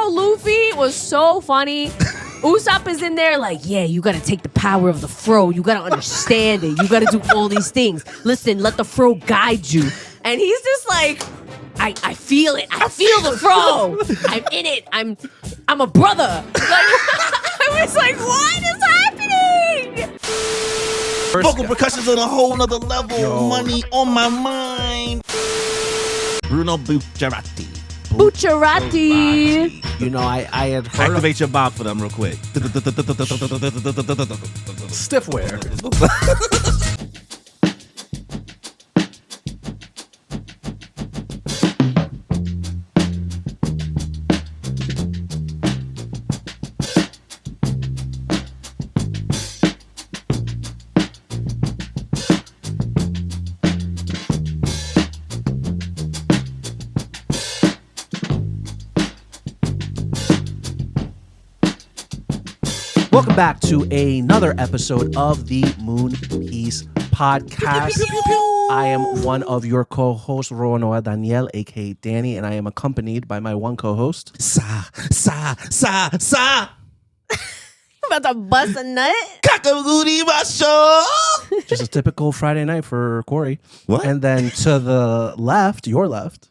Bro, Luffy was so funny. Usopp is in there like, yeah, you gotta take the power of the fro. You gotta understand it. You gotta do all these things. Listen, let the fro guide you. And he's just like, I feel it. I feel the fro. I'm in it. I'm a brother. Like, I was like, what is happening? Vocal percussion's on a whole nother level. Yo. Money on my mind. Bruno Bucciarati. Bucciarati. You know, I had heard Activate your bob for them real quick. stiffware. Welcome back to another episode of the Moon Piece Podcast. I am one of your co-hosts, Roanoa Daniel, aka Danny, and I am accompanied by my one co-host. Sa. About to bust a nut. Kakagoody Basho. Just a typical Friday night for Corey. What? And then to the left, your left.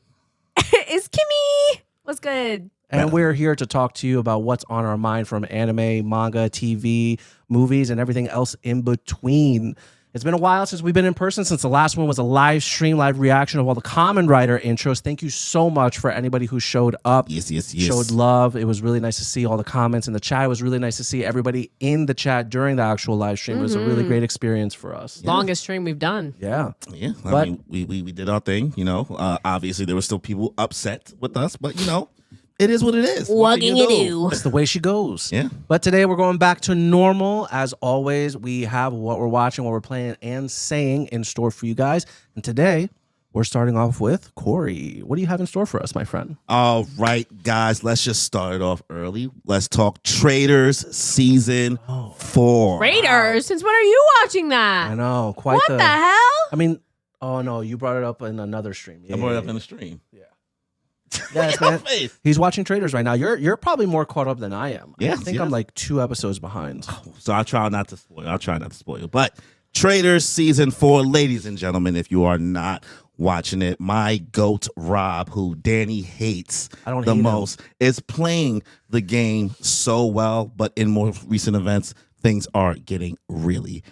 It's Kimmy. What's good? And we're here to talk to you about what's on our mind from anime, manga, TV, movies, and everything else in between. It's been a while since we've been in person, since the last one was a live stream, live reaction of all the Kamen Rider intros. Thank you so much for anybody who showed up, Yes. showed love. It was really nice to see all the comments in the chat. It was really nice to see everybody in the chat during the actual live stream. It was a really great experience for us. Longest stream we've done. Yeah. Yeah, I But- mean, we did our thing, you know. Obviously, there were still people upset with us, but, you know, it is what it is. What can you do? That's the way she goes. Yeah. But today we're going back to normal. As always, we have what we're watching, what we're playing, and saying in store for you guys. And today we're starting off with Corey. What do you have in store for us, my friend? All right, guys, let's just start it off early. Let's talk Traitors Season 4. Raiders, since when are you watching that? I know, quite What the hell? I mean, oh no, you brought it up in another stream. I brought it up in the stream. Yes, Your man. face. He's watching Traitors right now. You're probably more caught up than I am. I Yes, think yes. I'm like 2 episodes behind. So I'll try not to spoil. But Traitors Season 4, ladies and gentlemen, if you are not watching it, my GOAT Rob, who Danny hates I don't the hate him. most, is playing the game so well. But in more recent events, things are getting really,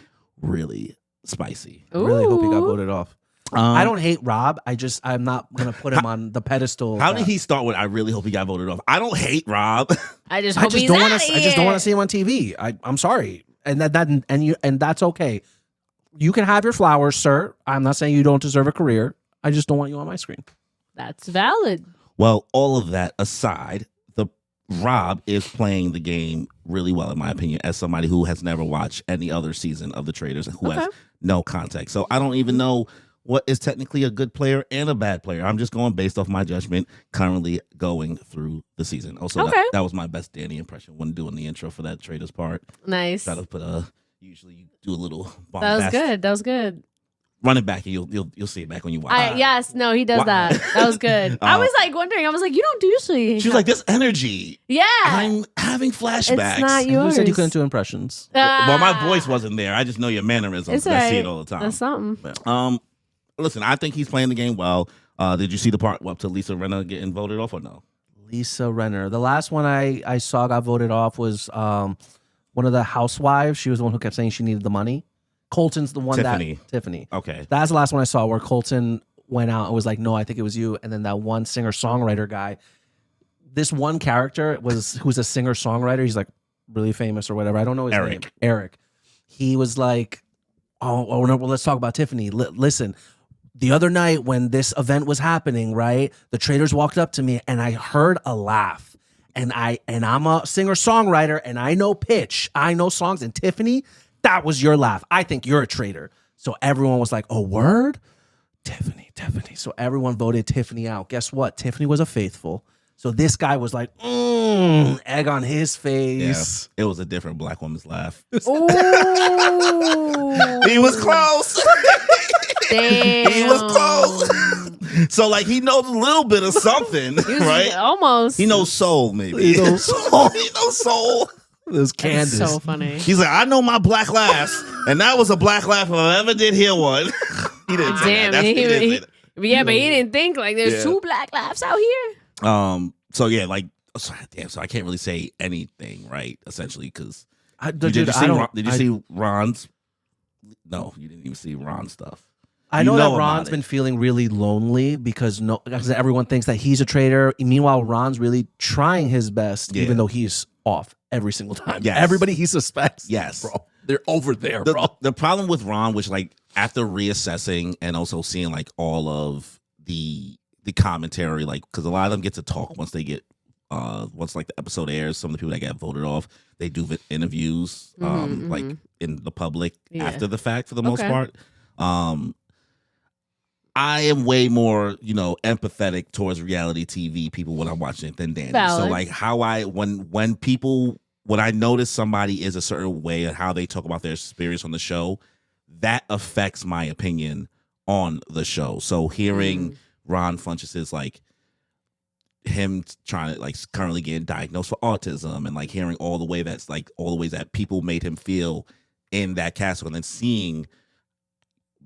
really spicy. I really hope he got Ooh. voted off. I don't hate Rob. I'm not gonna put him on the pedestal. How did he start with? I really hope he got voted off. I don't hate Rob. I just I hope just he's don't out want to. I just don't want to see him on TV. I'm sorry, and that's okay. You can have your flowers, sir. I'm not saying you don't deserve a career. I just don't want you on my screen. That's valid. Well, all of that aside, the Rob is playing the game really well, in my opinion, as somebody who has never watched any other season of the Traitors and who has no context. So I don't even know what is technically a good player and a bad player. I'm just going based off my judgment currently going through the season. Also, that was my best Danny impression when doing the intro for that Traitors part. Nice. Try to put usually you do a little That was bombast. good. That was good. Run it back and you'll see it back when you watch. Yes, no, he does Why- that. That was good. I was like wondering. I was like, you don't usually. She was like, this energy. yeah. I'm having flashbacks. It's not And yours. you said you couldn't do impressions. Well, my voice wasn't there. I just know your mannerisms. It's I see alright. it all the time. That's something. Listen, I think he's playing the game well. Did you see the part up to Lisa Rinna getting voted off or no? Lisa Renner. The last one I saw got voted off was one of the housewives. She was the one who kept saying she needed the money. Colton's the one Tiffany. Okay. That's the last one I saw where Colton went out and was like, no, I think it was you. And then that one singer-songwriter guy, this one character who's a singer-songwriter. He's like really famous or whatever. I don't know his name. Eric. He was like, oh no, well, let's talk about Tiffany. Listen, the other night when this event was happening, right, the Traitors walked up to me and I heard a laugh. And I'm a singer-songwriter and I know pitch. I know songs. And Tiffany, that was your laugh. I think you're a traitor. So everyone was like, oh, word? Tiffany. So everyone voted Tiffany out. Guess what? Tiffany was a faithful. So this guy was like, egg on his face. Yeah, it was a different black woman's laugh. Ooh. He was close. Damn. He was close. So like he knows a little bit of something, right? Almost. He knows soul, maybe. He knows soul. He knows soul. There's Candace. So funny. He's like, I know my black laughs, and that was a black laugh if I ever did hear one. He didn't say that. He didn't say that. Yeah, but he didn't think like there's 2 black laughs out here. So yeah, like, so I can't really say anything, right? Essentially, because did you see Ron's? No, you didn't even see Ron's stuff. I know that Ron's been feeling really lonely because everyone thinks that he's a traitor. Meanwhile, Ron's really trying his best, even though he's off every single time. Yes. Everybody he suspects, bro, they're over there, bro. The problem with Ron, which like after reassessing and also seeing like all of the commentary, like because a lot of them get to talk once they get once like the episode airs. Some of the people that get voted off, they do interviews like in the public after the fact for the most part. I am way more, empathetic towards reality TV people when I'm watching it than Danny. Valid. So like how when I notice somebody is a certain way and how they talk about their experience on the show, that affects my opinion on the show. So hearing Ron Funches' like him trying to like currently getting diagnosed for autism and like hearing all the ways that people made him feel in that castle, and then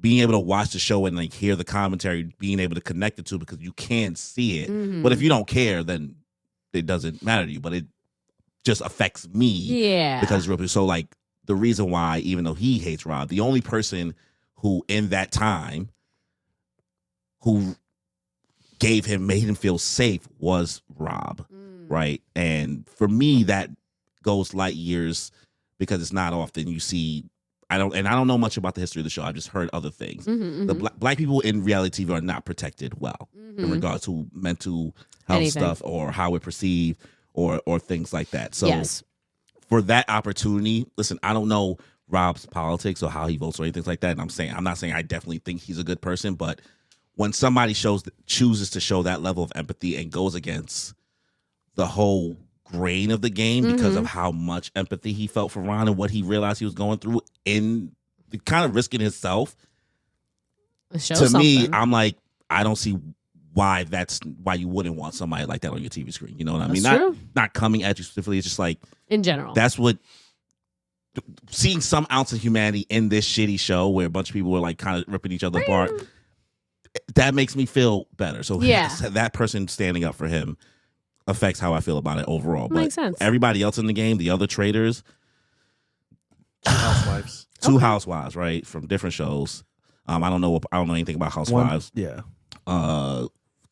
being able to watch the show and like hear the commentary, being able to connect it to because you can see it. But if you don't care, then it doesn't matter to you. But it just affects me. Yeah. Because so like the reason why, even though he hates Rob, the only person who in that time who made him feel safe was Rob. Right. And for me, that goes light years because it's not often you see. I don't know much about the history of the show. I've just heard other things. The black people in reality TV are not protected well in regards to mental health stuff or how we're perceived or things like that. So for that opportunity, listen, I don't know Rob's politics or how he votes or anything like that. And I'm not saying I definitely think he's a good person, but when somebody chooses to show that level of empathy and goes against the whole grain of the game because of how much empathy he felt for Ron and what he realized he was going through in kind of risking himself. Me, I'm like, I don't see why you wouldn't want somebody like that on your TV screen. You know what I mean? Not coming at you specifically. It's just like in general. That's what seeing some ounce of humanity in this shitty show where a bunch of people were like kind of ripping each other apart. That makes me feel better. So that person standing up for him affects how I feel about it overall. Makes sense. Everybody else in the game, the other traitors, two housewives, right, from different shows. I don't know anything about Housewives.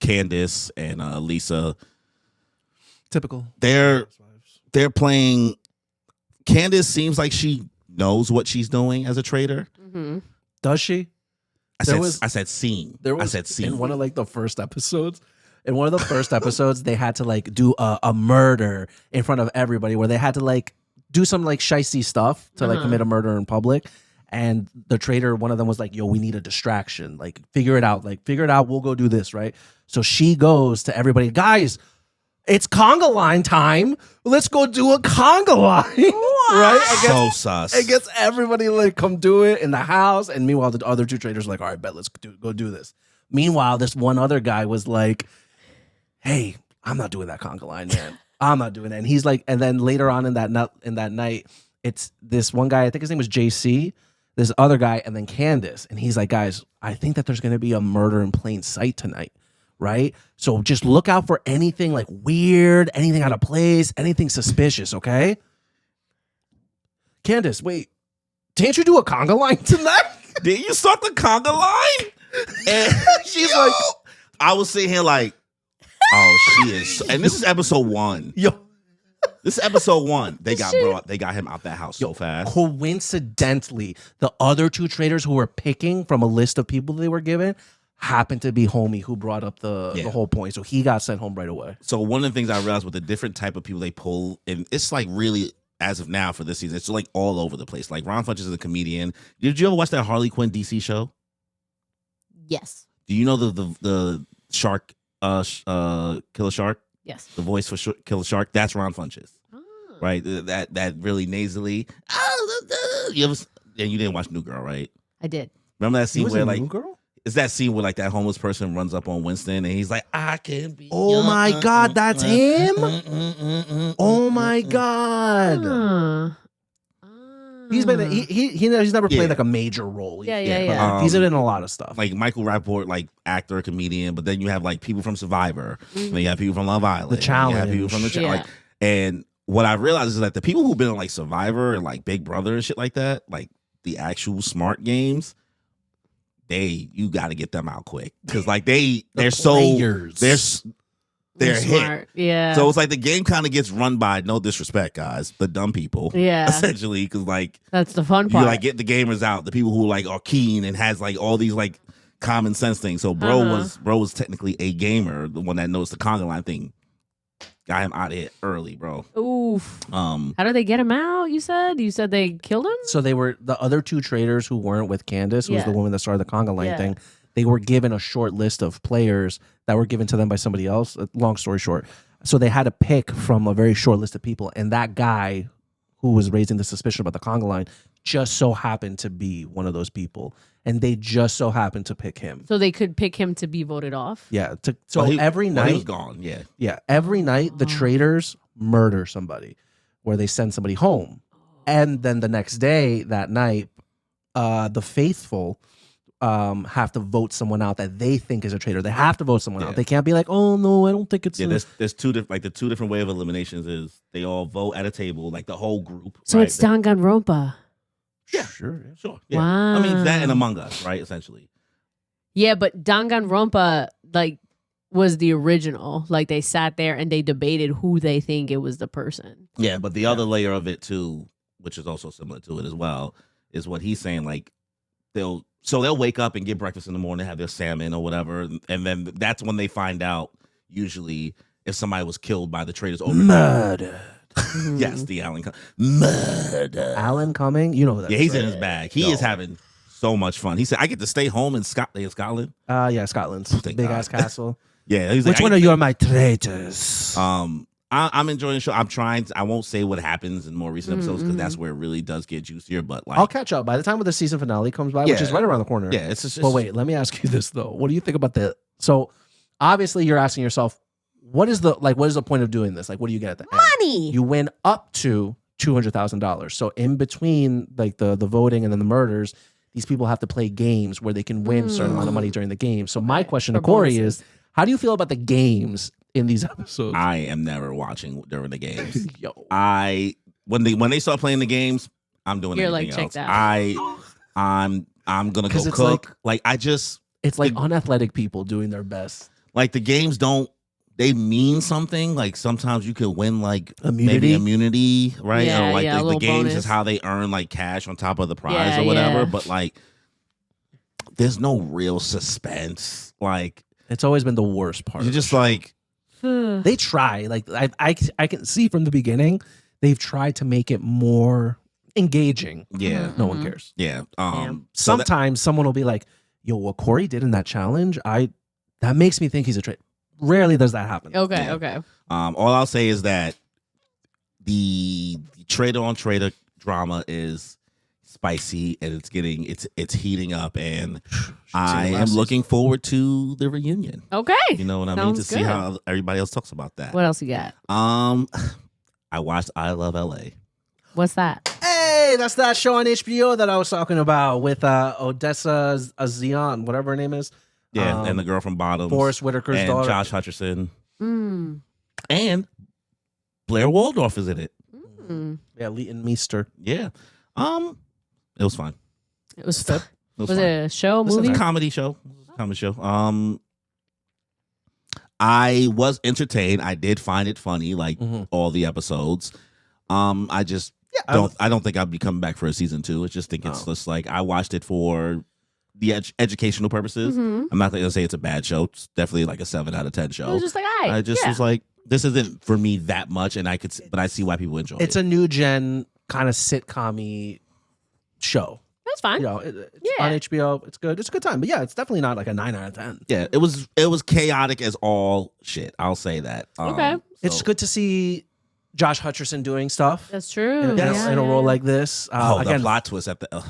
Candace and Lisa. Typical. They're playing. Candace seems like she knows what she's doing as a traitor. Does she? I said scene. I said scene. In one of like the first episodes. In one of the first episodes, they had to like do a murder in front of everybody, where they had to like do some like shicey stuff to like commit a murder in public. And the traitor, one of them was like, "Yo, we need a distraction. Like, figure it out. We'll go do this, right?" So she goes to everybody, guys. It's conga line time. Let's go do a conga line, right? So sus. It gets everybody like come do it in the house, and meanwhile the other two traders are like, all right, bet let's go do this. Meanwhile, this one other guy was like, hey, I'm not doing that conga line, man. I'm not doing that. And he's like, and then later on in that night, it's this one guy. I think his name was JC. This other guy, and then Candace, and he's like, guys, I think that there's gonna be a murder in plain sight tonight. Right? So just look out for anything like weird, anything out of place, anything suspicious, okay? Candace, wait. Didn't you do a conga line tonight? Did you start the conga line? And she's like, I was sitting here like, oh, she is. And this is episode 1. Yo. This is episode 1. They got him out that house so fast. Coincidentally, the other two traders who were picking from a list of people they were given happened to be homie who brought up the whole point. So he got sent home right away. So one of the things I realized with the different type of people they pull, and it's like really, as of now for this season, it's like all over the place. Like Ron Funches is a comedian. Did you ever watch that Harley Quinn DC show? Yes. Do you know the shark, Killer Shark? Yes. The voice for Killer Shark? That's Ron Funches. Oh. Right? That really nasally. And you didn't watch New Girl, right? I did. Remember that scene where like... New Girl? it's that scene where like that homeless person runs up on Winston and he's like, I can be. Oh my God, that's him. Oh my God. He's been he's never played like a major role. Yeah. He's been in a lot of stuff. Like Michael Rappaport, like actor, comedian, but then you have like people from Survivor, and you have people from Love Island, The Challenge. you have people from the Challenge. And what I realized is that the people who've been on like Survivor and like Big Brother and shit like that, like the actual smart games, you got to get them out quick because like they're smart. hit. Yeah. So it's like the game kind of gets run by, no disrespect, guys, the dumb people. Yeah. Essentially, because like that's the fun part. You like get the gamers out, the people who like are keen and has like all these like common sense things. So bro was technically a gamer, the one that knows the conga line thing. Got him out of here early, bro. Oof. How did they get him out? You said they killed him. So they were the other two traders who weren't with Candace, who was the woman that started the conga line thing. They were given a short list of players that were given to them by somebody else. Long story short, so they had to pick from a very short list of people, and that guy who was raising the suspicion about the conga line just so happened to be one of those people, and they just so happened to pick him. So they could pick him to be voted off. Yeah. Every night he was gone. Yeah. Yeah. Every night the traders murder somebody, where they send somebody home, and then the next day, that night, the faithful have to vote someone out that they think is a traitor. They have to vote someone out. They can't be like, oh no, I don't think it's. Yeah, there's two different like the two different way of eliminations is they all vote at a table, like the whole group. So right? it's Danganronpa. Yeah, sure. Yeah. Wow. I mean that and Among Us, right? Essentially. Yeah, but Danganronpa like was the original. Like they sat there and they debated who they think it was the person. Yeah, but the other layer of it too, which is also similar to it as well, is what he's saying. Like they'll wake up and get breakfast in the morning, have their salmon or whatever, and then that's when they find out usually if somebody was killed by the traders. Murder. Yes, the murder. Alan Cumming, you know who that is. Yeah, he's in his bag. He is having so much fun. He said, "I get to stay home in Scotland." Yeah, Scotland's big ass castle. Yeah, he's which like, one of you are my traitors? I'm enjoying the show. I'm trying. I won't say what happens in more recent episodes because that's where it really does get juicier. But like, I'll catch up by the time the season finale comes by, which is right around the corner. Yeah, it's just. But wait, let me ask you this though. What do you think about the? So obviously, you're asking yourself, what is the point of doing this? Like, what do you get at the money? End? You win up to $200,000. So in between, like the voting and then the murders, these people have to play games where they can win a certain amount of money during the game. So my question to Corey is, how do you feel about the games in these episodes? I am never watching during the games. Yo, when they start playing the games, I'm doing You're anything like, else. check that. I'm gonna go it's cook. It's like unathletic people doing their best. Like the games they mean something. Like sometimes you could win like Immunity? maybe immunity, right? Yeah, or like yeah, a the little games bonus. is how they earn like cash on top of the prize Yeah, or whatever. yeah. But like there's no real suspense. Like It's always been the worst part. you're just like they try. Like I can see from the beginning, they've tried to make it more engaging. yeah. No one cares. Yeah. So Sometimes someone will be like, "Yo, what Corey did in that challenge, that makes me think he's a traitor." Rarely does that happen. Okay, Yeah. okay. all I'll say is that the trader on trader drama is spicy and it's heating up, and I am looking forward to the reunion. Okay. You know what I mean? Sounds To see good. how everybody else talks about that. What else you got? I watched I Love LA. What's that? Hey, that's that show on HBO that I was talking about with Odessa Azion, whatever her name is. Yeah, and the girl from Bottoms, Forrest Whitaker's and daughter. Josh Hutcherson, Mm. and Blair Waldorf is in it. Mm. Yeah, Leighton Meester. Yeah, it was fun. It was It was was fun. it a show, This is movie? a comedy show. I was entertained. I did find it funny, like all the episodes. I just don't think I'd be coming back for a season 2. I just think it's just like I watched it for the educational purposes. Mhm. I'm not going to say it's a bad show. It's definitely like a 7 out of 10 show. It was just like, I just was like, this isn't for me that much, and but I see why people enjoy it. It's a new gen kind of sitcom-y show. that's fine. You know, it's on HBO. It's good. It's a good time. But yeah, it's definitely not like a 9 out of 10. Yeah, it was chaotic as all shit. I'll say that. Okay. It's so- good to see Josh Hutcherson doing stuff That's true. in a role like this. the Again, plot twist at the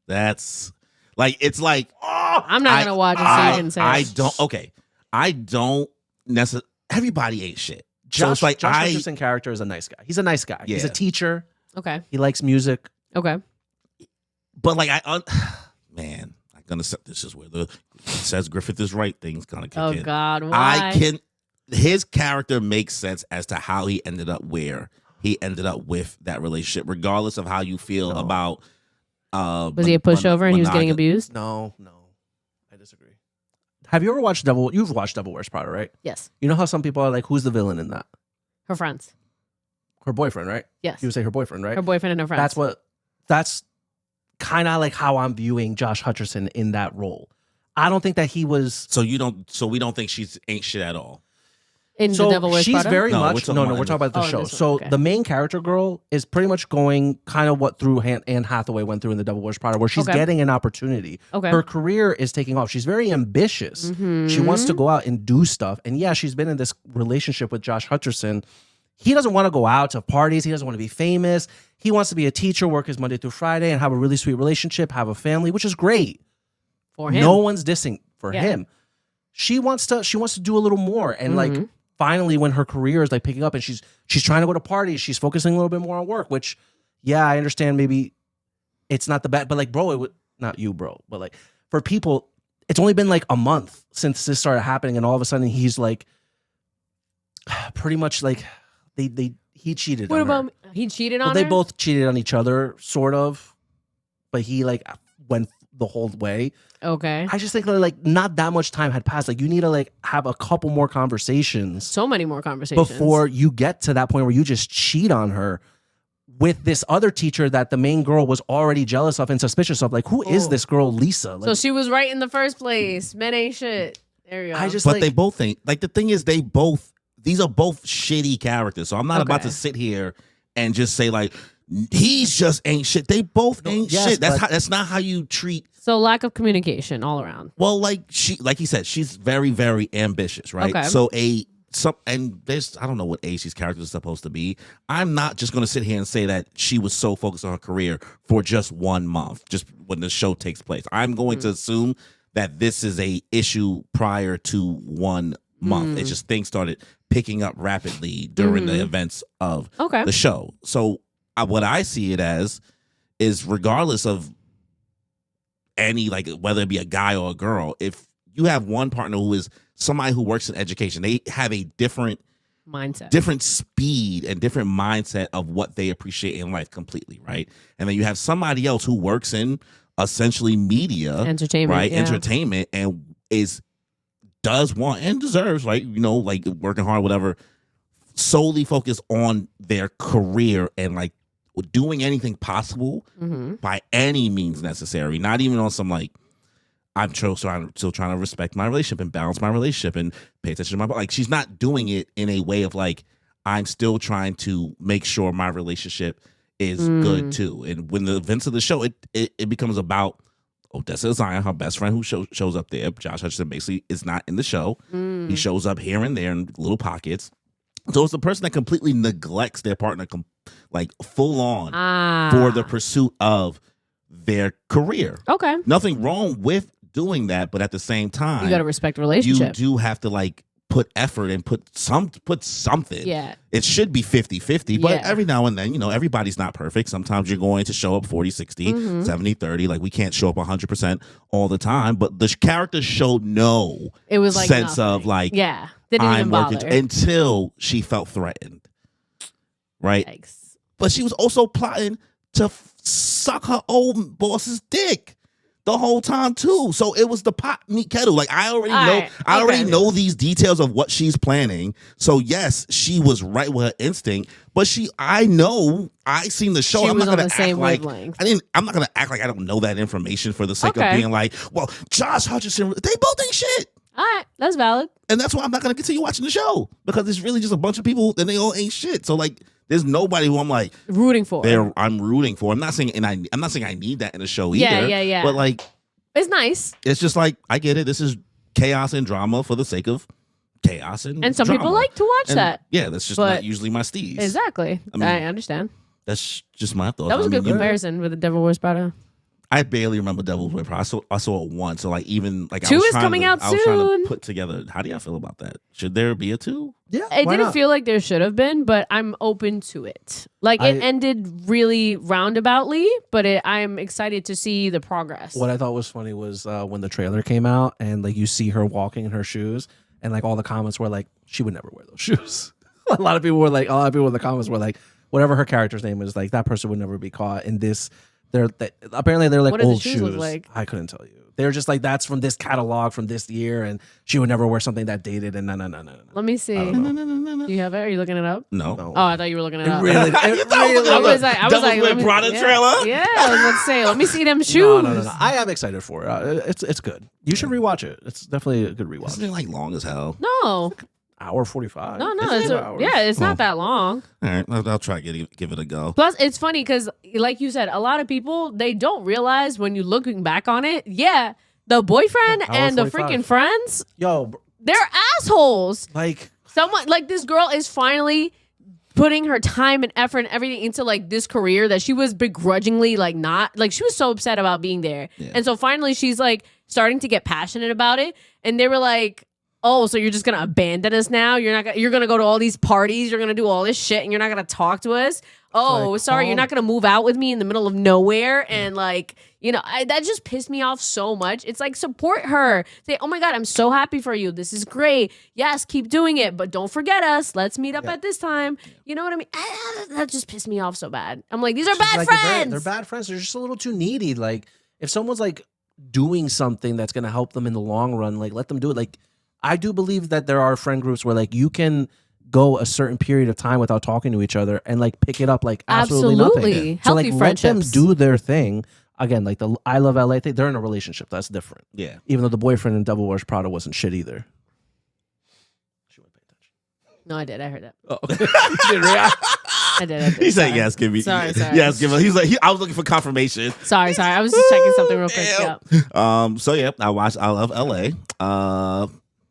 that's Like it's like I'm not gonna watch it. So you can say I don't. Okay, I don't necessarily. Everybody ain't shit. So it's like Josh Hutcherson character is a nice guy. He's a nice guy. Yeah. He's a teacher. Okay. He likes music. Okay. But like man, I'm gonna say this is where the says Griffith is right. Things gonna kick in. Oh God, why? His character makes sense as to how he ended up where he ended up with that relationship, regardless of how you feel about. Was he a pushover and he was getting abused? No, I disagree. Have you ever watched You've watched Devil Wears Prada, right? Yes. You know how some people are like, who's the villain in that? Her friends. Her boyfriend, right? Yes. You would say her boyfriend, right? Her boyfriend and her friends. That's kind of like how I'm viewing Josh Hutcherson in that role. I don't think that he was. So we don't think she's ain't shit at all. In the Devil Wears Prada? She's very much. we're talking about the show. So okay. the main character girl is pretty much going kind of what through Anne Hathaway went through in the Devil Wears Prada, where she's getting an opportunity. Okay. Her career is taking off. She's very ambitious. Mm-hmm. She wants to go out and do stuff. And yeah, she's been in this relationship with Josh Hutcherson. He doesn't want to go out to parties. He doesn't want to be famous. He wants to be a teacher, work his Monday through Friday, and have a really sweet relationship, have a family, which is great. For him. No one's dissing for him. She wants to do a little more. And like finally when her career is like picking up and she's trying to go to parties, she's focusing a little bit more on work, which I understand maybe it's not the best, but like bro, it would not you, bro, but like for people, it's only been like a month since this started happening, and all of a sudden he's like pretty much like he cheated on her. He cheated on her? They both cheated on each other, sort of, but he like went the whole way. Okay. I just think like not that much time had passed. Like you need to like have a couple more conversations. So many more conversations. Before you get to that point where you just cheat on her with this other teacher that the main girl was already jealous of and suspicious of. Like, who is this girl, Lisa? Like, so she was right in the first place. Men ain't shit. There you go. But they both think, like, the thing is, these are both shitty characters. So I'm not about to sit here and just say like, he's just ain't shit. They both ain't shit. That's not how you treat. So lack of communication all around. Well, like he said, she's very, very ambitious, right? Okay. So and there's, I don't know what age these characters are supposed to be. I'm not just going to sit here and say that she was so focused on her career for just 1 month, just when the show takes place. I'm going to assume that this is a issue prior to 1 month. It's just things started picking up rapidly during the events of the show. So what I see it as is, regardless of any, like, whether it be a guy or a girl, if you have one partner who is somebody who works in education, they have a different mindset, different speed and different mindset of what they appreciate in life completely, right? And then you have somebody else who works in essentially media, entertainment, right? Entertainment, and does want and deserves, like, you know, like working hard, whatever, solely focused on their career and like doing anything possible by any means necessary, not even on some like, I'm still trying to respect my relationship and balance my relationship and pay attention to my, like, she's not doing it in a way of like, I'm still trying to make sure my relationship is good too. And when the events of the show, it becomes about Odessa Zion, her best friend, who shows up there. Josh Hutcherson basically is not in the show. He shows up here and there in little pockets. So it's the person that completely neglects their partner, like full on for the pursuit of their career. Okay. Nothing wrong with doing that, but at the same time, you got to respect the relationship. You do have to like put effort and put something. Yeah. It should be 50-50, but every now and then, you know, everybody's not perfect. Sometimes you're going to show up 40-60, 70-30. Like, we can't show up 100% all the time, but the characters showed no it was like sense nothing. of like, didn't even bother until she felt threatened. Right? Yikes. But she was also plotting to suck her old boss's dick the whole time too. So it was the pot meet kettle. Like, I already know these details of what she's planning. So yes, she was right with her instinct, but I seen the show. I'm not gonna act like I'm not gonna act like I don't know that information for the sake of being like, well, Josh Hutcherson, they both ain't shit. All right, that's valid. And that's why I'm not gonna continue watching the show, because it's really just a bunch of people and they all ain't shit. So like, there's nobody who I'm like rooting for. I'm rooting for. I'm not saying I need that in the show either. Yeah. But like, it's nice. It's just like, I get it. This is chaos and drama for the sake of chaos and some drama. people like to watch that. Yeah, that's just not usually my steez. Exactly. I understand. That's just my thought. That was a good comparison with the Devil Wears Prada. I barely remember Devil's Wear Prada. I saw it once. So like even like 2 is coming out I was trying soon. to put together. How do y'all feel about that? Should there be a 2? Yeah, It why didn't not? feel like there should have been, but I'm open to it. Like it ended really roundaboutly, but I'm excited to see the progress. What I thought was funny was when the trailer came out and like you see her walking in her shoes, and like all the comments were like, she would never wear those shoes. A lot of people in the comments were like, whatever her character's name is, like that person would never be caught in this. Apparently they're like What did old the shoes shoes. look like? I couldn't tell you. They're just like, that's from this catalog from this year, and she would never wear something that dated. And no. Let me see. Do you have it? Are you looking it up? No. Oh, I thought you were looking it up. Really, I was like, Devil's Wear Prada trailer? Yeah, I was about to say, let me see them shoes. No. I am excited for it. It's good. You should rewatch it. It's definitely a good rewatch. Isn't it like long as hell? No, Hour 45. no, It's 2 hours. it's not that long. All right, I'll try to give it a go. Plus, it's funny because, like you said, a lot of people, they don't realize when you're looking back on it, the boyfriend Yeah, and the 45. freaking friends, Yo, they're assholes. like, Someone, like this girl is finally putting her time and effort and everything into like this career that she was begrudgingly like not, like she was so upset about being there. Yeah. And so finally she's like starting to get passionate about it. And they were like, oh, so you're just gonna abandon us now? You're gonna go to all these parties, you're gonna do all this shit, and you're not gonna talk to us? Oh, like, sorry, you're not gonna move out with me in the middle of nowhere. And like, that just pissed me off so much. It's like, support her. Say, oh my God, I'm so happy for you. This is great. Yes, keep doing it, but don't forget us. Let's meet up at this time. You know what I mean? That just pissed me off so bad. I'm like, these are bad like, friends. They're bad friends. They're just a little too needy. Like, if someone's like doing something that's gonna help them in the long run, like let them do it. Like, I do believe that there are friend groups where like you can go a certain period of time without talking to each other and like pick it up like absolutely nothing. So Healthy like friendships. let them do their thing. Again, like the I Love LA thing, they're in a relationship. That's different. Yeah. Even though the boyfriend in Devil Wears Prada wasn't shit either. She wouldn't pay attention. No, I did. I heard that. Oh, okay. You did react? I did. He said Sorry. yes, give me. Sorry. Yes, give me. He's like I was looking for confirmation. Sorry. I was just checking something real quick. Yeah. So yeah, I watched I Love LA.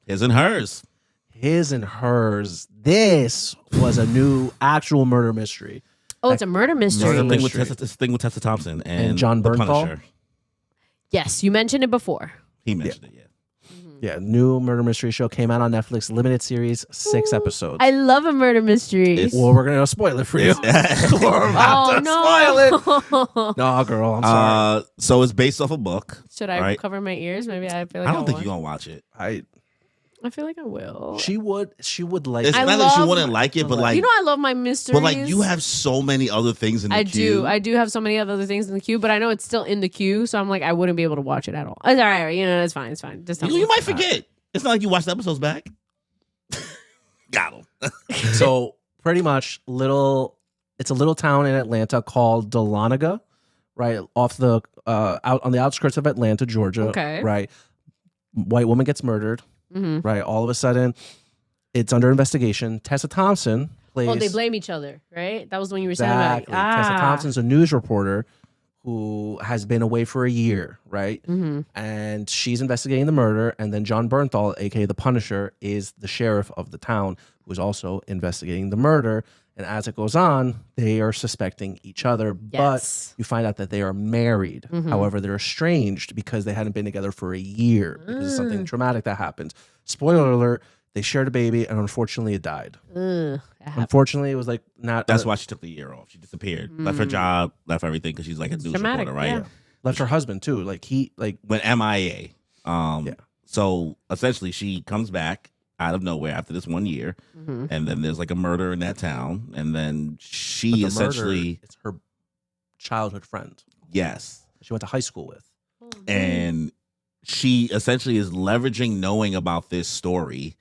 His and Hers. His and Hers. This was a new actual murder mystery. Oh, it's a murder mystery. Murder Thing mystery. with this thing with Tessa Thompson and John the Bernthal? Punisher. Yes, you mentioned it before. He mentioned it. Yeah. Yeah, new murder mystery show came out on Netflix, limited series, 6 episodes. I love a murder mystery. It's- Well, we're gonna spoil it for you. We're about to spoil it. No, girl, I'm sorry. So it's based off a book. Should I right? cover my ears? Maybe I feel like I don't think will. you're gonna watch it. I feel like I will. she would like. It's I not that she love- wouldn't like it, but like I love my mysteries. but like you have so many other things in the queue. I do have so many other things in the queue, but I know it's still in the queue, so I'm like, I wouldn't be able to watch it at all. It's all right, it's fine. Just tell me. You might forget. It's not like you watched the episodes back. Got him. So pretty much, it's a little town in Atlanta called Dahlonega, right off the out on the outskirts of Atlanta, Georgia. Okay. Right, white woman gets murdered. Mm-hmm. Right, all of a sudden, it's under investigation. Tessa Thompson plays. Oh, they blame each other, right? That was the one you were Exactly. saying about. Tessa Thompson's a news reporter who has been away for a year, right? Mm-hmm. And she's investigating the murder. And then John Bernthal, aka the Punisher, is the sheriff of the town who is also investigating the murder. And as it goes on, they are suspecting each other. Yes. But you find out that they are married. Mhm. However, they're estranged because they hadn't been together for a year because of something traumatic that happened. Spoiler alert, they shared a baby and unfortunately it died. That happened. Unfortunately, it was like not. That's why she took the year off. She disappeared, left her job, left everything because she's like a news Traumatic, reporter, right? yeah. left her husband too. Like Went MIA. Yeah. So essentially, she comes back out of nowhere after this 1 year, Mhm. and then there's like a murder in that town, and then but she the essentially murder, it's her childhood friend. yes, She went to high school with. and she essentially is leveraging knowing about this story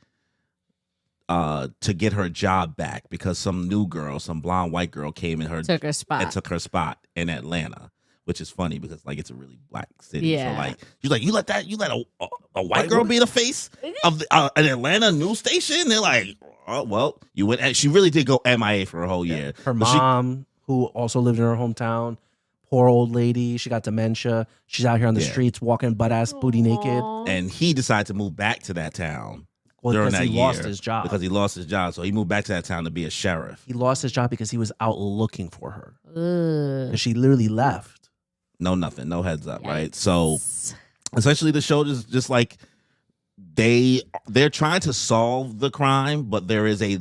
to get her job back because some new girl, some blonde white girl, came in her Took her spot. and took her spot in Atlanta, which is funny because like it's a really black city. Yeah. So like she's like, you let a white girl be the face of the, an Atlanta news station? They're like, oh well, you went. And she really did go MIA for a whole year. Her But mom, who also lived in her hometown, poor old lady. She got dementia. She's out here on the Yeah. streets walking butt ass, booty naked. Aw. and he decided to move back to that town Well, during because that he year lost his job. because he lost his job. So he moved back to that town to be a sheriff. He lost his job because he was out looking for her. Ugh. 'Cause she literally left. No nothing. No heads up, right? So essentially the show is just like they're trying to solve the crime, but there is a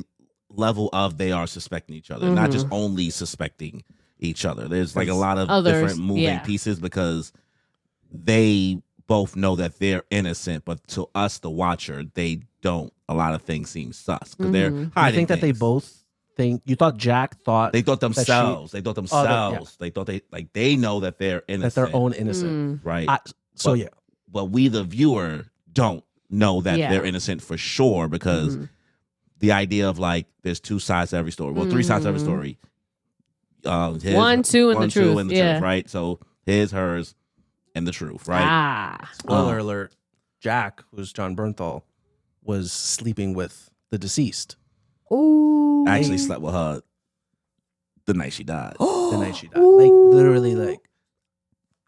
level of they are suspecting each other, not just only suspecting each other. There's like a lot of different moving pieces because they both know that they're innocent, but to us, the watcher, they don't. A lot of things seem sus because they're hiding. I think that they both think. You thought Jack thought they thought themselves. They thought themselves. They thought they know that they're innocent. That they're own innocent, right? But we, the viewer, don't know that they're innocent for sure because the idea of like there's two sides to every story. Well, three sides to every story. His, 1, 2, and the truth. And the truth, right? So his, hers, and the truth, right? Spoiler alert: Jack, who's John Bernthal, was sleeping with the deceased. Ooh, actually slept with her the night she died. The night she died, like literally, like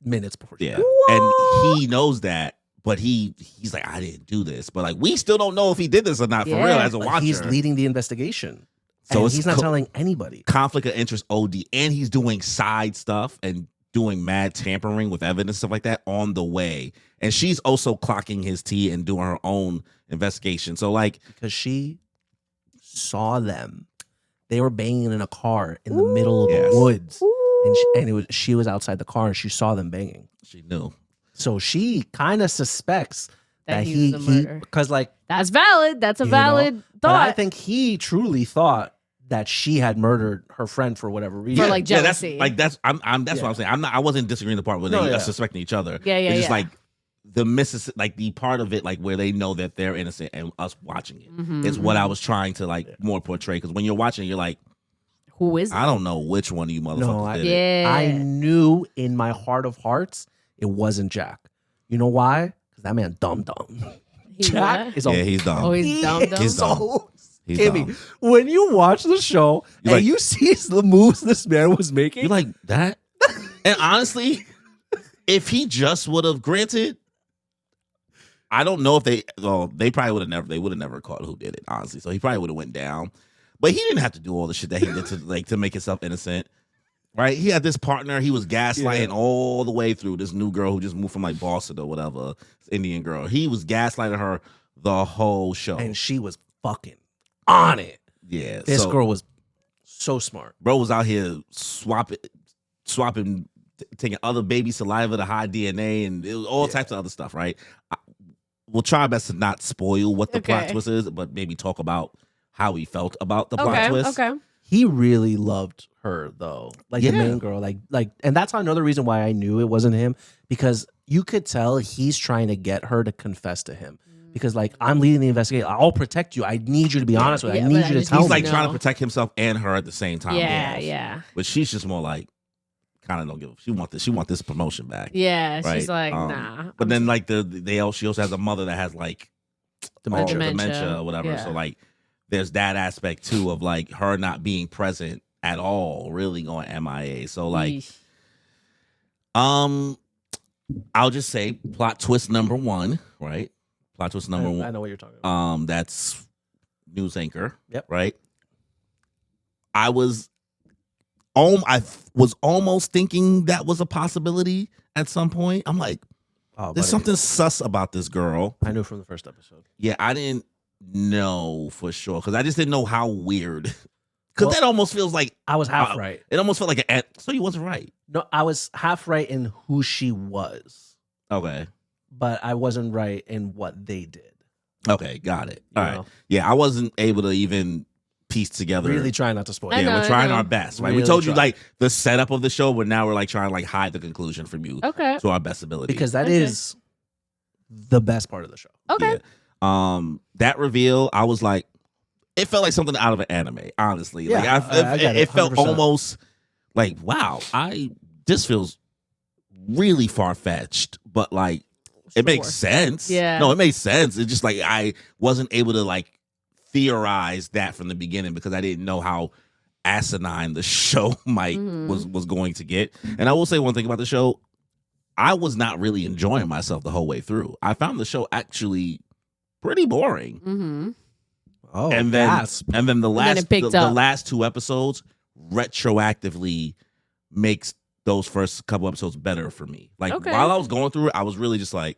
minutes before she died. And he knows that. But he's like, I didn't do this. But like, we still don't know if he did this or not for real as a watcher. He's leading the investigation. So he's not telling anybody. Conflict of interest OD. And he's doing side stuff and doing mad tampering with evidence, stuff like that on the way. And she's also clocking his tea and doing her own investigation. So like. Because she saw them. They were banging in a car in the middle of the woods. And she was outside the car and she saw them banging. She knew. So she kind of suspects that he because like that's valid. That's a valid thought. But I think he truly thought that she had murdered her friend for whatever reason. For like jealousy. That's what I'm saying. I wasn't disagreeing the part where they suspecting each other. It's just like the part of it like where they know that they're innocent and us watching it is what I was trying to like more portray. Because when you're watching, you're like, who is it? I don't know which one of you motherfuckers did it. I knew in my heart of hearts it wasn't Jack. You know why? Because that man dumb. Jack is he's dumb. Oh, he's dumb. He's dumb. So he's Kimmy, dumb. when you watch the show and you see the moves this man was making, you're like that. And honestly, if he just would have granted, I don't know if they probably would have never caught who did it, honestly. So he probably would have went down. But he didn't have to do all the shit that he did to make himself innocent. Right? He had this partner, he was gaslighting all the way through this new girl who just moved from like Boston or whatever, Indian girl. He was gaslighting her the whole show. And she was fucking on it. Yeah. This girl was so smart. Bro was out here swapping, taking other baby saliva to hide DNA and it was all types of other stuff, right? We'll try our best to not spoil what the plot twist is, but maybe talk about how he felt about the plot twist. Okay. He really loved her though, like the main girl, like, and that's another reason why I knew it wasn't him, because you could tell he's trying to get her to confess to him. Because like, I'm leading the investigation, I'll protect you. I need you to be honest with me. I need you to tell me. He's like trying to protect himself and her at the same time. Yeah. But she's just more like, kind of don't give. She want this promotion back. Yeah, right? She's like, nah. But then like she also has a mother that has like dementia or whatever. Yeah. So like, there's that aspect too of like her not being present at all, really going MIA. So like, I'll just say plot twist number 1, right? Plot twist number 1. I know what you're talking about. That's news anchor. Yep. Right. I was almost thinking that was a possibility at some point. I'm like, there's something sus about this girl. I knew from the first episode. Yeah, I didn't know for sure because I just didn't know how weird. Because that almost feels like I was half right. It almost felt like so you wasn't right. No, I was half right in who she was. Okay, but I wasn't right in what they did. Okay, got it. All right. Yeah, I wasn't able to even piece together. Really trying not to spoil. Yeah, we're trying our best. Right, we told you like the setup of the show, but now we're like trying to like hide the conclusion from you. Okay, to our best ability because that is the best part of the show. Okay. Yeah. That reveal, I was like, it felt like something out of an anime. Honestly, yeah, like it felt almost like, wow, this feels really far fetched, but like it makes sense. Yeah, no, it makes sense. It's just like I wasn't able to like theorize that from the beginning because I didn't know how asinine the show was going to get. And I will say one thing about the show. I was not really enjoying myself the whole way through. I found the show actually pretty boring. Mm-hmm. Oh, and then the last 2 episodes retroactively makes those first couple episodes better for me. Like Okay. while I was going through it, I was really just like,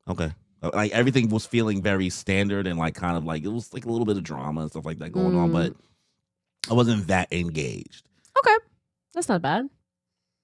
okay. Like everything was feeling very standard and like kind of like it was like a little bit of drama and stuff like that going on, but I wasn't that engaged. Okay. That's not bad.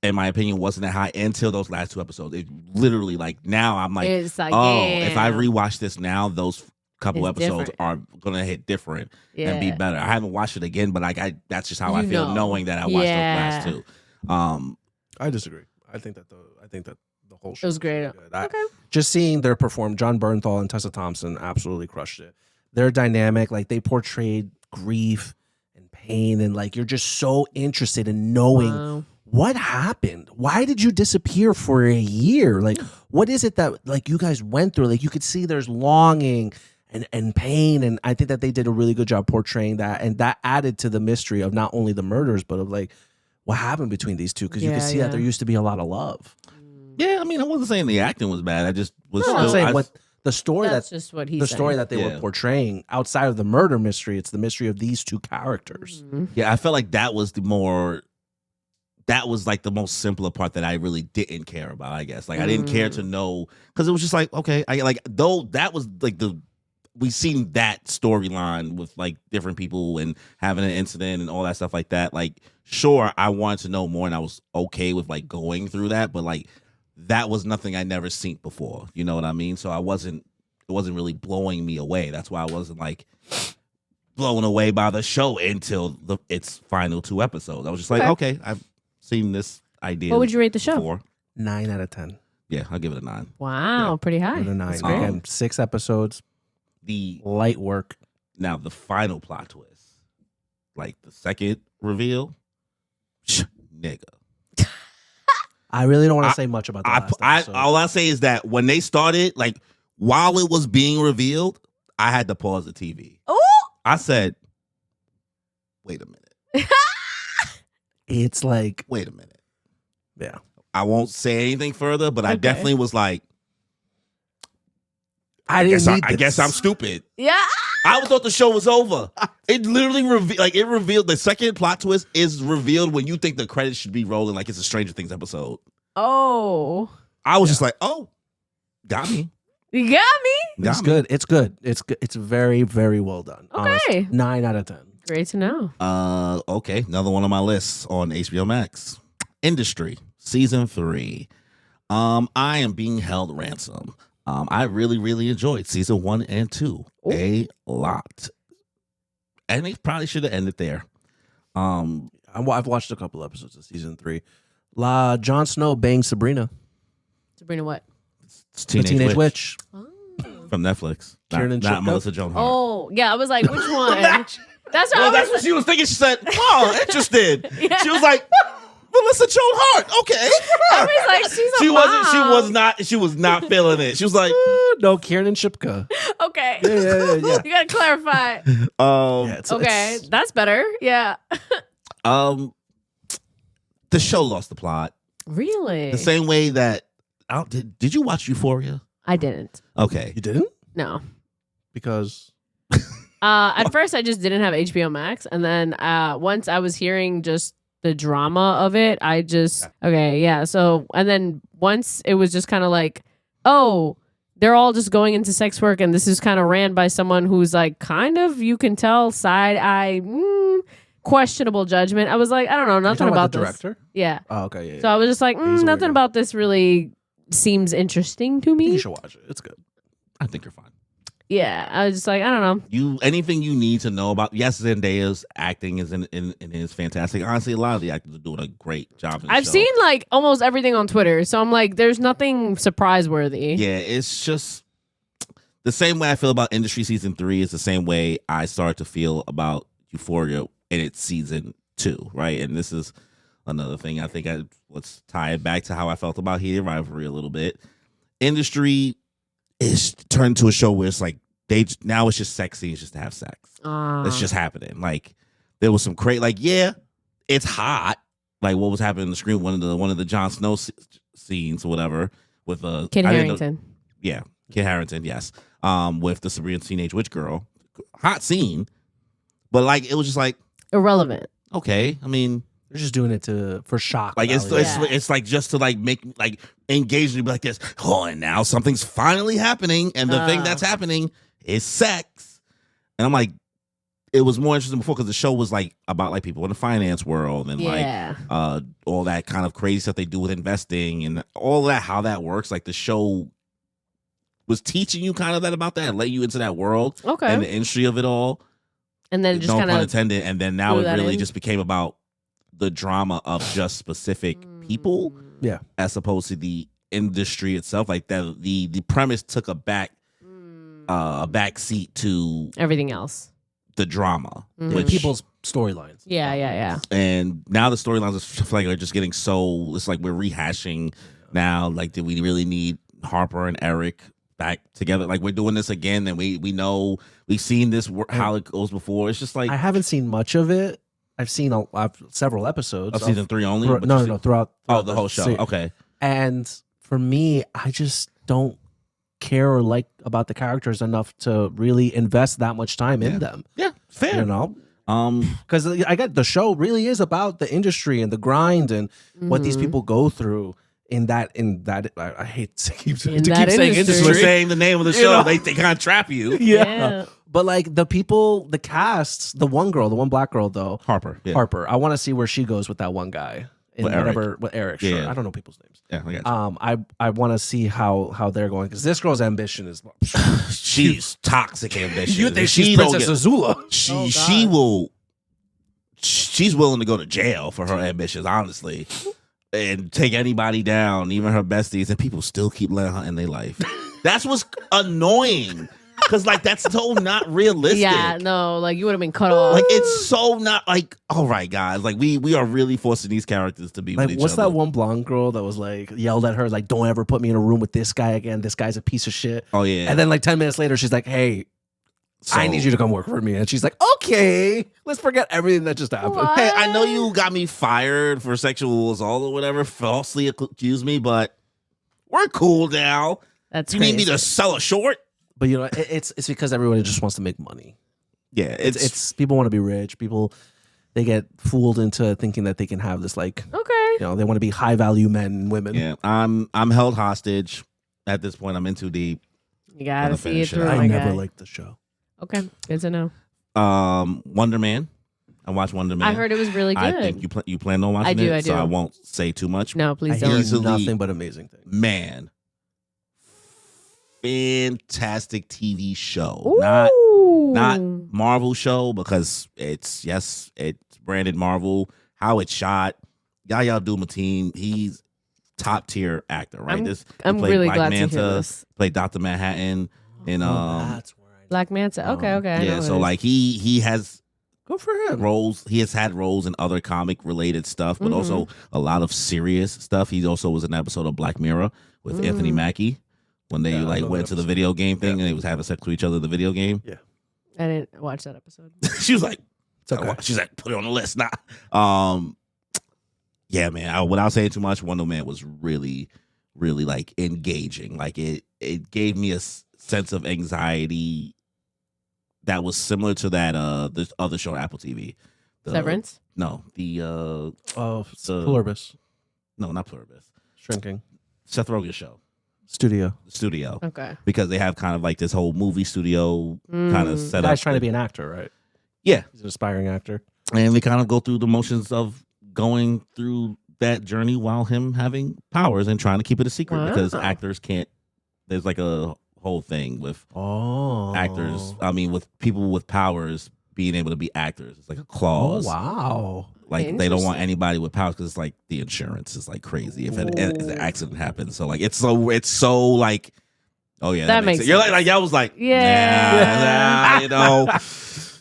In my opinion, wasn't that high until those last 2 episodes. It literally like now I'm like, It's like, oh, yeah. if I rewatch this now, those couple It's episodes different. are gonna hit different Yeah. and be better. I haven't watched it again, but like that's just how I You feel know. knowing that I watched Yeah. those last 2. I disagree. I think that the whole show It was great. really good. Okay. Just seeing their perform, John Bernthal and Tessa Thompson absolutely crushed it. Their dynamic, like they portrayed grief and pain, and like you're just so interested in knowing Wow. what happened. Why did you disappear for a year? Like, what is it that like you guys went through? Like you could see there's longing and pain, and I think that they did a really good job portraying that, and that added to the mystery of not only the murders, but of like what happened between these two, because you could see that there used to be a lot of love. Yeah, I mean, I wasn't saying the acting was bad. I just was. No, I'm saying what the story That's just what he's the story saying. that they were portraying outside of the murder mystery. It's the mystery of these two characters. Yeah, I felt like that was that was like the most simpler part that I really didn't care about, I guess. Like I didn't care to know, because it was just like, okay, I like, though that was like we seen that storyline with like different people and having an incident and all that stuff like that. Like, sure, I wanted to know more and I was okay with like going through that, but like that was nothing I never seen before. You know what I mean? So it wasn't really blowing me away. That's why I wasn't like blown away by the show until its final 2 episodes. I was just like, okay, I've seen this idea. What would you rate the show? Before. 9 out of 10. Yeah, I'll give it a 9. Wow, pretty high. Out of 9. That's great. Again, 6 episodes. The Light work. Now the final plot twist, like the second reveal, nigga. I really don't want to say much about the last episode. All I say is that when they started, like while it was being revealed, I had to pause the TV. Oh, I said, "Wait a minute." It's like, Wait a minute. yeah. I won't say anything further, but I definitely was like, I didn't need I guess this. I'm stupid. yeah. I thought the show was over. It literally revealed the second plot twist is revealed when you think the credits should be rolling like it's a Stranger Things episode. Oh, I was just like, oh, got me. you got me. It's good. It's good. It's good. It's very, very well done. Okay. 9 out of 10. Great to know. Okay, another one on my list on HBO Max. Industry season 3. I am being held ransom. I really, really enjoyed season 1 and 2 a lot, and they probably should have ended there. I've watched a couple episodes of season 3. Jon Snow bangs Sabrina, Sabrina, what? It's the Teenage Witch. from Netflix, Kieran not Shipka? Melissa Joan Hart. Oh, yeah. I was like, which one? That's what Well, I that's was. what she was thinking. She said, "Oh, interested." Yeah. She was like, "Melissa Joan Hart, okay." I was like, she's a She wasn't. She mom. was not. She was not feeling it. She was like, No, Kieran Shipka. Okay. Yeah. You gotta clarify. Yeah, Okay, that's better. Yeah. the show lost the plot Really? the same way that. Did you watch Euphoria? I didn't. Okay, You didn't? No. Because At first, I just didn't have HBO Max, and then once I was hearing just the drama of it, I just So, and then once it was just kind of like, oh, they're all just going into sex work, and this is kind of ran by someone who's like, kind of, you can tell, side eye, questionable judgment. I was like, I don't know, nothing about the this. director. Yeah. Oh, okay, yeah. So I was just like, He's a nothing weirdo. about this really seems interesting to You me. should watch it. It's good. I think you're fine. Yeah, I was just like, I don't know. Anything you need to know about? Yes, Zendaya's acting is fantastic. Honestly, a lot of the actors are doing a great job. In the I've show. seen like almost everything on Twitter, so I'm like, there's nothing surprise worthy. Yeah, it's just the same way I feel about Industry season 3 is the same way I started to feel about Euphoria in its season 2, right? And this is another thing I think let's tie it back to how I felt about Heated Rivalry a little bit. Industry is turned to a show where it's like now it's just sex scenes just to have sex. It's just happening. Like there was some it's hot. Like what was happening on the screen, one of the Jon Snow scenes or whatever with Kid Harington. Kid Harington, yes. With the Sabrina Teenage Witch girl. Hot scene. But like it was just like Irrelevant. okay. I mean, They're just doing it for shock. Like value. it's like just to like make like engage you like this. Oh, and now something's finally happening, and the thing that's happening is sex. And I'm like, it was more interesting before because the show was like about like people in the finance world and like all that kind of crazy stuff they do with investing and all that, how that works. Like the show was teaching you kind of that about that and let you into that world and the industry of it all. And then just no kind pun of intended. And then now it really just became about the drama of just specific people, as opposed to the industry itself. Like that, the premise took a back seat to everything else, the drama, with people's storylines. Yeah. And now the storylines are just getting so. It's like we're rehashing now. Like, did we really need Harper and Eric back together? Like we're doing this again, and we know we've seen this how it goes before. It's just like I haven't seen much of it. I've seen several episodes of season 3 only. No, throughout the whole show. Okay, and for me, I just don't care or like about the characters enough to really invest that much time in them. Yeah, fair. You know, because I get the show really is about the industry and the grind and what these people go through. In that, I hate to keep saying industry. We're saying the name of the show. They kind of trap you. Yeah. But like the people, the casts, the one black girl though, Harper. I want to see where she goes with that one guy. With Eric. Sure. I don't know people's names. Yeah, I got you. I want to see how they're going because this girl's ambition is she's toxic ambition. You think she's Princess Azula? She's willing to go to jail for her ambitions, honestly. And take anybody down, even her besties, and people still keep letting her in their life. That's what's annoying. Because, like, that's so not realistic. Yeah, no, like, you would have been cut off. Like, it's so not, like, all right, guys. Like, we are really forcing these characters to be like, with each other. What's that one blonde girl that was, like, yelled at her, like, don't ever put me in a room with this guy again. This guy's a piece of shit. Oh, yeah. And then, like, 10 minutes later, she's like, hey, I need you to come work for me. And she's like, okay, let's forget everything that just happened. What? Hey, I know you got me fired for sexual assault or whatever, falsely accused me, but we're cool now. That's You need me to sell a short? But, you know, it's because everybody just wants to make money. Yeah. It's people want to be rich. People, they get fooled into thinking that they can have this, like, you know, they want to be high value men and women. Yeah, I'm held hostage at this point. I'm in too deep. You gotta see it through. I never liked the show. Okay, good to know. Wonderman. I watched Wonderman. I heard it was really good. I think you plan on watching it. I do. So I won't say too much. No, please I don't. hear nothing but amazing things. Man, fantastic TV show. Ooh. Not Marvel show because it's branded Marvel. How it's shot. Yahya Abdul-Mateen, he's top tier actor, right? I'm really glad to hear this. Played Dr. Manhattan in That's where Black Manta. Okay. Yeah, so like he has good for him. roles. He has had roles in other comic related stuff, but also a lot of serious stuff. He also was in an episode of Black Mirror with Anthony Mackie when they went to the video game thing and they was having sex with each other in the video game. Yeah. I didn't watch that episode. She was like, it's okay. She's like, put it on the list. Nah. Yeah, man. Without saying too much, Wonder Man was really, really like engaging. Like it gave me a sense of anxiety that was similar to that the other show on Apple TV. Severance? No, Pluribus. No, not Pluribus. Shrinking. Seth Rogen show. Studio. The studio. Okay. Because they have kind of like this whole movie studio kind of set The up. guy's trying to be an actor, right? Yeah. He's an aspiring actor. And they kind of go through the motions of going through that journey while him having powers and trying to keep it a secret because actors can't. There's like a whole thing with actors. I mean, with people with powers being able to be actors. It's like a clause. Oh, wow. Like they don't want anybody with powers because it's like the insurance is like crazy if an accident happens. So like it's so like, oh yeah, that makes sense. You're like I was like, you know.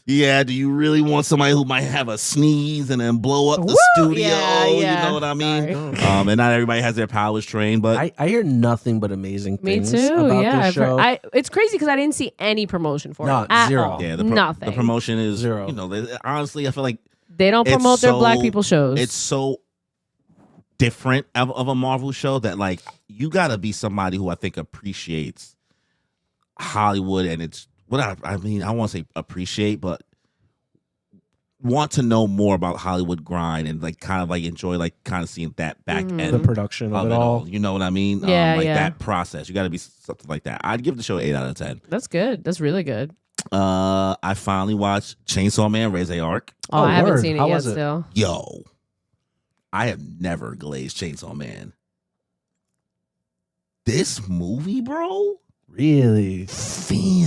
Yeah, do you really want somebody who might have a sneeze and then blow up the studio? Yeah. You know what I mean? And not everybody has their powers trained, but I hear nothing but amazing things Me too. about Yeah, this show. it's crazy because I didn't see any promotion for it. At zero. all. yeah, Nothing. the promotion is Zero. You know, honestly, I feel like They don't promote their black people shows. It's so different of a Marvel show that like you got to be somebody who I think appreciates Hollywood and it's what I mean, I want to say appreciate, but want to know more about Hollywood grind and like kind of like enjoy like kind of seeing that back end The production of it all. You know what I mean? Yeah, like yeah. that process. You got to be something like that. I'd give the show 8 out of 10. That's good. That's really good. I finally watched Chainsaw Man Reze arc. Oh, I haven't word. seen it How yet was it? still. Yo, I have never glazed Chainsaw Man. This movie, bro, Really?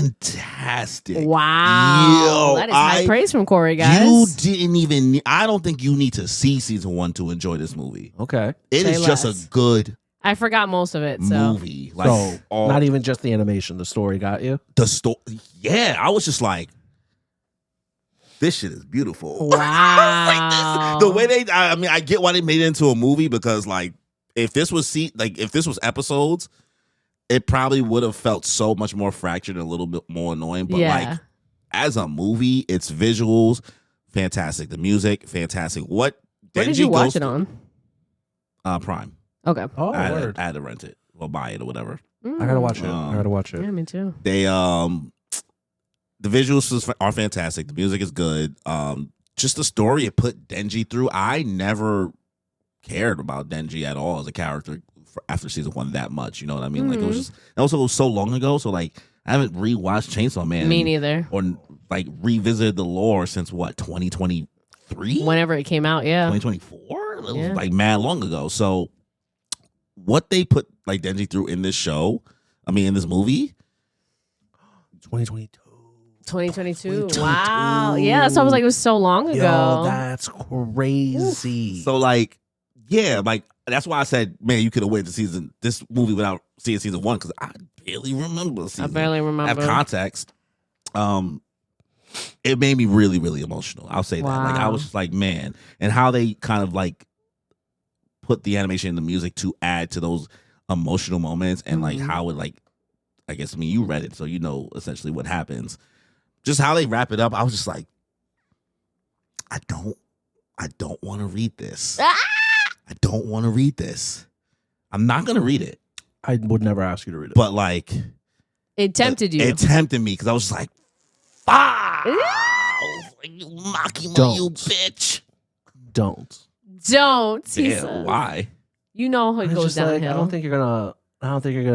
fantastic. Wow. Yo, that is high praise from Corey, guys. You didn't even. I don't think you need to see season 1 to enjoy this movie. Okay. It Say is just less. a good I forgot most of it. So movie. Like So all not even just the animation, the story got you. the story. Yeah, I was just like, this shit is beautiful. wow. The way they, I mean, I get why they made it into a movie because like if this was episodes, it probably would have felt so much more fractured and a little bit more annoying. But like as a movie, its visuals fantastic, the music fantastic. What Where did Denji you watch goes it on? Prime. Okay. Oh, I word. had to rent it or buy it or whatever. I gotta watch it. I gotta watch it. Yeah, me too. They the visuals are fantastic. The music is good. Just the story it put Denji through. I never cared about Denji at all as a character after season 1 that much. You know what I mean? Like it was just also it was so long ago. So like I haven't rewatched Chainsaw Man. Me neither. Or like revisited the lore since what 2023, Whenever it came out, yeah. 2024. It was Yeah. like mad long ago. So what they put like Denji through in this show, I mean in this movie, 2022. 2022. Wow. Yeah, so I was like, it was so long ago. Yo, that's crazy. so like yeah, like that's why I said, man, you could have waited to this movie without seeing season 1 because I barely remember. I barely remember. Have context. It made me really, really emotional. I'll say that. Like I Wow. was just like, man, and how they kind of like put the animation and the music to add to those emotional moments, and like how it like, I guess I mean you read it, so you know essentially what happens. Just how they wrap it up, I was just like, I don't want to read this. Ah! I don't want to read this. I'm not gonna read it, I would never ask you to read it. but like. It tempted you. It tempted me because I was just like, "Fuck! You Makima, Don't. you bitch!" Don't. Don't. He Yeah, says. why? You know how it It's goes just like, downhill. I don't think you're gonna.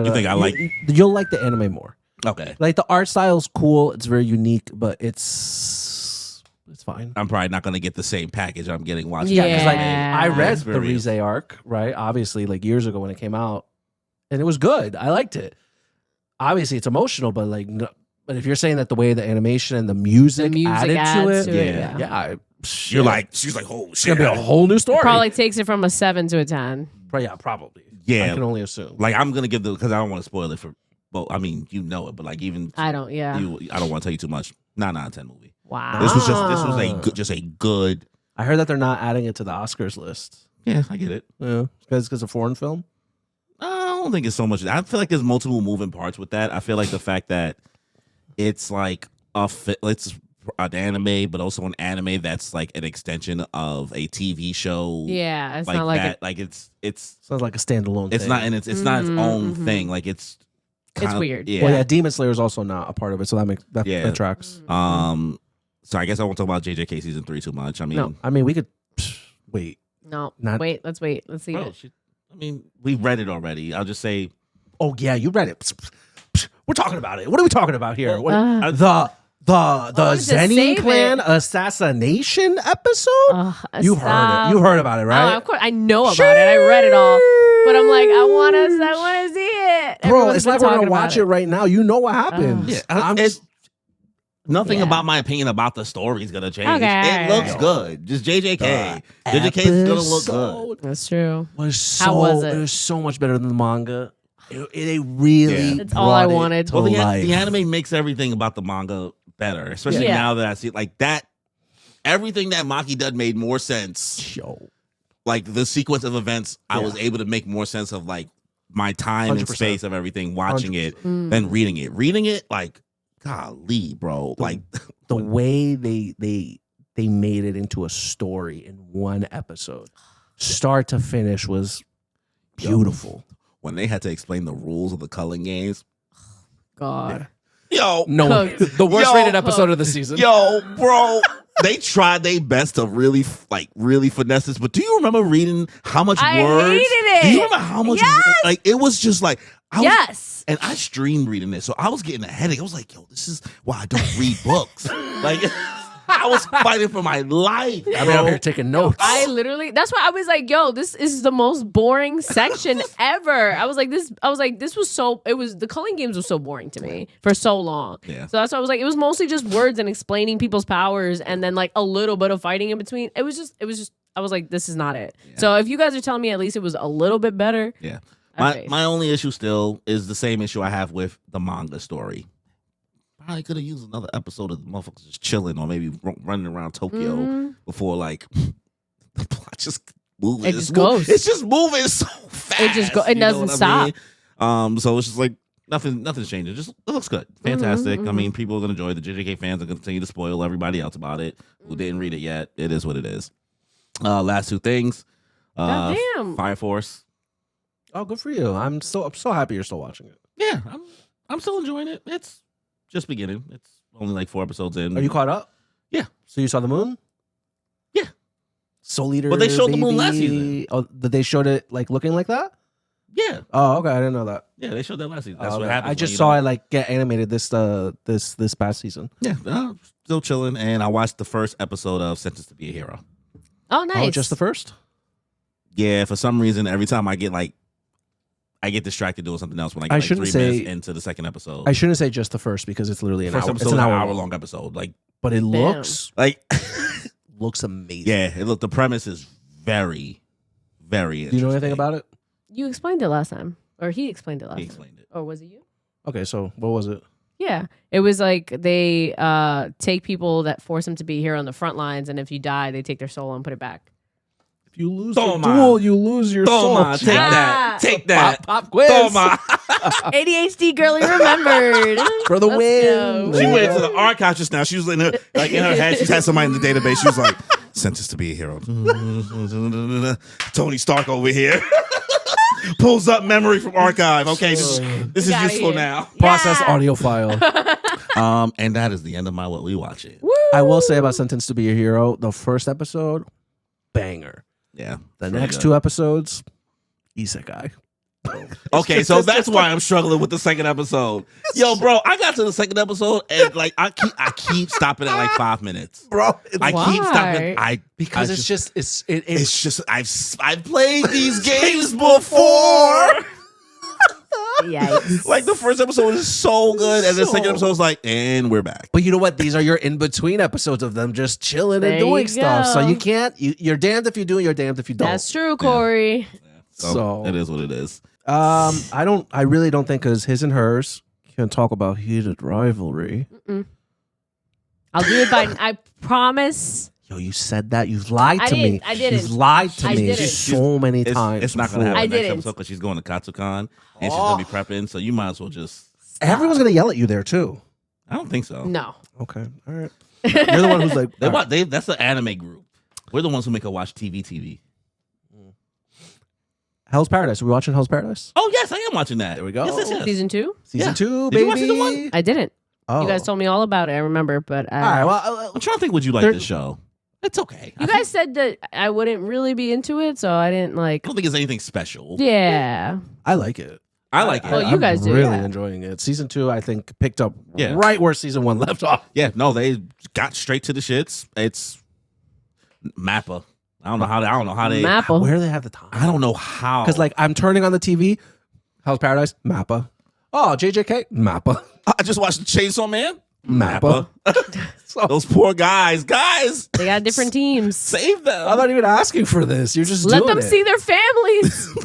You think I like- You'll like the anime more. Okay, Like the art style's cool. It's very unique, but it's fine. I'm probably not gonna get the same package I'm getting watching. Yeah. Because like I read the Experience. Reze arc, right? Obviously, like years ago when it came out, and it was good. I liked it. Obviously, it's emotional, but like, but if you're saying that the way the animation and the music, added adds to to it, it, yeah, You're like, she's like, "Oh it's shit!" gonna be a whole new story. Probably takes it from a 7 to a 10. Yeah, probably. Yeah. I can only assume. like I'm gonna give because I don't want to spoil it for. Well, I mean, you know it, but like even I don't, yeah. I don't want to tell you too much. 9 out of 10 movie. Wow. This was a good. I heard that they're not adding it to the Oscars list. Yeah, I get it. Yeah, because it's a foreign film. I don't think it's so much. I feel like there's multiple moving parts with that. I feel like the fact that it's like it's an anime, but also an anime that's like an extension of a TV show. Yeah, it's like not like that. a, Like it's Sounds like a standalone. it's thing. not, and it's not its own thing. Like it's weird. Yeah. Well, yeah, Demon Slayer is also not a part of it, so that Yeah. that tracks. So I guess I won't talk about JJK season 3 too much. I mean, No. I mean, we could wait. no. Not- Wait, let's wait. Let's see well, it. I mean, we've read it already. I'll just say Oh yeah, you read it. We're talking about it. What are we talking about here? What, Uh, the just Zenin save clan it. assassination episode. You heard stop. it. You heard about it, right? Oh, of course. I know about it. I read it all. But I'm like, I want to see it. Bro, Everyone's it's been like we're talking gonna about watch it right now. You know what happens. Yeah, I'm it's just, nothing Yeah. about my opinion about the story is gonna change. Okay, It looks alright. good. Just JJK. JJK is gonna look good. episode That's true. Was How was it? It was so much better than the manga. They really. Yeah. That's all I brought it wanted. to Well, life. the anime makes everything about the manga better, especially Yeah. now that I see like that. Everything that Maki did made more sense. Yo. Like the sequence of events, I Yeah. was able to make more sense of like my time and 100%. space of everything, watching it, Mm. than reading it. Reading it, like, golly, bro, like The way they made it into a story in one episode, start to finish, was beautiful. when they had to explain the rules of the culling games. God. Yo, No, Cooked. the worst Yo, rated episode of the season. yo, bro, they tried their best to really finesse this. But do you remember reading how much I words? hated it. Do you remember how much? Yes. It was just like Yes. And I streamed reading this, so I was getting a headache. I was like, yo, this is why I don't read books. Like, I was fighting for my life. I'm out here taking notes. That's why I was like, yo, this is the most boring section ever. I was like, the culling games was so boring to me for so long. Yeah. So that's why I was like, it was mostly just words and explaining people's powers and then like a little bit of fighting in between. It was just, I was like, this is not it. Yeah. So if you guys are telling me at least it was a little bit better. Yeah. My only issue still is the same issue I have with the manga story. Probably could have used another episode of the motherfuckers just chilling or maybe running around Tokyo before like the plot just moving. It just goes. It's just moving so fast. It doesn't stop. So it's just like nothing's changing. Just it looks good. Fantastic. I mean, people are gonna enjoy. The JJK fans are gonna continue to spoil everybody else about it who didn't read it yet. It is what it is. Last two things. Damn. Fire Force. Oh, good for you. I'm so happy you're still watching it. Yeah, I'm still enjoying it. It's just beginning. It's only like 4 episodes in. Are you caught up? Yeah. So you saw the moon? Yeah. Soul Eater. But they showed the moon last season. Oh, they showed it like looking like that? Yeah. Oh, okay. I didn't know that. Yeah, they showed that last season. That's what happened. I just saw it like get animated this past season. Yeah, still chilling. And I watched the first episode of Sentenced to Be a Hero. Oh, nice. Oh, just the first? Yeah, for some reason, every time I get distracted doing something else when I get 3 minutes into the second episode. I shouldn't say just the first because it's literally an first hour. Episode It's an hour long episode. But it looks like looks amazing. Yeah, the premise is very, very interesting. Do you know anything about it? You explained it last time. Or he explained it last time. He explained it. Or was it you? Okay, so what was it? Yeah. It was like they take people that force them to be here on the front lines, and if you die, they take their soul and put it back. If you lose the duel, you lose your soul. Take that. Take that. Pop quiz. ADHD girly remembered. For the win. She went to the archive just now. She was in her head. She had somebody in the database. She was like, sentenced to be a hero. Tony Stark over here. Pulls up memory from archive. Okay, this is useful now. Yeah. Process audio file. And that is the end of my What We Watching. Woo! I will say about Sentenced to Be a Hero, the first episode, banger. Yeah. The next 2 episodes, isekai. Okay, so that's why I'm struggling with the second episode. Yo, bro, I got to the second episode and like I keep stopping at like 5 minutes, Bro, Why? keep stopping. Because it's just I've played these games before. Yikes. Like the first episode is so good, and the second episode is like, and we're back. But you know what? These are your in between episodes of them just chilling and doing stuff. So you can't. You're damned if you do, and you're damned if you don't. That's true, Corey. Yeah. So it is what it is. I really don't think because his and hers can talk about heated rivalry. I'll do it by. I promise. Yo, you said that. You've lied to me. I didn't. You've lied to I me didn't. so many times. It's not going to happen I next didn't. episode because she's going to Katsucon and she's going to be prepping. So you might as well just. Everyone's gonna yell at you there too. I don't think so. No. Okay, all right. You're the one who's like, that's the anime group. We're the ones who make her watch TV. Hell's Paradise. Are we watching Hell's Paradise? Oh yes, I am watching that. There we go. Yes. Season 2? Season 2, Did baby. you watch season 1? I didn't. Oh. You guys told me all about it. I remember, but all right. Well, I'm trying to think. Would you like this show? It's okay. you guys said that I wouldn't really be into it, so I didn't like. I don't think it's anything special. Yeah. I like it. I like it. Well, you guys do, really yeah. enjoying it. Season 2, I think, picked up Yeah. right where season 1 left off. Yeah, no, they got straight to the shits. It's Mappa. I don't know how they. Mappa. Where do they have the time? I don't know how. Because like I'm turning on the TV, Hell's Paradise, Mappa. Oh, JJK, Mappa. I just watched the Chainsaw Man. Mappa. Those poor guys. They got different teams. Save them. I'm not even asking for this. You're just Let doing them it. see their families.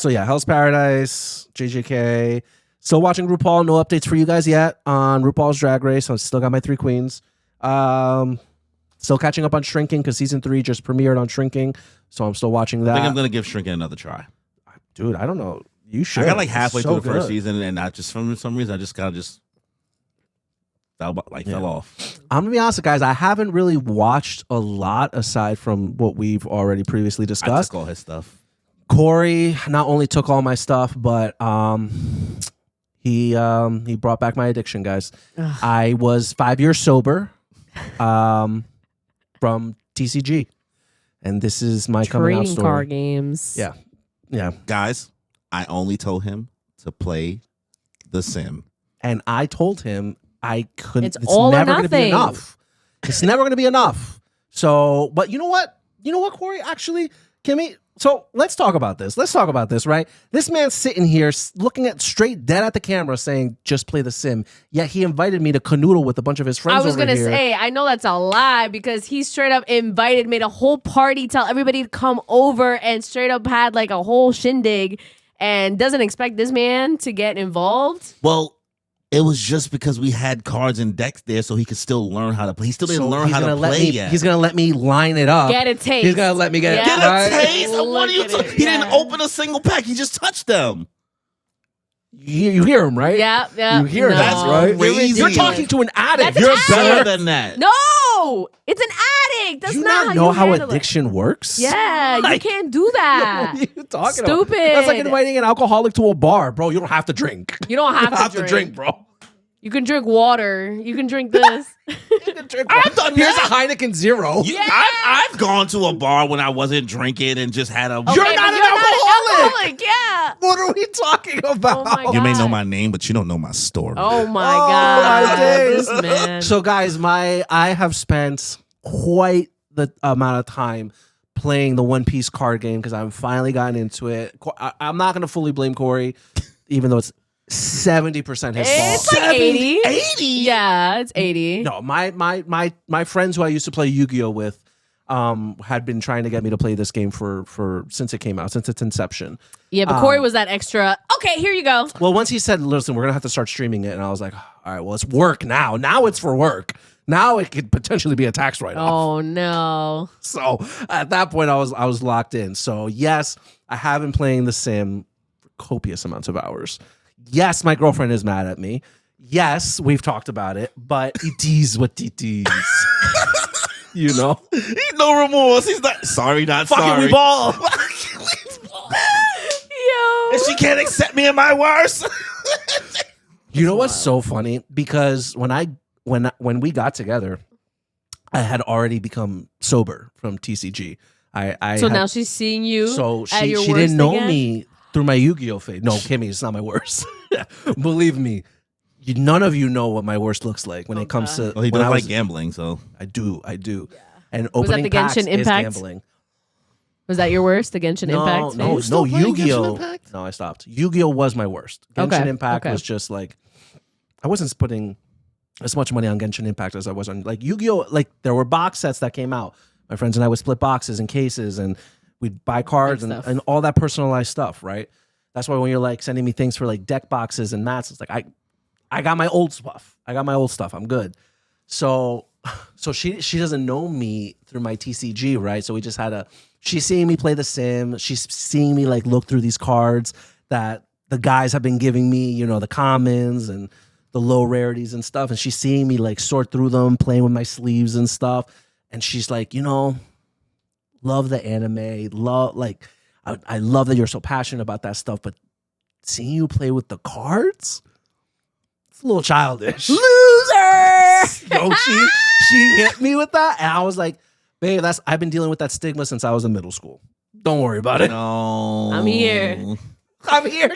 So yeah, Hell's Paradise, JJK. Still watching RuPaul. No updates for you guys yet on RuPaul's Drag Race. I still got my 3 queens. Still catching up on Shrinking because season 3 just premiered on Shrinking. So I'm still watching that. I think I'm gonna give Shrinking another try. Dude, I don't know. You should. I got like halfway It's through so the first good. season, and I just for some reason I just kind of fell off. I'm gonna be honest, guys. I haven't really watched a lot aside from what we've already previously I discussed. took all his stuff. Corey not only took all my stuff, but he brought back my addiction, guys. I was 5 years sober. from TCG. And this is my coming out Trading story. card games. Yeah. Yeah. Guys, I only told him to play The Sim. And I told him I couldn't. It's all or never going to be nothing. enough. It's never going to be enough. So, but you know what? You know what, Corey? Actually, Kimmy. So let's talk about this. Let's talk about this, right? This man's sitting here looking at straight dead at the camera saying, just play The Sim. Yet he invited me to canoodle with a bunch of his friends. I was going to say, I know that's a lie because he straight up invited, made a whole party, tell everybody to come over, and straight up had like a whole shindig and doesn't expect this man to get involved. Well, it was just because we had cards and decks there so he could still learn how to play. He still didn't learn how to play yet. He's going to let me line it up. Get a taste. He's going to let me get Get right? a taste? What are you Look at talking? it. He didn't open a single pack. He just touched them. You hear him, right? Yeah. You hear no. that, right? Crazy. You're talking to an addict. That's an You're addict. better than that. No, it's an addict. That's Do you not not know how handle it. addiction works? Yeah, Like, you can't do that. What are you talking Stupid. about? That's like inviting an alcoholic to a bar, bro. You don't have to drink. You don't have, You have to drink, bro. You can drink water. You can drink this. You can drink. I've done Here's that. a Heineken Zero. You- I've gone to a bar when I wasn't drinking and just had a. Okay, You're but not an alcoholic. Yeah. What are we talking about? Oh my You may God. know my name, but you don't know my story. Oh my Oh, God. my days. This man. So, guys, I have spent quite the amount of time playing the One Piece card game because I've finally gotten into it. I'm not going to fully blame Corey, even though it's 70% his fault. It's like 80. 80? Yeah, it's 80. No, my friends who I used to play Yu-Gi-Oh with had been trying to get me to play this game for since it came out, since its inception. Yeah, but Corey was that extra. Okay, here you go. Well, once he said, "Listen, we're gonna have to start streaming it," and I was like, "All right, well, it's work now. Now it's for work. Now it could potentially be a tax write-off." Oh no. So at that point, I was locked in. So yes, I have been playing The Sim for copious amounts of hours. Yes, my girlfriend is mad at me. Yes, we've talked about it, but it is what it is. You know, He's no remorse. He's not sorry, not fuck sorry. it, we ball. Yo. And she can't accept me in my worst. You know what's so funny? Because when we got together, I had already become sober from TCG. So now she's seeing you. So at your she worst didn't know again? me through my Yu-Gi-Oh phase. No, Kimmy, it's not my worst. Believe me, none of you know what my worst looks like when it comes to. Well, he when does I like was- gambling, so I do. And Was that opening the packs Genshin is Impact? gambling. Was that your worst? The Genshin Impact? No, phase? still playing Genshin Yu-Gi-Oh. Impact? No, I stopped. Yu-Gi-Oh was my worst. Genshin Okay, Impact okay. was just like I wasn't putting as much money on Genshin Impact as I was on like Yu-Gi-Oh. Like there were box sets that came out. My friends and I would split boxes and cases, and we'd buy cards Big and, stuff. and all that personalized stuff, right? That's why when you're like sending me things for like deck boxes and mats, it's like I got my old stuff. I got my old stuff. I'm good. So she doesn't know me through my TCG, right? So we just had she's seeing me play The Sim. She's seeing me like look through these cards that the guys have been giving me, you know, the commons and the low rarities and stuff. And she's seeing me like sort through them, playing with my sleeves and stuff. And she's like, you know, love the anime, love like I love that you're so passionate about that stuff, but seeing you play with the cards, it's a little childish. Loser. Yo, she hit me with that, and I was like, babe, I've been dealing with that stigma since I was in middle school. Don't worry about it. no. I'm here. I'm here.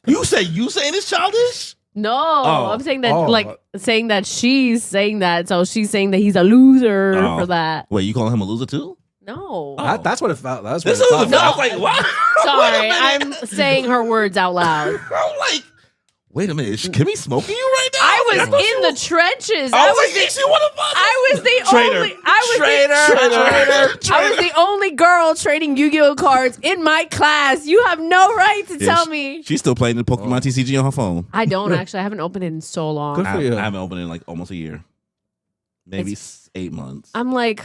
You saying it's childish? No, Oh. I'm saying that Oh. saying that she's saying that, so she's saying that he's a loser Oh. for that. Wait, you calling him a loser too? No. That's what it felt. That's what This it is felt. I was like, what? Sorry, Wait a I'm minute. saying her words out loud. I'm like, wait a minute, is Kimmy smoking you right now? I was thought in the trenches. I was like, is she one of us? I was the Traitor. only. I was Traitor. I was the only girl trading Yu-Gi-Oh cards in my class. You have no right to tell me. She's still playing the Pokemon TCG on her phone. I don't actually. I haven't opened it in so long. Good for I you. haven't opened it in like almost a year. Maybe 8 months. I'm like,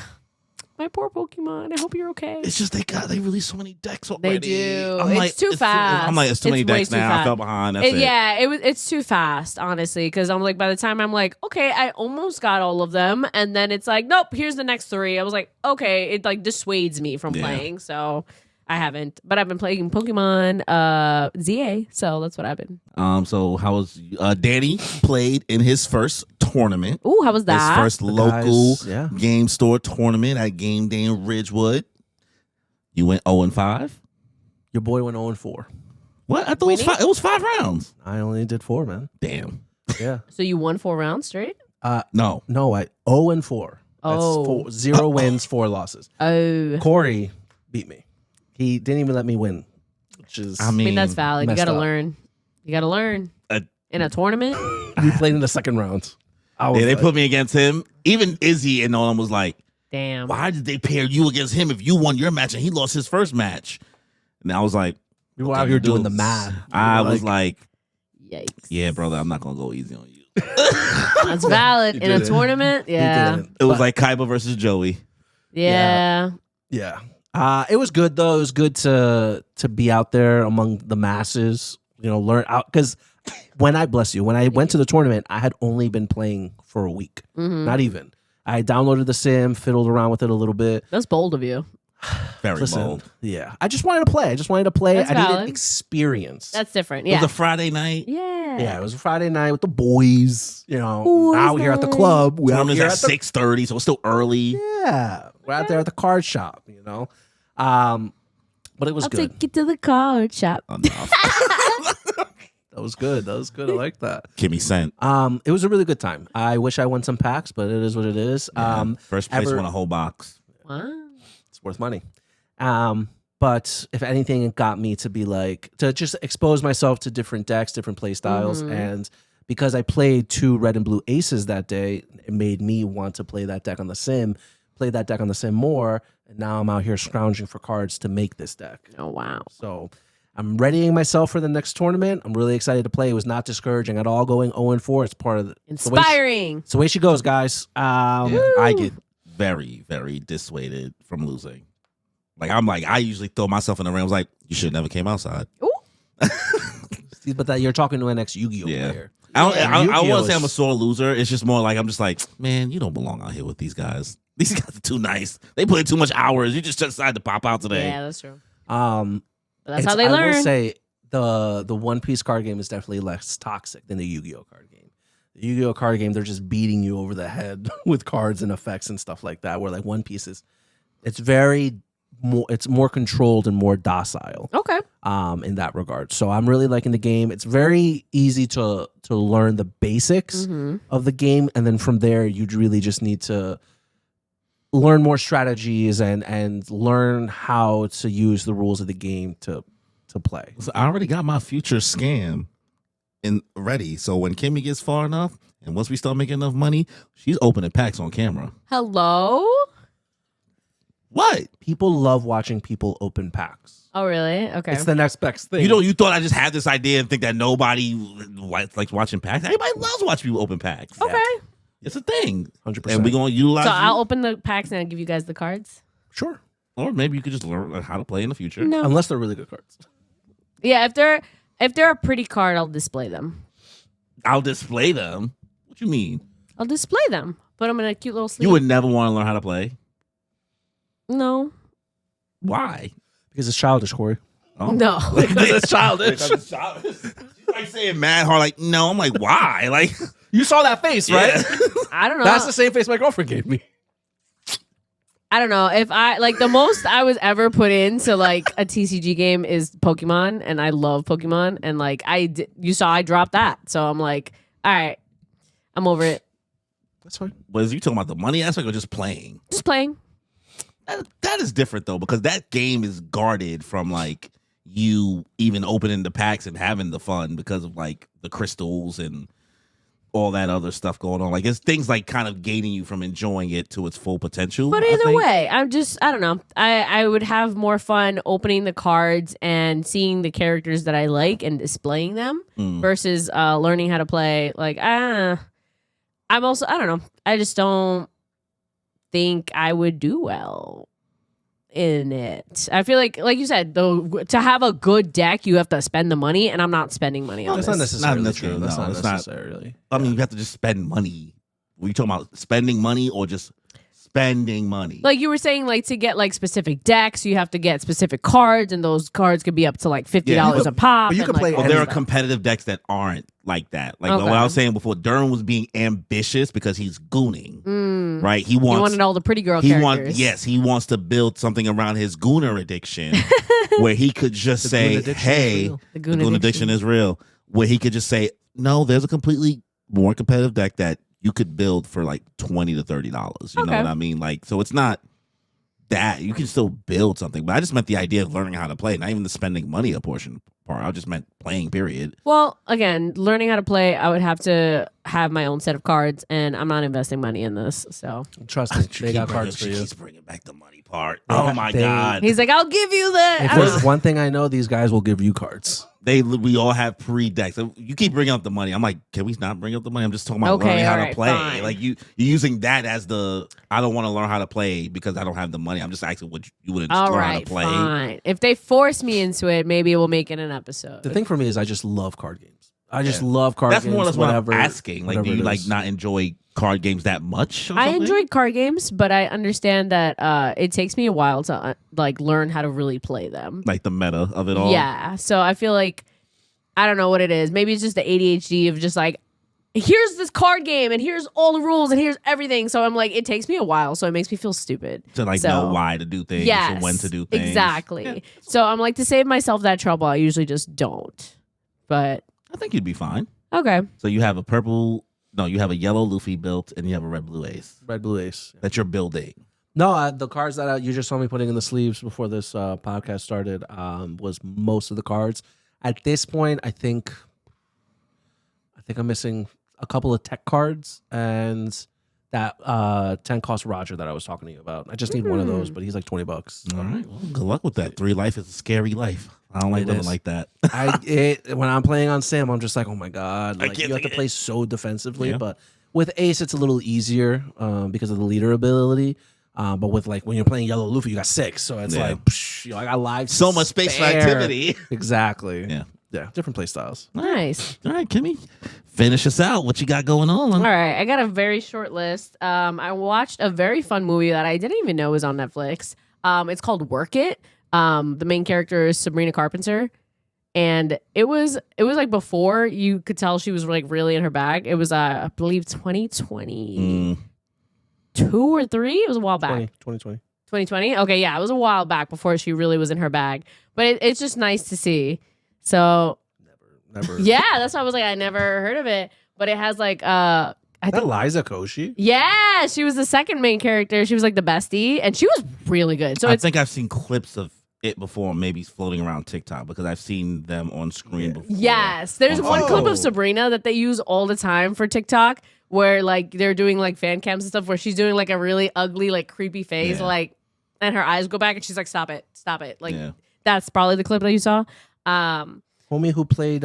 my poor Pokemon. I hope you're okay. It's just they release so many decks They already. do. I'm it's like, too fast. I'm like, it's too many way decks too now. I fast. fell behind. That's it. Yeah, it's too fast, honestly. Because I'm like, by the time I'm like, okay, I almost got all of them, and then it's like, nope, here's the next 3. I was like, okay, it like dissuades me from Yeah. playing. So I haven't, but I've been playing Pokemon ZA, so that's what I've been. So how was Danny played in his first tournament? Ooh, how was that? His first local guys, game store tournament at Game Day in Ridgewood. You went 0-5. Your boy went 0-4. What? I thought it was 5 rounds. I only did 4, man. Damn. Yeah. So you won 4 rounds straight? No, I 0-4. Oh. That's 0 wins, 4 losses. Oh. Corey beat me. He didn't even let me win, which is. I mean, that's valid. You got to up. learn. You got to learn. In a tournament? We played in the second round. they put me against him. Even Izzy and all them was like, damn. why did they pair you against him if you won your match and he lost his first match? And I was like, we were out here doing the math. I was like, yikes. yeah, brother, I'm not going to go easy on you. That's valid. In a tournament? Yeah. It was like Kaiba versus Joey. Yeah. Yeah. It was good though. It was good to be out there among the masses. Learn out because when I went to the tournament, I had only been playing for a week. Mm-hmm. Not even. I downloaded the sim, fiddled around with it a little bit. That's bold of you. Very bold. Yeah, I just wanted to play. That's I needed valid. experience. That's different. It Yeah. was a Friday night. Yeah. Yeah, it was a Friday night with the boys. Boys out here at the night. club. We're out Tournament's here at 6:30, so it's still early. Yeah, we're out there at the card shop. But it was I'll good. take you to the card shop. Enough. That was good. I like that. Kimmy sent. It was a really good time. I wish I won some packs, but it is what it is. First place won a whole box. Wow. It's worth money. But if anything, it got me to just expose myself to different decks, different play styles. Mhm. And because I played 2 red and blue aces that day, it made me want to play that deck on the sim, more. And now I'm out here scrounging for cards to make this deck. Oh, wow. So I'm readying myself for the next tournament. I'm really excited to play. It was not discouraging at all going 0-4. It's part of Inspiring. it's the way she goes, guys. I get very, very dissuaded from losing. I usually throw myself in the ring. I was like, you should have never came outside. Ooh. But that you're talking to an ex Yu-Gi-Oh player. I don't want Yu-Gi-Oh to say I'm a sore loser. It's just more like I'm just like, man, you don't belong out here with these guys. These guys are too nice. They put in too much hours. You just decided to pop out today. Yeah, that's true. That's how they I learn. will say the One Piece card game is definitely less toxic than the Yu-Gi-Oh card game. The Yu-Gi-Oh card game, they're just beating you over the head with cards and effects and stuff like that. Where like One Piece it's more controlled and more docile. Okay. In that regard. So I'm really liking the game. It's very easy to learn the basics of the game, and then from there you really just need to learn more strategies and learn how to use the rules of the game to play. So I already got my future scam ready. So when Kimmy gets far enough, and once we start making enough money, she's opening packs on camera. Hello? What? People love watching people open packs. Oh, really? Okay. It's the next best thing. You thought I just had this idea and think that nobody likes watching packs? Everybody loves watching people open packs. Okay. It's a thing. 100%. And we're going to utilize So you. I'll open the packs and I'll give you guys the cards? Sure. Or maybe you could just learn how to play in the future. No. Unless they're really good cards. Yeah, if they're a pretty card, I'll display them. I'll display them. What you mean? I'll display them. Put them in a cute little sleeve. You would never want to learn how to play? No. Why? Because it's childish, Corey. Oh. No. Because it's childish. She's like saying mad hard, like, no. I'm like, why? Like, You saw that face, right? yeah. I don't know. That's the same face my girlfriend gave me. I don't know. If I the most I was ever put into like a TCG game is Pokemon, and I love Pokemon, and you saw I dropped that, so I'm like, all right, I'm over it. That's fine. Was you talking about the money aspect or just playing? Just playing. That is different though, because that game is guarded from like you even opening the packs and having the fun because of like the crystals and all that other stuff going on. Like it's things like kind of gating you from enjoying it to its full potential. But either way, I don't know. I would have more fun opening the cards and seeing the characters that I like and displaying them versus learning how to play. Like, I'm also, I don't know. I just don't think I would do well in it. I feel like you said, though, to have a good deck, you have to spend the money, and I'm not spending money on That's this. not necessarily Not true. true. That's No, not it's not. necessarily. I mean, you have to just spend money. Were you talking about spending money or just spending money. Like you were saying, like to get like specific decks, you have to get specific cards, and those cards could be up to like $50 a pop. But you and, can play like, Well, all there this are stuff. competitive decks that aren't like that. Like Okay. what I was saying before, Durham was being ambitious because he's gooning, right? He He wants. wanted all the pretty girl characters. He wants to build something around his gooner addiction, where he could just say, goon addiction is "Hey, real. The the goon goon addiction. addiction is real." Where he could just say, "No, there's a completely more competitive deck that you could build for like $20 to $30." You know Okay. what I mean? Like, so it's not that you can still build something, but I just meant the idea of learning how to play, not even the spending money a portion part. I just meant playing. Period. Well, again, learning how to play, I would have to have my own set of cards, and I'm not investing money in this. So Trust me, they got cards for you. She's bringing back the money part. They Oh got- my they- god! he's like, I'll give you that. If there's one thing I know, these guys will give you cards. We all have pre-decks. You keep bringing up the money. I'm like, can we not bring up the money? I'm just talking about Okay, learning how all to right, play. fine. Like you're using that as the I don't want to learn how to play because I don't have the money. I'm just asking what you would All learn right, how to play. fine. If they force me into it, maybe we'll make it an episode. The thing for me is I just love card games. I just love card That's games. more or less whatever, what I'm asking. Like, whatever do you it like is. not enjoy card games that much? Or I something? enjoyed card games, but I understand that it takes me a while to like learn how to really play them. like the meta of it all. Yeah, so I feel like I don't know what it is. Maybe it's just the ADHD of just like, here's this card game and here's all the rules and here's everything. So I'm like, it takes me a while, so it makes me feel stupid. To like So- know why to do things Yes, and when to do things. exactly. Yeah. So I'm like, to save myself that trouble, I usually just don't. But I think you'd be fine. okay, So you have you have a yellow Luffy built and you have a red blue ace Red Blue Ace. that you're building. No, the cards that you just saw me putting in the sleeves before this podcast started was most of the cards. At this point, I think I'm missing a couple of tech cards and that 10 cost Roger that I was talking to you about. I just need one of those, but he's like $20. All right. Well, good luck with that. 3 life is a scary life. I don't like It living is. like that. When I'm playing on Sam, I'm just like, oh my god, I like can't you have to think- play so defensively. Yeah. But with Ace, it's a little easier because of the leader ability. But with like when you're playing Yellow Luffy, you got 6, so it's Yeah. like psh, I got live. So much space for spare. activity. Exactly. Yeah. Different play styles. nice. All right, Kimmy, finish us out. What you got going on? All right, I got a very short list. I watched a very fun movie that I didn't even know was on Netflix. It's called Work It. The main character is Sabrina Carpenter, and it was like before you could tell she was like really in her bag. It was I believe 2022 or 3. It was a while back. 2020. 2020. Okay, yeah, it was a while back before she really was in her bag. But it's just nice to see. So Never. yeah, that's why I was like, I never heard of it. But it has like I Is that think Liza Koshy? yeah, she was the second main character. She was like the bestie, and she was really good. So I it's think I've seen clips of it before, maybe floating around TikTok because I've seen them on screen before. yes, there's Oh. one clip of Sabrina that they use all the time for TikTok where like they're doing like fan cams and stuff where she's doing like a really ugly like creepy face Yeah. like, and her eyes go back and she's like, stop it, like Yeah. that's probably the clip that you saw. Homie who played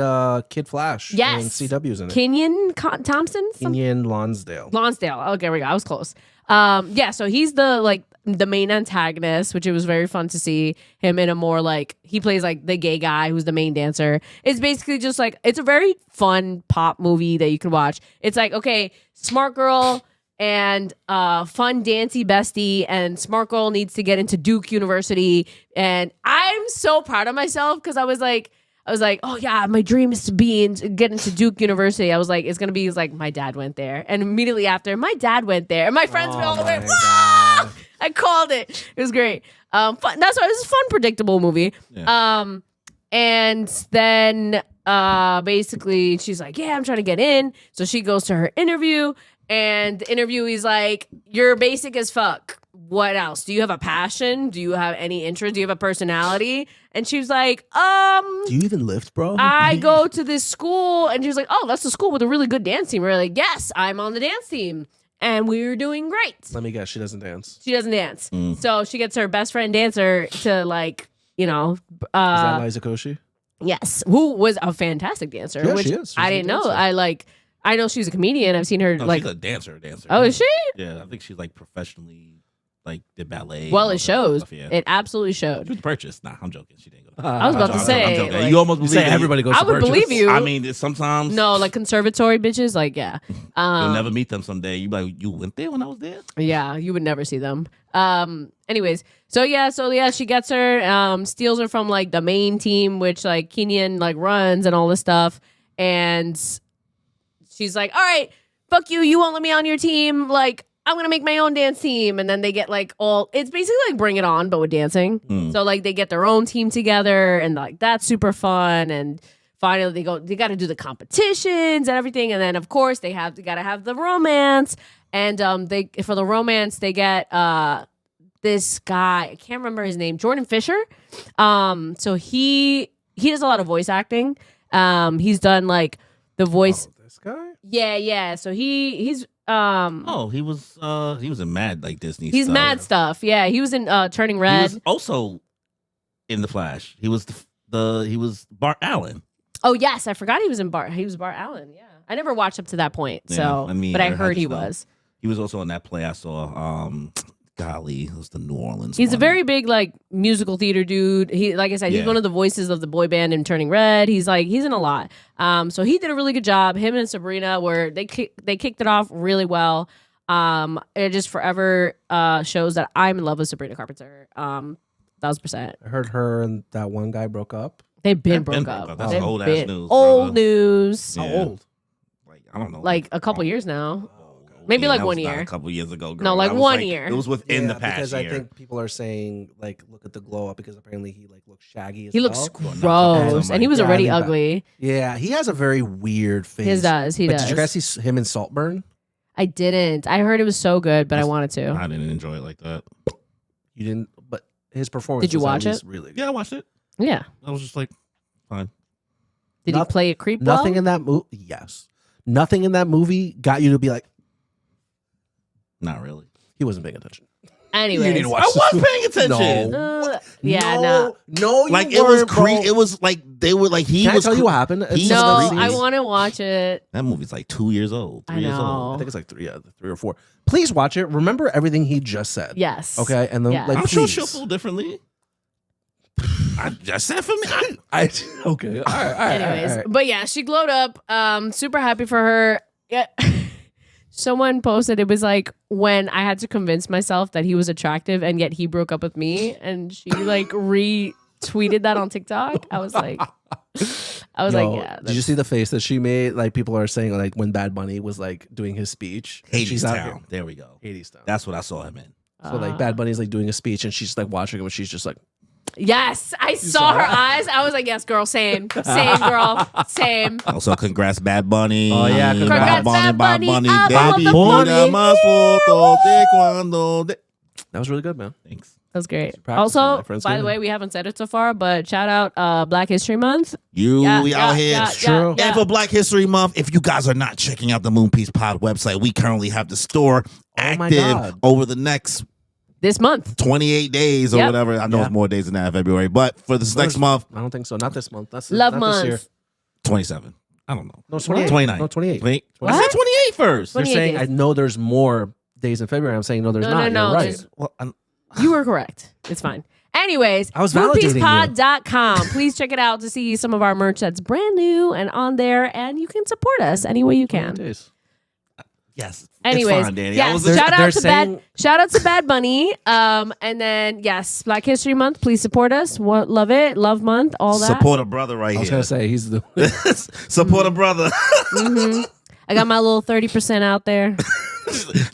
Kid Flash. Yes. And CW's in it. Kenyon Thompson. Kenyon Lonsdale. Lonsdale. Okay, there we go. I was close. Yeah, so he's the main antagonist, which it was very fun to see him in a more like he plays like the gay guy who's the main dancer. It's basically just like it's a very fun pop movie that you can watch. It's like, okay, smart girl and fun dancey bestie, and smart girl needs to get into Duke University, and I'm so proud of myself because I was like, oh yeah, my dream is to get into Duke University. I was like, it's gonna be like my dad went there, and immediately after, my dad went there, and my friends Oh were all the way. my "Ah!" God. I called it. It was great. Fun. That's why it was a fun, predictable movie. Yeah. And then basically she's like, yeah, I'm trying to get in. So she goes to her interview, and the interviewee's like, you're basic as fuck. What else? Do you have a passion? Do you have any interest? Do you have a personality? And she was like, Do you even lift, bro? I go to this school. And she was like, oh, that's the school with a really good dance team. We're like, yes, I'm on the dance team. And we're doing great. Let me guess, she doesn't dance. She doesn't dance. So she gets her best friend dancer to like, Is that Liza Koshy? yes, who was a fantastic dancer. Yeah, which she is. She's I a didn't know. dancer. I know she's a comedian. I've seen her No, like, she's a dancer. oh, is she? Yeah, I think she's like professionally like did ballet. Well, and all it that shows. stuff, yeah. It absolutely She showed. was purchased. Nah, I'm joking. She didn't go. I was about to I'm say, joking. like, You almost You believe say that everybody goes I to would purchase. believe you. I mean, sometimes No, like conservatory bitches, like yeah. you'll never meet them someday. You be like, you went there when I was there. Yeah, you would never see them. Anyways, so yeah, she gets her, steals her from like the main team, which like Kenyan like runs and all this stuff, and she's like, all right, fuck you, you won't let me on your team, like I'm gonna make my own dance team. And then they get like it's basically like Bring It On but with dancing. So like they get their own team together and like that's super fun. And finally they got to do the competitions and everything, and then of course they gotta have the romance. And for the romance they get this guy, I can't remember his name, Jordan Fisher. So he does a lot of voice acting. He's done like the voice. Oh, this guy? Yeah. So he's He was in mad like Disney. he's stuff. mad stuff. Yeah, he was in Turning He Red. was also in the Flash. He was he was Bart Allen. Oh yes, I forgot he was in Bart. He was Bart Allen. Yeah, I never watched up to that point. Yeah, So, I mean, but I I heard he just know. was. He was also in that play I saw. Golly, it was the New Orleans. He's a one. very big like musical theater dude. He, like I said, he's Yeah. one of the voices of the boy band in Turning Red. He's in a lot. So he did a really good job. Him and Sabrina they kicked it off really well. It just forever shows that I'm in love with Sabrina Carpenter. 1000%. I heard her and that one guy broke up. They've been They've been broke broke up. up. That's They've old-ass been- news, Old brother. news. Yeah. How old? Like I don't know, Like a couple years now. Oh, Maybe like that 1 was not year. A couple years ago, girl. No, like That was 1 year. It was within the past because year. I think people are saying like look at the glow up because apparently he like looks shaggy as He looks well. gross, and he was Yeah, already I think that- ugly. Yeah, he has a very weird face. He does. But did you guys see him in Saltburn? I didn't. I heard it was so good, but I wanted to. I didn't enjoy it like that. You didn't, but his performance. Did you was at watch least it? Really good. Yeah, I watched it. Yeah. I was just like, fine. Did he play a creep? well? Nothing in that movie. Yes, nothing in that movie got you to be like, Not really. he wasn't paying attention. Anyways. You need to watch I this was movie. paying attention. No. Yeah, no. No, you Like it was weren't, bro. It was like they were like he Can was. I tell you what happened? It's He some No, of the was I scenes- want to watch it. That movie's like 2 years old. 3 years know. old. I think it's like 3 or 4. Please watch it. Remember everything he just said. Yes. Okay, and then Yeah. like I'm please. sure she'll feel differently. I just said for me. Okay. All right. Anyways, but yeah, she glowed up. Super happy for her. Yeah. Someone posted, it was like when I had to convince myself that he was attractive and yet he broke up with me, and she like retweeted that on TikTok. I was like, yeah. Did you see the face that she made? Like people are saying, like when Bad Bunny was like doing his speech, and Hades she's out Town. here. There we go. Hades Town. That's what I saw him in. So like Bad Bunny's like doing a speech, and she's like watching him, and she's just like, Yes, I saw her eyes. I was like, yes, girl, same, girl, same. Also, congrats, Bad Bunny. Oh, yeah, congrats. Bad Bunny. I love Baby, the pura Bunny. más fotos de cuando de- that was really good, man. Thanks. That was great. Practicing, Also, my friends by the getting way, we haven't said it so far, but shout out Black History Month. We out here. Yeah, true. yeah. And for Black History Month, if you guys are not checking out the Moonpiece Pod website, we currently have the store Oh my active God. over the next This month. 28 days or Yep. whatever. I know Yeah. it's more days than that in February, but for this next month, I don't think so. Not this month. That's Love not month. This year. 27. I don't know. No, it's 28. 29. No, 28. Wait, What? I said 28 first. You're 28 saying days. I know there's more days in February. I'm saying no, there's No, not. no, You're right. there's- Well, You were correct. It's fine. Anyways, I was validating you. moonpiecePod.com. Please check it out to see some of our merch that's brand new and on there, and you can support us any way you can. Days. yes. Anyways, it's fine, Danny. yes, I was They're- shout they're out to saying- shout out to Bad Bunny. And then yes, Black History Month. Please support us. Love it. Love month. All that. support a brother right I was here. gonna say he's the. Support a brother. I got my little 30% out there.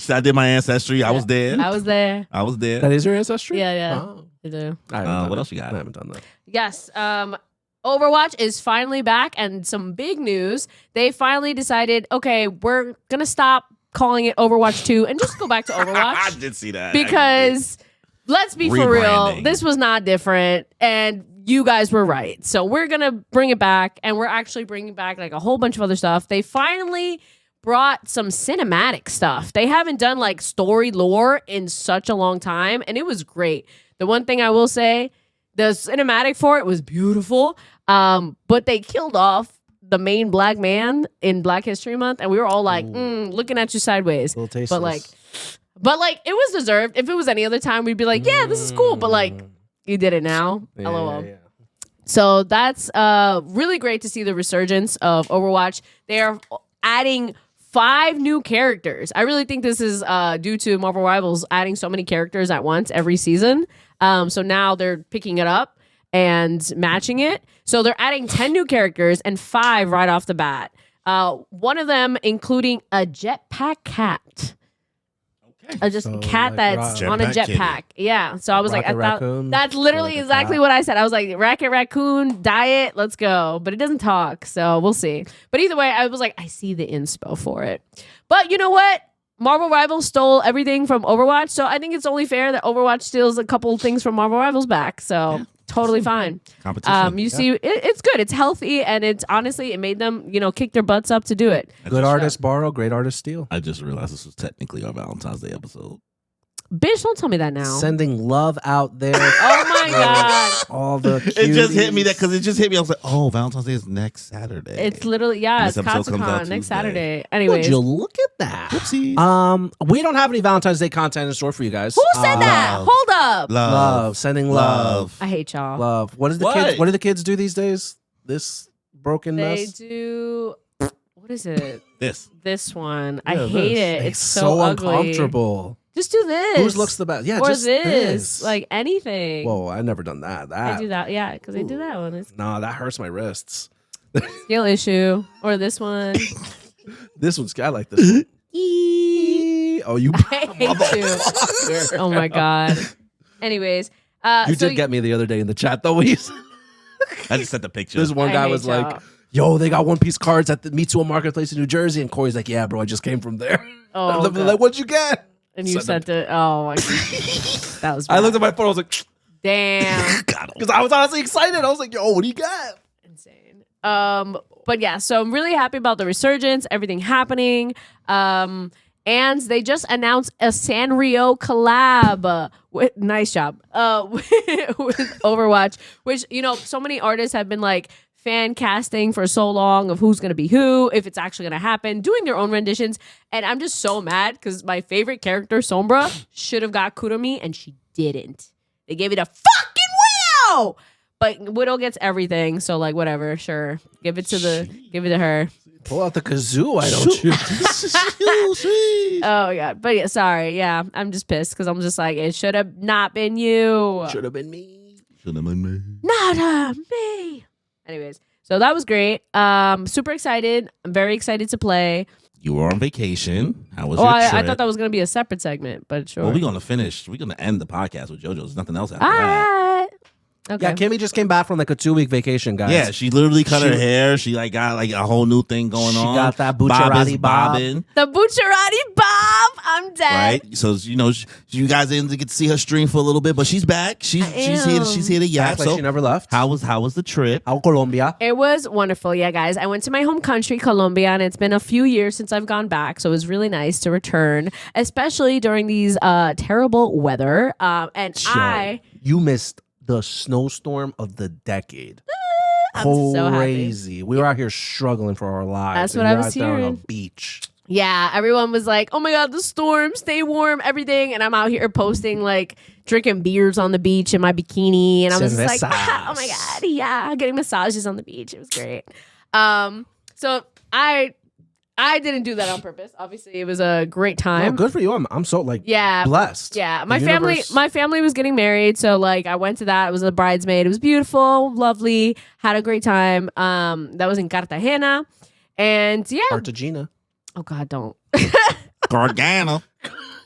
I did my ancestry. I was there. I was there. I was there. That is your ancestry. Yeah, yeah. Oh. I do. I haven't done what it. else you got? I haven't done that. Yes. Overwatch is finally back, and some big news. They finally decided, okay, we're gonna stop calling it Overwatch 2 and just go back to I Overwatch. did see that. Because let's be for real, Rebranding. this was not different, and you guys were right. So we're gonna bring it back, and we're actually bringing back like a whole bunch of other stuff. They finally brought some cinematic stuff. They haven't done like story lore in such a long time, and it was great. The one thing I will say, the cinematic for it was beautiful, but they killed off the main black man in Black History Month, and we were all like looking at you sideways. Little tasteless. But like, But like, it was deserved. If it was any other time, we'd be like, yeah, this is cool. But like, you did it now. LOL. Yeah. So that's really great to see the resurgence of Overwatch. They are adding 5 new characters. I really think this is due to Marvel Rivals adding so many characters at once every season. So now they're picking it up and matching it. So they're adding 10 new characters and 5 right off the bat. One of them including a jetpack cat. Just a cat that's on a jetpack. Yeah. So I was like, I thought that's literally exactly what I said. I was like, Rocket Raccoon, diet, let's go. But it doesn't talk, so we'll see. But either way, I was like, I see the inspo for it. But you know what? Marvel Rivals stole everything from Overwatch, so I think it's only fair that Overwatch steals a couple things from Marvel Rivals back. So totally fine. Competition. You see, it's good. It's healthy, and it's honestly, it made them, kick their butts up to do it. Good artists borrow, great artists steal. I just realized this was technically our Valentine's Day episode. Bitch, don't tell me that now. Sending love out there. Oh my God. All the cuties. It just hit me because I was like, oh, Valentine's Day is next Saturday. It's literally, it's Katsucon next Saturday. Anyways. Would you look at that? Whoopsies. We don't have any Valentine's Day content in store for you guys. Who said that? Hold up. Love. Sending love. I hate y'all. Love. What do the kids do these days? This broken mess? They do, what is it? This one. Yeah, I hate it. It's so ugly. Uncomfortable. Just do this. Whose looks the best? Yeah, or just this. Like anything. Whoa, I've never done that. I do that. Yeah, because I do that one. It's that hurts my wrists. skill issue. Or this one. This one's, I like this one. Oh, you. I hate you. Oh my God. Anyways. You did get me the other day in the chat though. I just sent the picture. This one guy was like, yo, they got One Piece cards at the Mitsuo Marketplace in New Jersey. And Corey's like, yeah, bro, I just came from there. Oh, like, what'd you get? And you sent it. Oh my God. That was bad. I looked at my phone. I was like, damn. Because I was honestly excited. I was like, yo, what do you got? Insane. But yeah, so I'm really happy about the resurgence, everything happening. And they just announced a Sanrio collab. Nice job. With Overwatch, which, so many artists have been like fan casting for so long of who's going to be who, if it's actually going to happen, doing their own renditions. And I'm just so mad because my favorite character, Sombra, should have got Kurumi and she didn't. They gave it a fucking Widow! But Widow gets everything, so like whatever, sure. Give it to her. Pull out the kazoo, why don't you? Oh yeah, but yeah, sorry, yeah, I'm just pissed because I'm just like, it should have not been you. Should have been me. Not me. Anyways, so that was great. Super excited. I'm very excited to play. You were on vacation. How was your trip? I thought that was going to be a separate segment, but sure. Well, we're going to end the podcast with Jojo. There's nothing else after All that. right. Okay. Yeah, Kimmy just came back from like a 2-week vacation, guys. Yeah, she literally cut her hair. She like got like a whole new thing going on. She got that Bucciarati bob. Bobbing. The Bucciarati bob. I'm dead. Right. So you guys didn't get to see her stream for a little bit, but she's back. She's here. She's here to yap. Like so she never left. How was the trip? How Colombia? It was wonderful. Yeah, guys. I went to my home country, Colombia, and it's been a few years since I've gone back. So it was really nice to return, especially during these terrible weather. You missed the snowstorm of the decade. I'm so happy. Crazy. We were out here struggling for our lives. That's what I was there on a hearing. beach. Yeah, everyone was like, oh my God, the storm, stay warm, everything. And I'm out here posting like drinking beers on the beach in my bikini. And I was just like, oh my God, yeah, getting massages on the beach. It was great. So I didn't do that on purpose. Obviously, it was a great time. Oh, good for you. I'm so blessed. Yeah, my family was getting married, so like I went to that. I was a bridesmaid. It was beautiful, lovely. Had a great time. That was in Cartagena, and yeah, Cartagena. Oh God, don't. Gargano.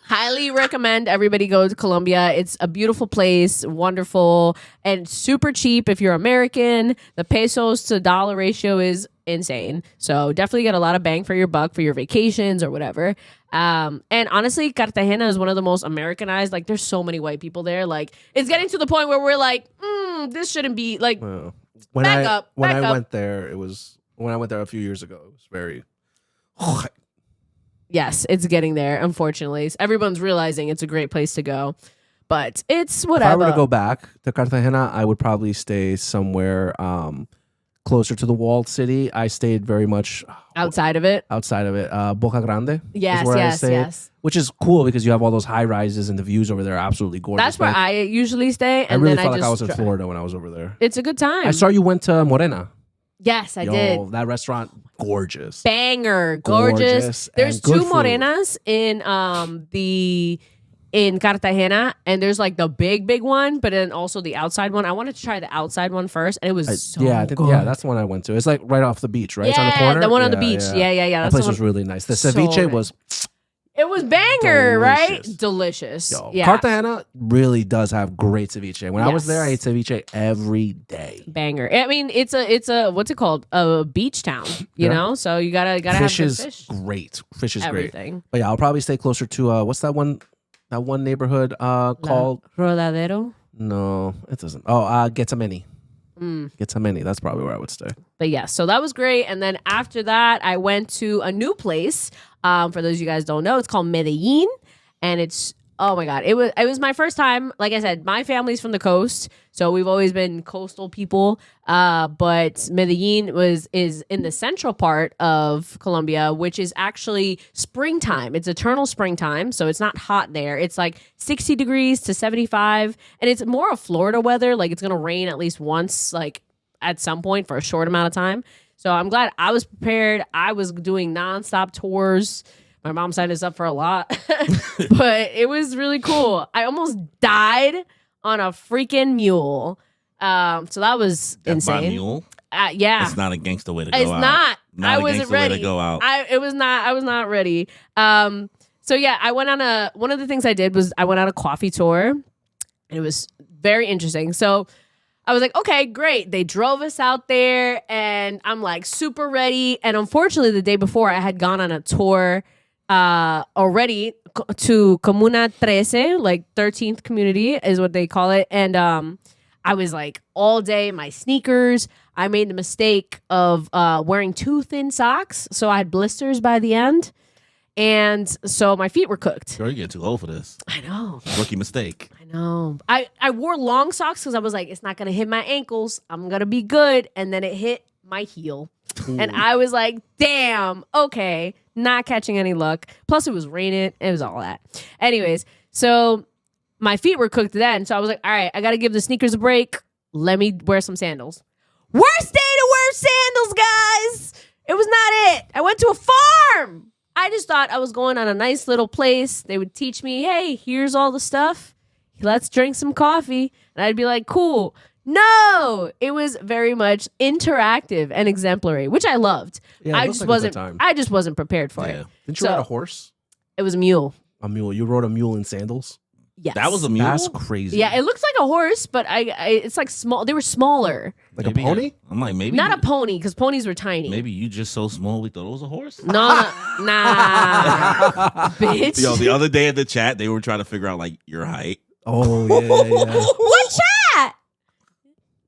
Highly recommend everybody go to Colombia. It's a beautiful place, wonderful, and super cheap if you're American. The pesos to dollar ratio is insane. So definitely get a lot of bang for your buck for your vacations or whatever. And honestly, Cartagena is one of the most Americanized. Like, there's so many white people there. Like, it's getting to the point where we're like, this shouldn't be like. When I went there a few years ago, it was very. Yes, it's getting there, unfortunately. Everyone's realizing it's a great place to go. But it's whatever. If I were to go back to Cartagena, I would probably stay somewhere closer to the walled city. I stayed very much Outside of it. Boca Grande. Yes, is where I yes, stayed, yes. Which is cool because you have all those high rises and the views over there are absolutely gorgeous. That's where I usually stay. And I really then felt I like just I was in Florida when I was over there. It's a good time. I saw you went to Morena. Yes, I did. That restaurant, gorgeous. Banger, gorgeous. There's and good two food. Morenas in Cartagena, and there's like the big one, but then also the outside one. I wanted to try the outside one first, and it was so good. Yeah, that's the one I went to. It's like right off the beach, right? Yeah, It's on the corner. the one on the beach. Yeah. That place was really nice. The ceviche was It was banger, right? delicious. Delicious. Yo, Yeah. Cartagena really does have great ceviche. When I was Yes. there, I ate ceviche every day. Banger. I mean, it's a what's it called? A beach town, you Yeah. know? So you gotta have Fish good is fish. great. Fish is great. Everything. But yeah, I'll probably stay closer to what's that one neighborhood called? Rodadero. No, it doesn't. Oh, Getsameni. Getsameni. That's probably where I would stay. But yeah, so that was great. And then after that, I went to a new place. For those of you guys don't know, it's called Medellin, and it's oh my god, it was my first time. Like I said, my family's from the coast, so we've always been coastal people. But Medellin is in the central part of Colombia, which is actually springtime. It's eternal springtime, so it's not hot there. It's like 60 degrees to 75, and it's more of Florida weather. Like it's gonna rain at least once, like at some point for a short amount of time. So I'm glad I was prepared. I was doing nonstop tours. My mom signed us up for a lot, but it was really cool. I almost died on a freaking mule. So that was insane. By mule? Yeah. It's not a gangster way to go It's out. not. Not I a wasn't gangster way ready. to go out. I was not ready. So yeah, I went on one of the things I did was I went on a coffee tour, and it was very interesting. So I was like, okay, great. They drove us out there, and I'm like super ready. And unfortunately, the day before, I had gone on a tour already to Comuna 13, like 13th community is what they call it. And I was like all day, my sneakers. I made the mistake of wearing too thin socks, so I had blisters by the end. And so my feet were cooked. Girl, you get too old for this. I know. Rookie mistake. I know. I wore long socks because I was like, it's not going to hit my ankles. I'm going to be good. And then it hit my heel. And I was like, damn, okay, not catching any luck. Plus it was raining. It was all that. Anyways, so my feet were cooked then. So I was like, all right, I got to give the sneakers a break. Let me wear some sandals. Worst day to wear sandals, guys. It was not it. I went to a farm. I just thought I was going on a nice little place. They would teach me, hey, here's all the stuff. Let's drink some coffee. And I'd be like, cool. No, it was very much interactive and exemplary, which I loved. Yeah, I just wasn't prepared for it. Didn't you ride a horse? It was a mule. A mule. You rode a mule in sandals? Yes. That was a mule? That's crazy. Yeah, it looks like a horse, but it's like small. They were smaller. Like Maybe a pony? I'm like, maybe. Not a pony, because ponies were tiny. Maybe you just so small we thought it was a horse? No, nah. Bitch. Yo, the other day at the chat, they were trying to figure out like your height. Oh, yeah. What chat?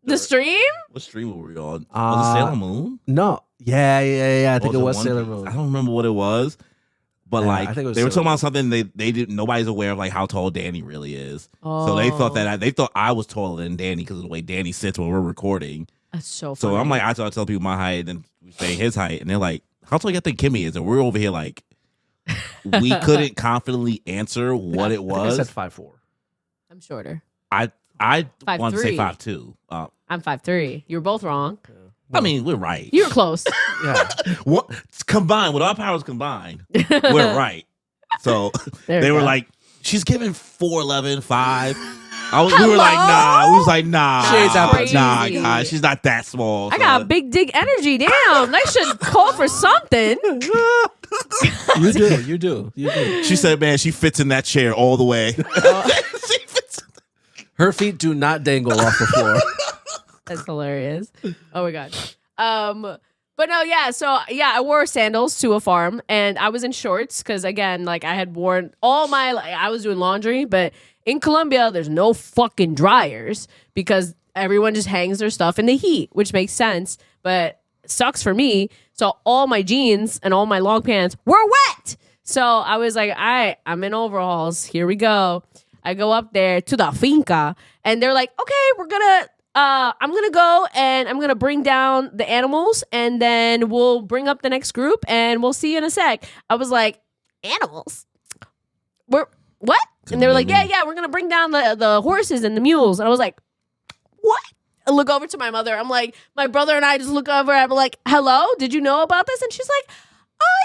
The stream? What stream were we on? Was it Sailor Moon? No. Yeah. I think it was One Sailor Piece? Moon. I don't remember what it was. But Yeah, like I think it was they were talking Sailor about something they didn't. Nobody's aware of like how tall Danny really is. So they thought I was taller than Danny because of the way Danny sits when we're recording. That's so funny. So I'm like, I try to tell people my height, and we say his height, and they're like, "How tall do you think Kimmy is?" And we're over here like, we couldn't confidently answer what it was. I said 5'4". I'm shorter. I want to say 5'3". 5'2". I'm 5'3". You were both wrong. I mean, we're right. You were close. Yeah. What combined with our powers combined, we're right. So they were like, she's giving 4'11", 5. We were like, nah. We was like, nah. Shades out crazy. Nah, guys, she's not that small. I got big dick energy. Damn, they should call for something. You do. She said, man, she fits in that chair all the way. She fits. Her feet do not dangle off the floor. That's hilarious. Oh my god. But no, yeah. So yeah, I wore sandals to a farm, and I was in shorts because again, like I had worn I was doing laundry, but in Colombia, there's no fucking dryers because everyone just hangs their stuff in the heat, which makes sense, but sucks for me. So all my jeans and all my long pants were wet. So I was like, all right, I'm in overalls. Here we go. I go up there to the finca, and they're like, okay, we're gonna I'm gonna go and I'm gonna bring down the animals, and then we'll bring up the next group, and we'll see you in a sec. I was like, animals? We're what? And they were like, yeah, we're gonna bring down the horses and the mules. And I was like, what? I look over to my mother. I'm like, my brother and I just look over. I'm like, hello, did you know about this? And she's like, oh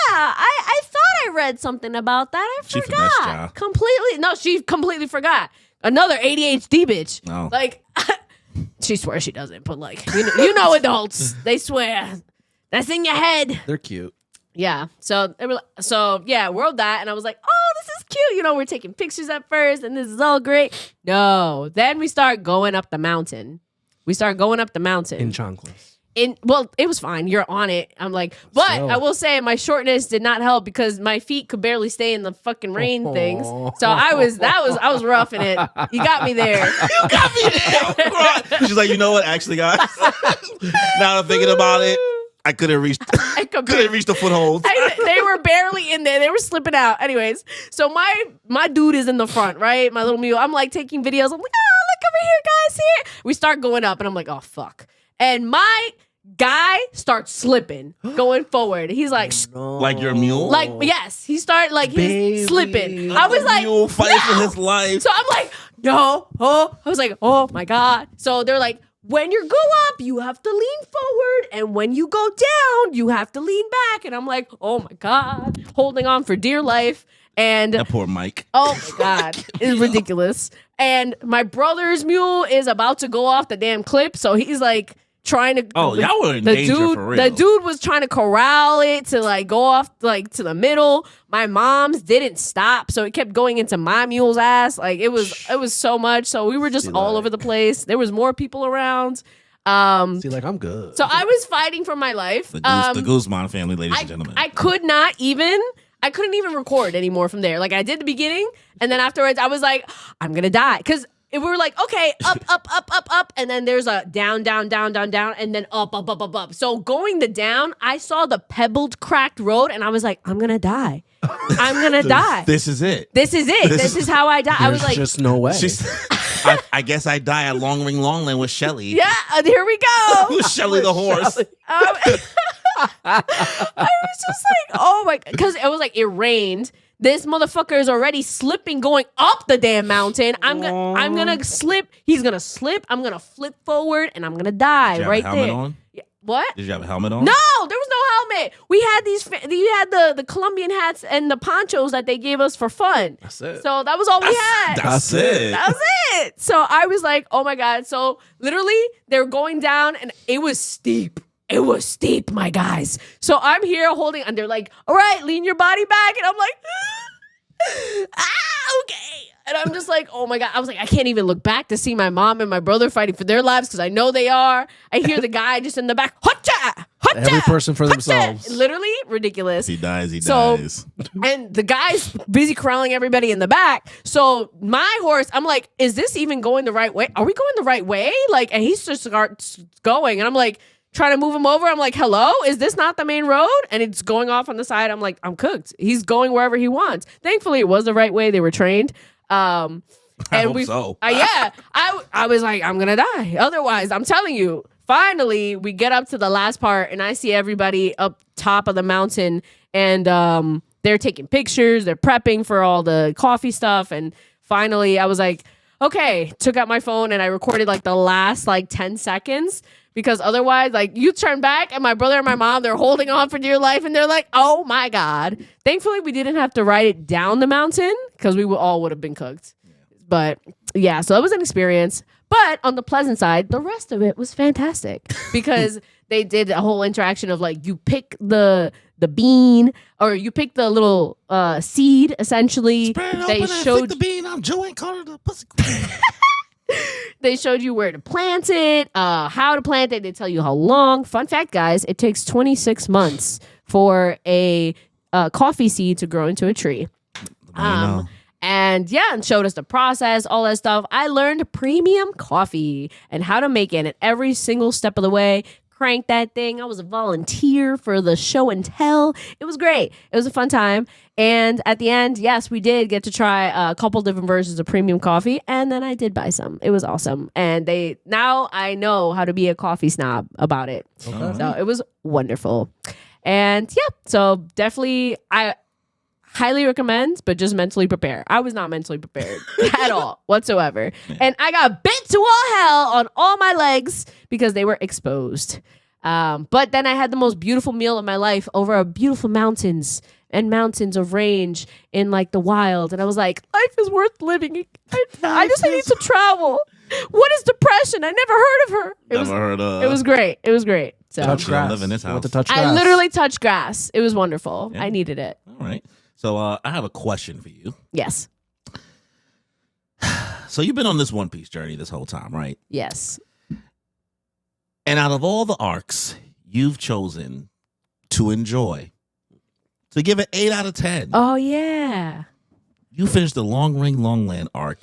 yeah, I thought I read something about that. I forgot completely. No, she completely forgot. Another ADHD bitch. No. Like, she swears she doesn't, but like, you know adults, they swear. That's in your head. They're cute. Yeah. So yeah, world that, and I was like, oh, this is cute. You know, we're taking pictures at first, and this is all great. No, then we start going up the mountain. In chanclas. Well, it was fine. You're on it. I'm like, but I will say my shortness did not help because my feet could barely stay in the fucking rain things. So I was roughing it. You got me there. You got me there. She's like, you know what? Actually, guys, now I'm thinking about it, I couldn't reach the foothold. They were barely in there. They were slipping out. Anyways, so my dude is in the front, right? My little mule. I'm like taking videos. I'm like, oh, look over here, guys. Here. We start going up, and I'm like, oh fuck. And my guy starts slipping, going forward. He's like, like your mule? Like, yes. He started like he's slipping. I was like, mule fighting for his life. So I'm like, no. Oh, I was like, oh my God. So they're like, when you go up, you have to lean forward. And when you go down, you have to lean back. And I'm like, oh my God, holding on for dear life. And that poor Mike. Oh my God, it's ridiculous. And my brother's mule is about to go off the damn cliff. So he's like, trying to y'all were in danger for real. The dude was trying to corral it to like go off like to the middle. My mom's didn't stop, so it kept going into my mule's ass. Like it was so much. So we were just all over the place. There was more people around. Like I'm good. So I was fighting for my life. The Guzman family, ladies and gentlemen. I couldn't even record anymore from there. Like I did the beginning, and then afterwards I was like, I'm gonna die because. We were like, okay, up, and then there's a down, and then up. So going the down, I saw the pebbled, cracked road, and I was like, I'm gonna die. Die. This is it. This is how I die. I was like, just no way. I guess I die at Longland with Shelly. Yeah, here we go. With Shelly the horse. I was just like, oh my, because it was like it rained. This motherfucker is already slipping going up the damn mountain. I'm gonna slip. He's gonna slip. I'm gonna flip forward and I'm gonna die right there. Did you have a helmet on? Yeah. What? Did you have a helmet on? No, there was no helmet. We had you had the Colombian hats and the ponchos that they gave us for fun. That's it. So that was all we had. That's it. That was it. So I was like, oh my God. So literally they're going down and it was steep. It was steep, my guys. So I'm here holding, and they're like, all right, lean your body back. And I'm like, okay. And I'm just like, oh my God. I was like, I can't even look back to see my mom and my brother fighting for their lives because I know they are. I hear the guy just in the back, hotcha, hotcha. Every person for themselves. Literally ridiculous. He dies. And the guy's busy corralling everybody in the back. So my horse, I'm like, is this even going the right way? Are we going the right way? Like, and he's just starts going. And I'm like, trying to move him over. I'm like, hello? Is this not the main road? And it's going off on the side. I'm like, I'm cooked. He's going wherever he wants. Thankfully, it was the right way. They were trained. I was like, I'm going to die. Otherwise, I'm telling you, finally, we get up to the last part and I see everybody up top of the mountain and they're taking pictures. They're prepping for all the coffee stuff. And finally, I was like, okay, took out my phone and I recorded like the last like 10 seconds. Because otherwise, like, you turn back and my brother and my mom, they're holding on for dear life. And they're like, oh, my God. Thankfully, we didn't have to ride it down the mountain because we all would have been cooked. Yeah. But, yeah, so that was an experience. But on the pleasant side, the rest of it was fantastic because they did a whole interaction of, like, you pick the bean or you pick the little seed, essentially. They showed the bean. I'm Joe and Carter the pussy queen. They showed you where to plant it, how to plant it. They tell you how long. Fun fact, guys, it takes 26 months for a coffee seed to grow into a tree. And showed us the process, all that stuff. I learned premium coffee and how to make it. And every single step of the way, cranked that thing. I was a volunteer for the show and tell. It was great. It was a fun time. And at the end, yes, we did get to try a couple different versions of premium coffee. And then I did buy some. It was awesome. And now I know how to be a coffee snob about it. Okay. So it was wonderful. And yeah, so definitely I highly recommend, but just mentally prepare. I was not mentally prepared at all whatsoever. And I got bit to all hell on all my legs because they were exposed. But then I had the most beautiful meal of my life over beautiful mountains and mountains of range in like the wild. And I was like, life is worth living. I just need to travel. What is depression? I never heard of her. It was great. It was great. So touch grass. Live in this house. I literally touched grass. It was wonderful. Yeah. I needed it. All right. So I have a question for you. Yes. So you've been on this One Piece journey this whole time, right? Yes. And out of all the arcs you've chosen to enjoy, to give it 8 out of 10. Oh, yeah. You finished the Long Ring Longland arc,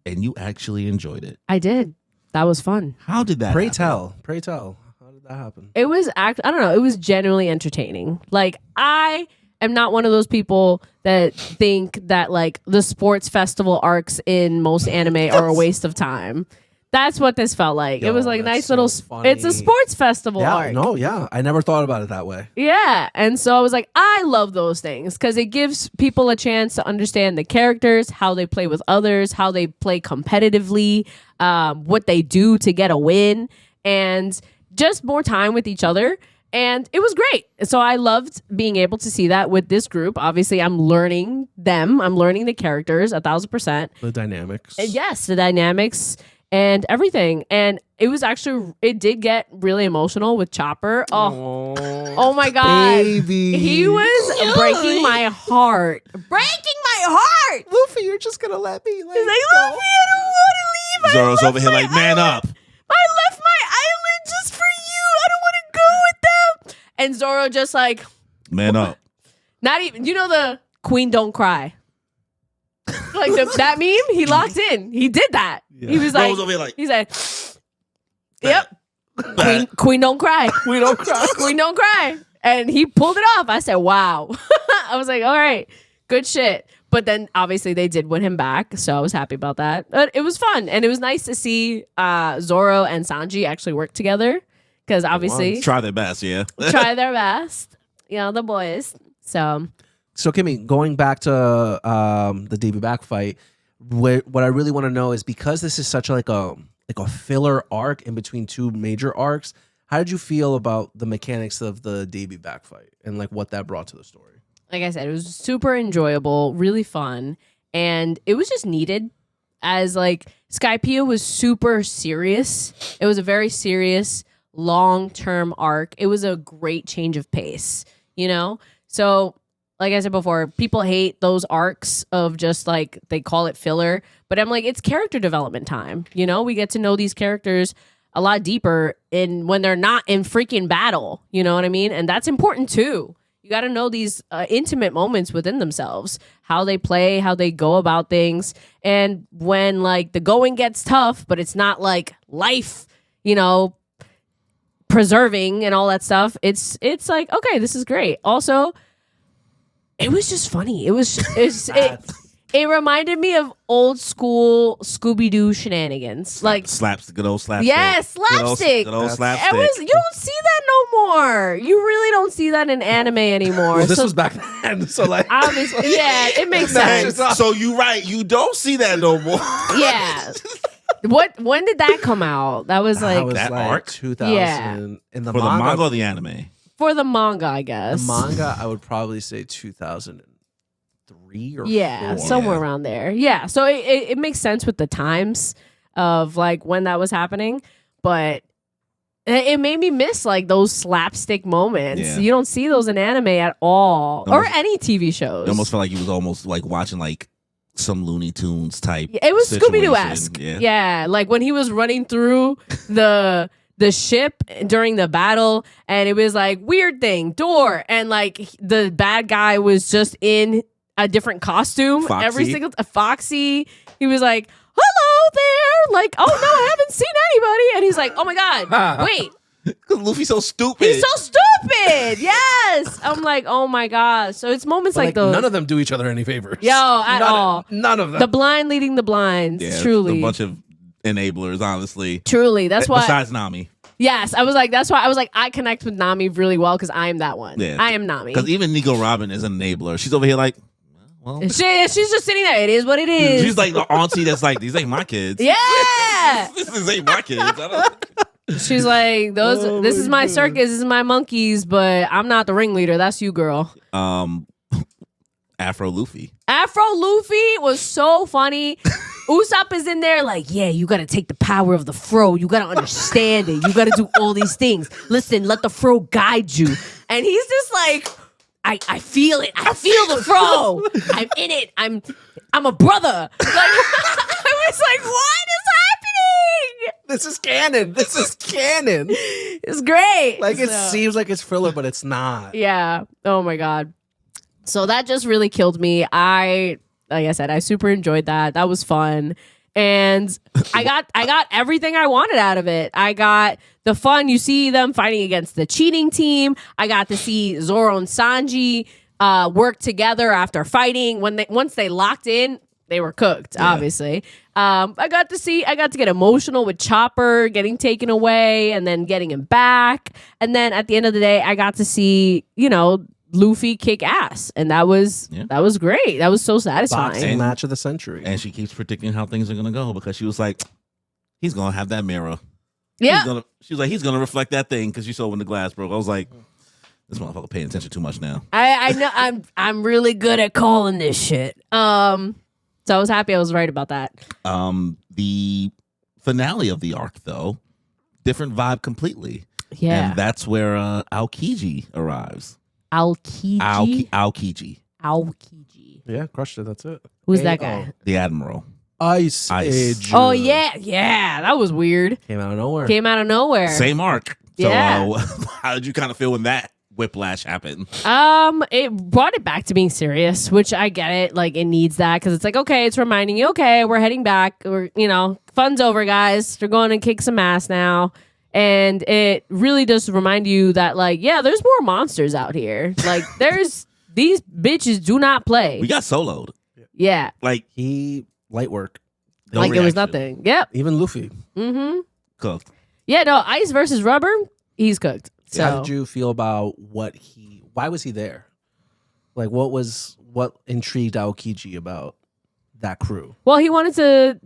and you actually enjoyed it. I did. That was fun. How did that happen? Pray tell. How did that happen? It was, I don't know, it was genuinely entertaining. Like, I am not one of those people that think that like the sports festival arcs in most anime are a waste of time. That's what this felt like. It was like a nice little funny. It's a sports festival arc. I never thought about it that way. Yeah. And so I was like, I love those things because it gives people a chance to understand the characters, how they play with others, how they play competitively, what they do to get a win, and just more time with each other. And it was great. So I loved being able to see that with this group. Obviously, I'm learning them. I'm learning the characters 1,000%. The dynamics. And yes, the dynamics and everything. And it did get really emotional with Chopper. Oh my God. Baby. He was breaking my heart. Breaking my heart. Luffy, you're just going to let me. He's like, Luffy, I don't want to leave. Zoro's over here like, man up. I left my island just for you. I don't want to go with them. And Zoro just like, man up. Not even, the Queen Don't Cry. Like that meme, he locked in. He did that. Yeah. He was like, he's like, yep. Queen don't cry. Queen don't cry. Queen don't cry. And he pulled it off. I said, wow. I was like, all right, good shit. But then obviously they did win him back, so I was happy about that. But it was fun, and it was nice to see Zoro and Sanji actually work together because obviously try their best, yeah. Try their best, the boys. So Kimmy, going back to the Davy back fight, what I really want to know is because this is such like a filler arc in between two major arcs, how did you feel about the mechanics of the Davy back fight and like what that brought to the story? Like I said, it was super enjoyable, really fun, and it was just needed as like Skypiea was super serious. It was a very serious, long-term arc. It was a great change of pace, So, like I said before, people hate those arcs of just like they call it filler, but I'm like, it's character development time. We get to know these characters a lot deeper when they're not in freaking battle. You know what I mean? And that's important too. You got to know these intimate moments within themselves, how they play, how they go about things. And when like the going gets tough, but it's not like life, preserving and all that stuff. It's like, okay, this is great. Also, it was just funny. It reminded me of old school Scooby-Doo shenanigans. Like good old slapstick. Yes, slapstick. Good old slapstick. You don't see that no more. You really don't see that in anime anymore. Well, this was back then, so like obviously, yeah, it makes sense. So you're right. You don't see that no more. Yeah. When did that come out? That was like that arc 2000. Yeah. In the For the manga or the anime? For the manga, I guess. The manga, I would probably say 2003 or 4. Somewhere around there. Yeah, so it makes sense with the times of like when that was happening, but it made me miss like those slapstick moments. Yeah. You don't see those in anime at all, or any TV shows. It almost felt like you was almost like watching like some Looney Tunes type. It was Scooby-Doo-esque. Yeah, like when he was running through the ship during the battle, and it was like weird thing door, and like the bad guy was just in a different costume. Foxy. Every single Foxy. He was like, "Hello there!" Like, "Oh no, I haven't seen anybody," and he's like, "Oh my god, wait, Because Luffy's so stupid. He's so stupid. Yes. I'm like, oh my gosh. So it's moments like those. None of them do each other any favors. Yo, at all. None of them. The blind leading the blinds. Yeah, truly. a bunch of enablers, honestly. Truly. That's why. Besides Nami. Yes. I was like, that's why I was like, I connect with Nami really well because I am that one. Yeah. I am Nami. Because even Nico Robin is an enabler. She's over here like, well. She's just sitting there. It is what it is. She's like the auntie that's like, these ain't my kids. Yeah. This ain't my kids. I don't. She's like, this is my circus, this is my monkeys, but I'm not the ringleader. That's you, girl. Afro Luffy. Afro Luffy was so funny. Usopp is in there like, yeah, you got to take the power of the fro. You got to understand it. You got to do all these things. Listen, let the fro guide you. And he's just like, I feel it. I feel the fro. I'm in it. I'm a brother. Like, I was like, what is happening? This is canon. This is canon. It's great. Like, it seems like it's filler, but it's not. Yeah. Oh my God. So that just really killed me. Like I said, I super enjoyed that. That was fun. And I got everything I wanted out of it. I got the fun. You see them fighting against the cheating team. I got to see Zoro and Sanji work together after fighting. Once they locked in, they were cooked, obviously. I got to get emotional with Chopper getting taken away and then getting him back. And then at the end of the day, I got to see, Luffy kick ass. And that was great. That was so satisfying. Boxing match of the century. And she keeps predicting how things are going to go because she was like, he's going to have that mirror. Yeah. She was like, he's going to reflect that thing because you saw when the glass broke. I was like, this motherfucker paying attention too much now. I know I'm really good at calling this shit. So I was happy I was right about that. The finale of the arc, though, different vibe completely. Yeah. And that's where Aokiji arrives. Aokiji? Aokiji. Aokiji. Yeah, crushed it. That's it. Who's that guy? The Admiral. Ice Age. Oh, yeah. Yeah, that was weird. Came out of nowhere. Same arc. So Yeah. how did you kind of feel when that whiplash happened? It brought it back to being serious, which I get it. Like, it needs that because it's like, okay, it's reminding you, okay, we're heading back. We're, fun's over, guys. We're going to kick some ass now. And it really does remind you that, like, yeah, there's more monsters out here. Like, these bitches do not play. We got soloed. Yeah. Like, he light work. no like, reaction. it was nothing. Yep. Even Luffy. Mm-hmm. Cooked. Yeah, no, ice versus rubber, he's cooked. So. How did you feel about why was he there? Like, what intrigued Aokiji about that crew? Well, he wanted to,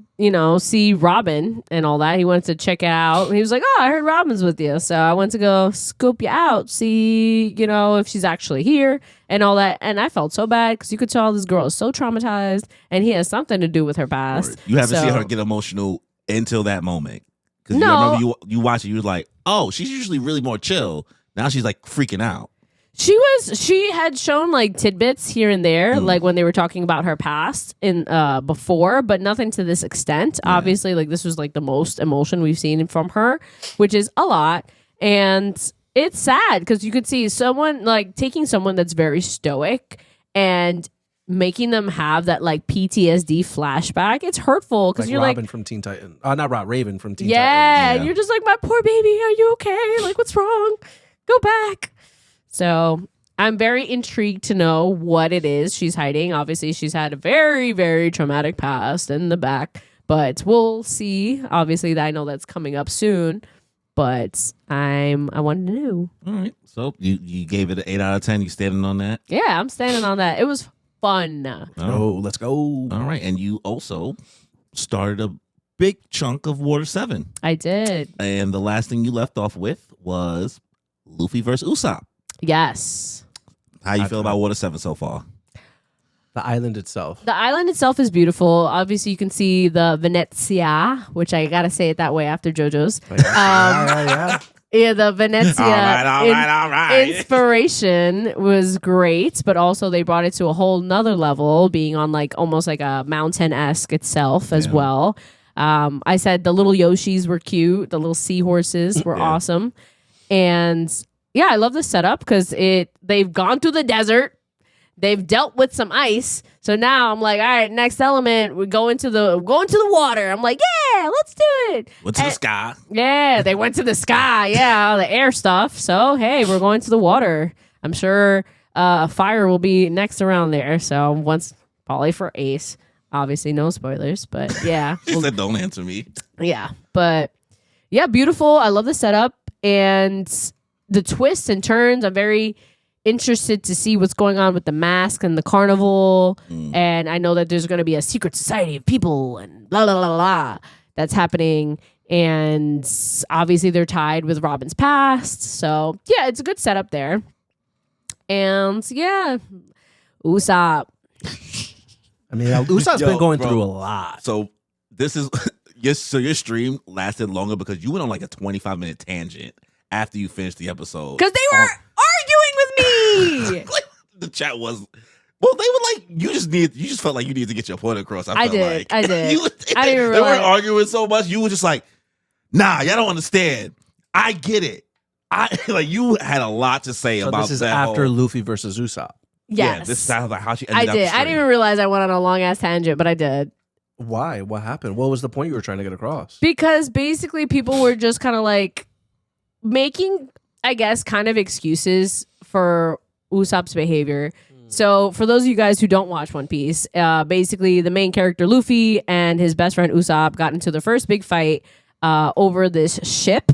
see Robin and all that. He wanted to check it out. He was like, oh, I heard Robin's with you. So I went to go scope you out, see, if she's actually here and all that. And I felt so bad because you could tell this girl is so traumatized and he has something to do with her past. You haven't seen her get emotional until that moment. Because No. you remember you watch it, you was like, oh, she's usually really more chill. Now she's like freaking out. She had shown like tidbits here and there, like when they were talking about her past in before, but nothing to this extent. Yeah. Obviously, like this was like the most emotion we've seen from her, which is a lot. And it's sad because you could see someone like taking someone that's very stoic and making them have that like PTSD flashback. It's hurtful because you're Robin like from Teen Titan. Not Rob, Raven from Teen yeah, Titans. and you're just like, my poor baby, are you okay? Like, what's wrong? Go back. So I'm very intrigued to know what it is she's hiding. Obviously, she's had a very, very traumatic past in the back, but we'll see. Obviously, I know that's coming up soon, but I wanted to know. All right. So you gave it an 8 out of 10. You standing on that? Yeah, I'm standing on that. It was fun. Let's go. All right. And you also started a big chunk of Water 7. I did. And the last thing you left off with was Luffy versus Usopp. Yes. How you feel about Water 7 so far? The island itself. The island itself is beautiful. Obviously, you can see the Venezia, which I gotta say it that way after JoJo's. Yeah, the Venezia all right. inspiration was great, but also they brought it to a whole nother level, being on like almost like a mountain-esque itself as well. I said the little Yoshis were cute. The little seahorses were awesome. And yeah, I love the setup because they've gone through the desert. They've dealt with some ice. So now I'm like, all right, next element, we're going to the water. I'm like, yeah, let's do it. Went to the sky. Yeah, they went to the sky. Yeah, the air stuff. So, hey, we're going to the water. I'm sure fire will be next around there. So once, probably for Ace. Obviously, no spoilers, but yeah. She said, don't answer me. Yeah, but yeah, beautiful. I love the setup and the twists and turns. I'm very interested to see what's going on with the mask and the carnival. And I know that there's going to be a secret society of people and blah, blah, blah, blah that's happening. And obviously, they're tied with Robin's past. So yeah, it's a good setup there. And yeah, Usopp. I mean, Usopp's been going through a lot. So this is your stream lasted longer because you went on like a 25-minute tangent after you finished the episode. Because they were arguing with me. The chat was, well, they were like, you just felt like you needed to get your point across. I did. I didn't even They realize. weren't arguing so much. You were just like, nah, y'all don't understand. I get it. You had a lot to say about that. This is after Luffy versus Usopp. Yes. Yeah, this sounds like how she ended I did. up I didn't even realize I went on a long ass tangent, but I did. Why? What happened? What was the point you were trying to get across? Because basically people were just kind of like making, I guess, kind of excuses for Usopp's behavior. So for those of you guys who don't watch One Piece, basically the main character Luffy and his best friend Usopp got into the first big fight over this ship.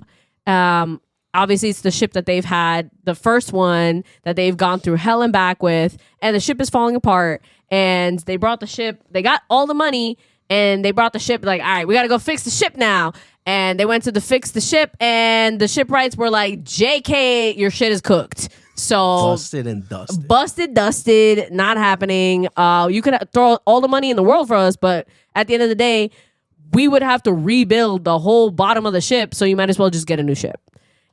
Obviously, it's the ship that they've had, the first one that they've gone through hell and back with, and the ship is falling apart. And they brought the ship, they got all the money, and they brought the ship, like, all right, we got to go fix the ship now. And they went to fix the ship, and the shipwrights were like, JK, your shit is cooked. So busted and dusted. Dusted, not happening. You could throw all the money in the world for us, but at the end of the day, we would have to rebuild the whole bottom of the ship, so you might as well just get a new ship.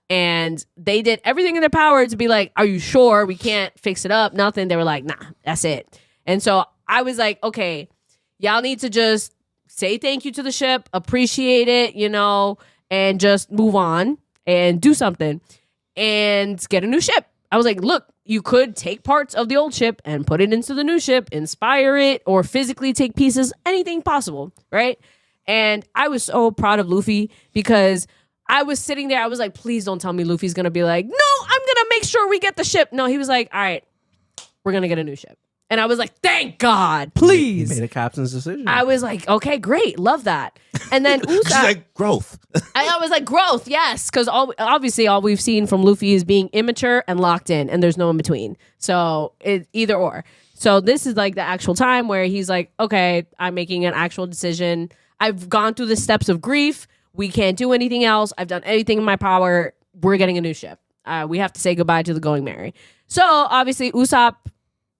And they did everything in their power to be like, are you sure we can't fix it up? Nothing. They were like, nah, that's it. And so I was like, okay, y'all need to just say thank you to the ship, appreciate it, and just move on and do something and get a new ship. I was like, look, you could take parts of the old ship and put it into the new ship, inspire it, or physically take pieces, anything possible, right? And I was so proud of Luffy because I was sitting there. I was like, please don't tell me Luffy's going to be like, no, I'm going to make sure we get the ship. No, he was like, all right, we're going to get a new ship. And I was like, thank God, please. He made a captain's decision. I was like, okay, great. Love that. And then Usopp. like growth. I was like, growth, yes. Because obviously all we've seen from Luffy is being immature and locked in. And there's no in between. So it's either or. So this is like the actual time where he's like, okay, I'm making an actual decision. I've gone through the steps of grief. We can't do anything else. I've done everything in my power. We're getting a new ship. We have to say goodbye to the Going Merry. So obviously Usopp,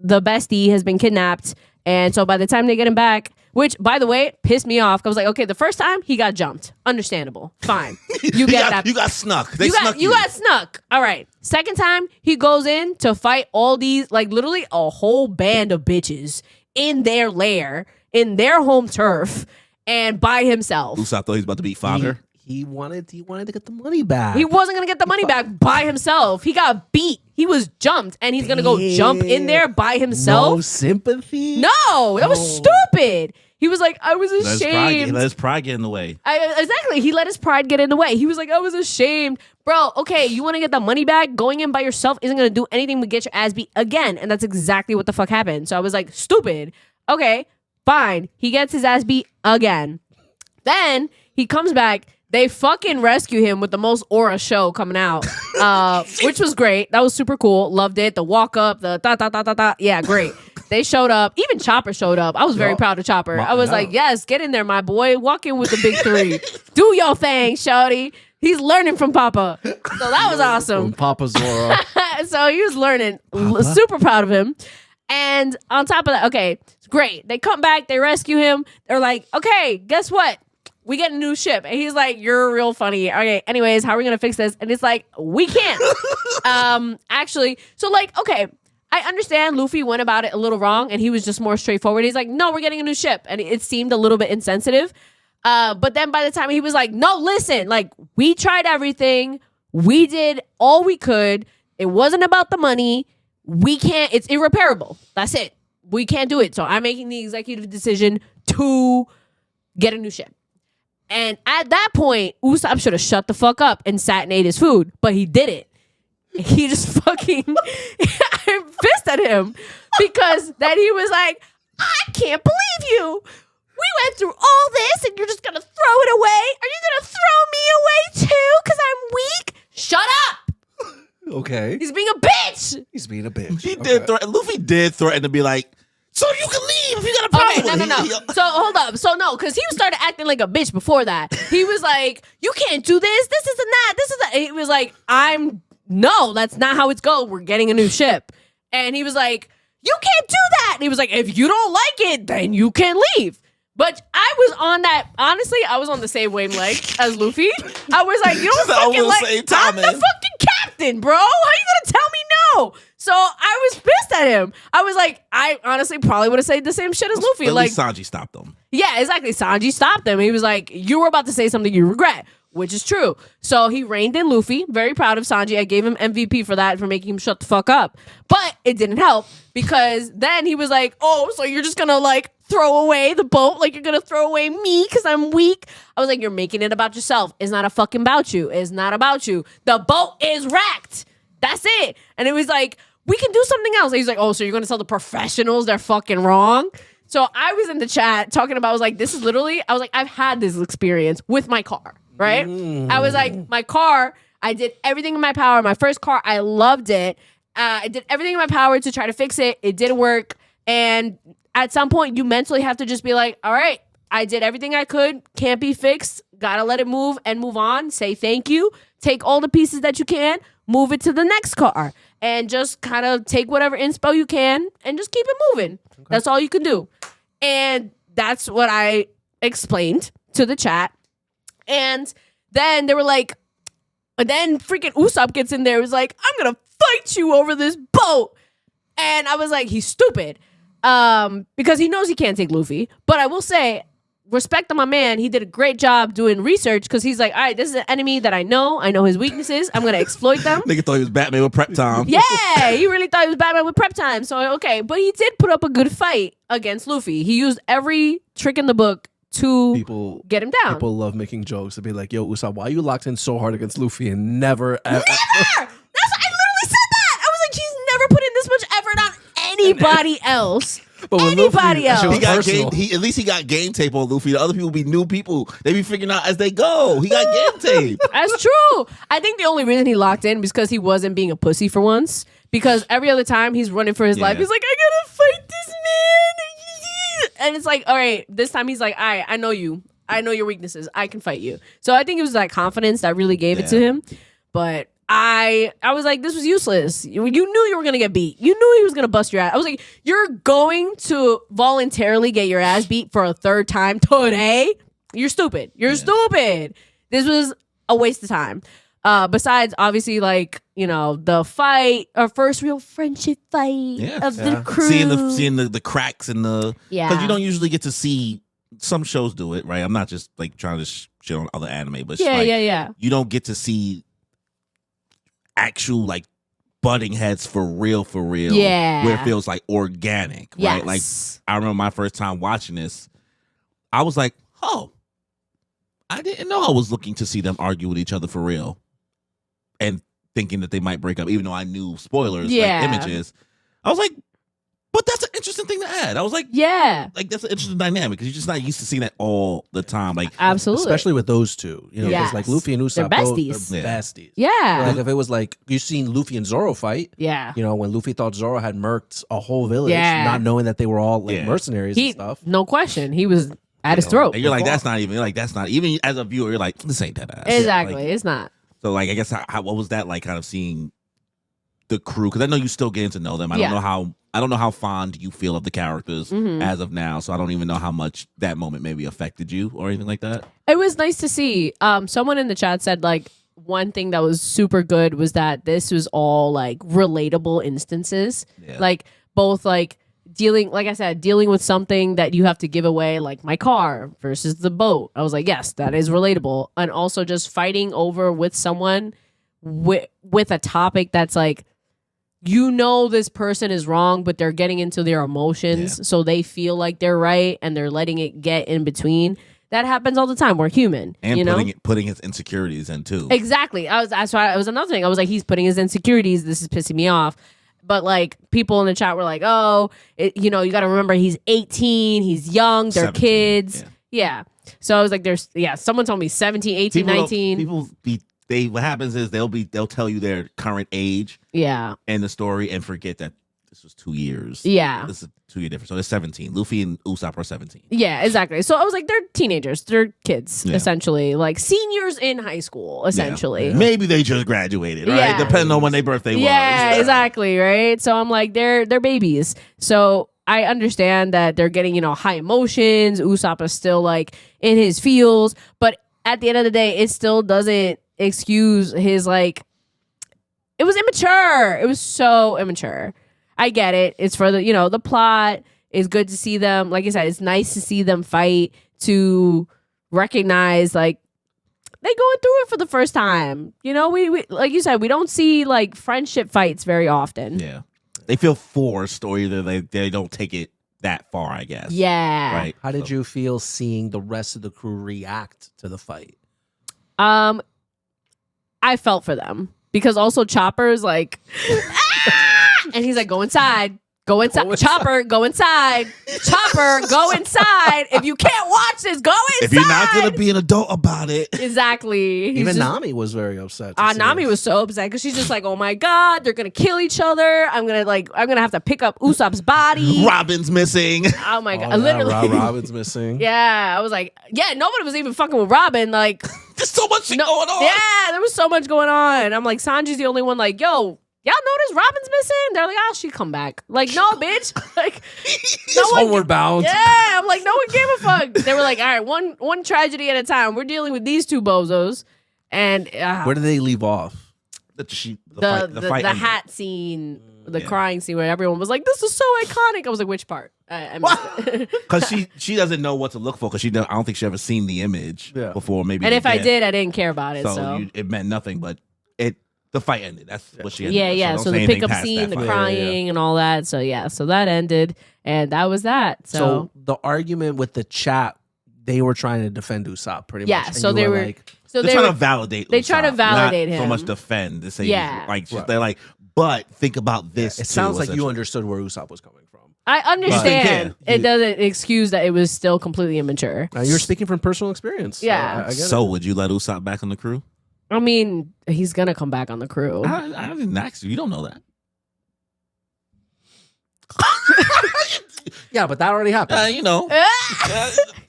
the bestie, has been kidnapped. And so by the time they get him back, which, by the way, pissed me off. I was like, okay, the first time he got jumped. Understandable. Fine. You got snuck. You got snuck. All right. Second time, he goes in to fight all these, like literally a whole band of bitches in their lair, in their home turf, and by himself. Usopp thought he was about to be father. He wanted to get the money back. He wasn't going to get the money back by himself. He got beat. He was jumped, and he's going to go jump in there by himself. No sympathy? No, that was stupid. He was like, I was ashamed. He let his pride get in the way. Exactly. He let his pride get in the way. He was like, I was ashamed. Bro, okay, you want to get the money back? Going in by yourself isn't going to do anything but get your ass beat again. And that's exactly what the fuck happened. So I was like, stupid. Okay, fine. He gets his ass beat again. Then he comes back. They fucking rescue him with the most aura show coming out, which was great. That was super cool. Loved it. The walk up, the da. Yeah, great. They showed up. Even Chopper showed up. I was very proud of Chopper. I was like, yes, get in there, my boy. Walk in with the big three. Do your thing, shawty. He's learning from Papa. So that was awesome. From Papa Zoro. So he was learning. Super proud of him. And on top of that, okay, great. They come back. They rescue him. They're like, okay, guess what? We get a new ship. And he's like, you're real funny. Okay, anyways, how are we going to fix this? And it's like, we can't. Actually, so like, okay, I understand Luffy went about it a little wrong and he was just more straightforward. He's like, no, we're getting a new ship. And it seemed a little bit insensitive. But then by the time he was like, no, listen, like we tried everything. We did all we could. It wasn't about the money. we can't. It's irreparable. That's it. We can't do it. So I'm making the executive decision to get a new ship. And at that point, Usopp should have shut the fuck up and sat and ate his food, but he didn't. He just fucking, I'm pissed at him because then he was like, I can't believe you. We went through all this and you're just going to throw it away? Are you going to throw me away too because I'm weak? Shut up. Okay. He's being a bitch. He's being a bitch. He did threaten. Luffy did threaten to be like, so you can leave if you got a problem. Okay, no. So hold up. So no, because he started acting like a bitch before that. He was like, you can't do this. This isn't that. This is that. He was like, no, that's not how it's going. We're getting a new ship. And he was like, you can't do that. And he was like, if you don't like it, then you can leave. But I was on that, honestly, I was on the same wavelength as Luffy. I was like, you don't fucking like, I'm the fucking captain, bro. How you gonna tell me no? So I was pissed at him. I was like, I honestly probably would have said the same shit as Luffy. At like least Sanji stopped him. Yeah, exactly. Sanji stopped him. He was like, you were about to say something you regret, which is true. So he reined in Luffy. Very proud of Sanji. I gave him MVP for that, for making him shut the fuck up. But it didn't help because then he was like, oh, so you're just gonna like throw away the boat? Like you're gonna throw away me because I'm weak? I was like, you're making it about yourself. It's not a fucking about you. It's not about you. The boat is wrecked. That's it. And it was like, we can do something else. And he's like, oh, so you're gonna tell the professionals they're fucking wrong? So I was in the chat talking about, I was like, this is literally, I was like, I've had this experience with my car, right? I was like, my car, I did everything in my power. My first car, I loved it. I did everything in my power to try to fix it. It didn't work. And at some point, you mentally have to just be like, all right, I did everything I could. Can't be fixed. Gotta let it move and move on. Say thank you. Take all the pieces that you can. Move it to the next car. And just kind of take whatever inspo you can and just keep it moving. Okay. That's all you can do. And that's what I explained to the chat. And then they were like, and then freaking Usopp gets in there. It was like, I'm going to fight you over this boat. And I was like, he's stupid. Because he knows he can't take Luffy. But I will say, respect to my man. He did a great job doing research because he's like, all right, this is an enemy that I know. I know his weaknesses. I'm going to exploit them. Nigga thought he was Batman with prep time. Yeah, he really thought he was Batman with prep time. So, okay. But he did put up a good fight against Luffy. He used every trick in the book to get him down. People love making jokes to be like, yo, Usopp, why are you locked in so hard against Luffy and never ever? That's what I literally said that. I was like, he's never put in this much effort on anybody else. But anybody else. At least he got game tape on Luffy. The other people be new people. They be figuring out as they go. He got game tape. That's true. I think the only reason he locked in was because he wasn't being a pussy for once. Because every other time he's running for his life, he's like, I gotta fight this man. And it's like, all right, this time he's like, all right, I know you. I know your weaknesses. I can fight you. So I think it was that confidence that really gave it to him. But I was like, this was useless. You knew you were going to get beat. You knew he was going to bust your ass. I was like, you're going to voluntarily get your ass beat for a third time today? You're stupid. You're stupid. This was a waste of time. Besides, obviously, like, you know, the fight, our first real friendship fight of the crew. Seeing the cracks in the... Because you don't usually get to see... Some shows do it, right? I'm not just, like, trying to shit on other anime, but you don't get to see... actual like butting heads for real where it feels like organic, right? Like I remember my first time watching this, I was like, oh, I didn't know I was looking to see them argue with each other for real and thinking that they might break up, even though I knew spoilers, like images. I was like, but that's an interesting thing to add. I was like, like that's an interesting dynamic because you're just not used to seeing that all the time. Like, absolutely, especially with those two, you know, because like Luffy and Usopp, they're besties. They're besties. Yeah, like if it was like you've seen Luffy and Zoro fight, you know, when Luffy thought Zoro had murked a whole village, not knowing that they were all like mercenaries and stuff. No question, he was at his throat. And you're like, that's not even as a viewer, you're like, this ain't that ass. Exactly, like, it's not. So like, I guess what was that like? Kind of seeing the crew, because I know you still getting to know them. I don't know how fond you feel of the characters as of now, so I don't even know how much that moment maybe affected you or anything like that. It was nice to see. Someone in the chat said like one thing that was super good was that this was all like relatable instances, like both like dealing, like I said, dealing with something that you have to give away, like my car versus the boat. I was like, yes, that is relatable, and also just fighting over with someone with a topic that's like you know this person is wrong, but they're getting into their emotions, so they feel like they're right and they're letting it get in between. That happens all the time. We're human, and you know? putting his insecurities in too. Exactly. That's why it was another thing. I was like, he's putting his insecurities. This is pissing me off. But like people in the chat were like, oh, you got to remember he's 18, he's young, they're 17, kids. Yeah. So I was like, someone told me 17, 18, 19. What happens is they'll tell you their current age. Yeah. And the story and forget that this was 2 years. Yeah. This is a 2 year difference. So they're 17. Luffy and Usopp are 17. Yeah, exactly. So I was like, they're teenagers. They're kids, essentially. Like seniors in high school, essentially. Yeah. Maybe they just graduated, right? Yeah. Depending on when their birthday was. Yeah, exactly, right? So I'm like, they're babies. So I understand that they're getting, high emotions. Usopp is still like in his feels. But at the end of the day, it still doesn't excuse his like, it was immature. It was so immature. I get it. It's for the plot. It's good to see them. Like I said, it's nice to see them fight, to recognize like they going through it for the first time. We like you said, we don't see like friendship fights very often. Yeah. They feel forced, or either they don't take it that far, I guess. Yeah. Right. How did you feel seeing the rest of the crew react to the fight? I felt for them because also Chopper's like, and he's like, go inside. Go inside. Chopper, go inside. Chopper, go inside. If you can't watch this, go inside. If you're not going to be an adult about it. Exactly. Even Nami was very upset. Nami was so upset because she's just like, oh my God, they're going to kill each other. I'm going to have to pick up Usopp's body. Robin's missing. Oh my God. Yeah, Literally. Robin's missing. Yeah. I was like, yeah, nobody was even fucking with Robin. Like, there's so much shit going on. Yeah, there was so much going on. I'm like, Sanji's the only one like, yo, y'all notice Robin's missing? They're like, oh, she'll come back. Like, no, bitch. Like, no one. Homeward bound. Yeah, I'm like, no one gave a fuck. They were like, all right, one tragedy at a time. We're dealing with these two bozos. And where did they leave off? The hat scene, the crying scene where everyone was like, this is so iconic. I was like, which part? Because she doesn't know what to look for, because I don't think she ever seen the image before. Maybe. And if I did, I didn't care about it. So it meant nothing, but the fight ended. That's what she ended. Yeah. So the pickup scene, the crying and all that. So so that ended, and that was that. So the argument with the chat, they were trying to defend Usopp pretty much. Yeah. So they were like, they're trying to validate. They try to validate him. So much defend to say, they're like, but think about this. It sounds like you understood where Usopp was coming from. I understand. It doesn't excuse that it was still completely immature. You're speaking from personal experience. Yeah. So would you let Usopp back on the crew? I mean, he's gonna come back on the crew. I didn't ask you. You don't know that. Yeah, but that already happened.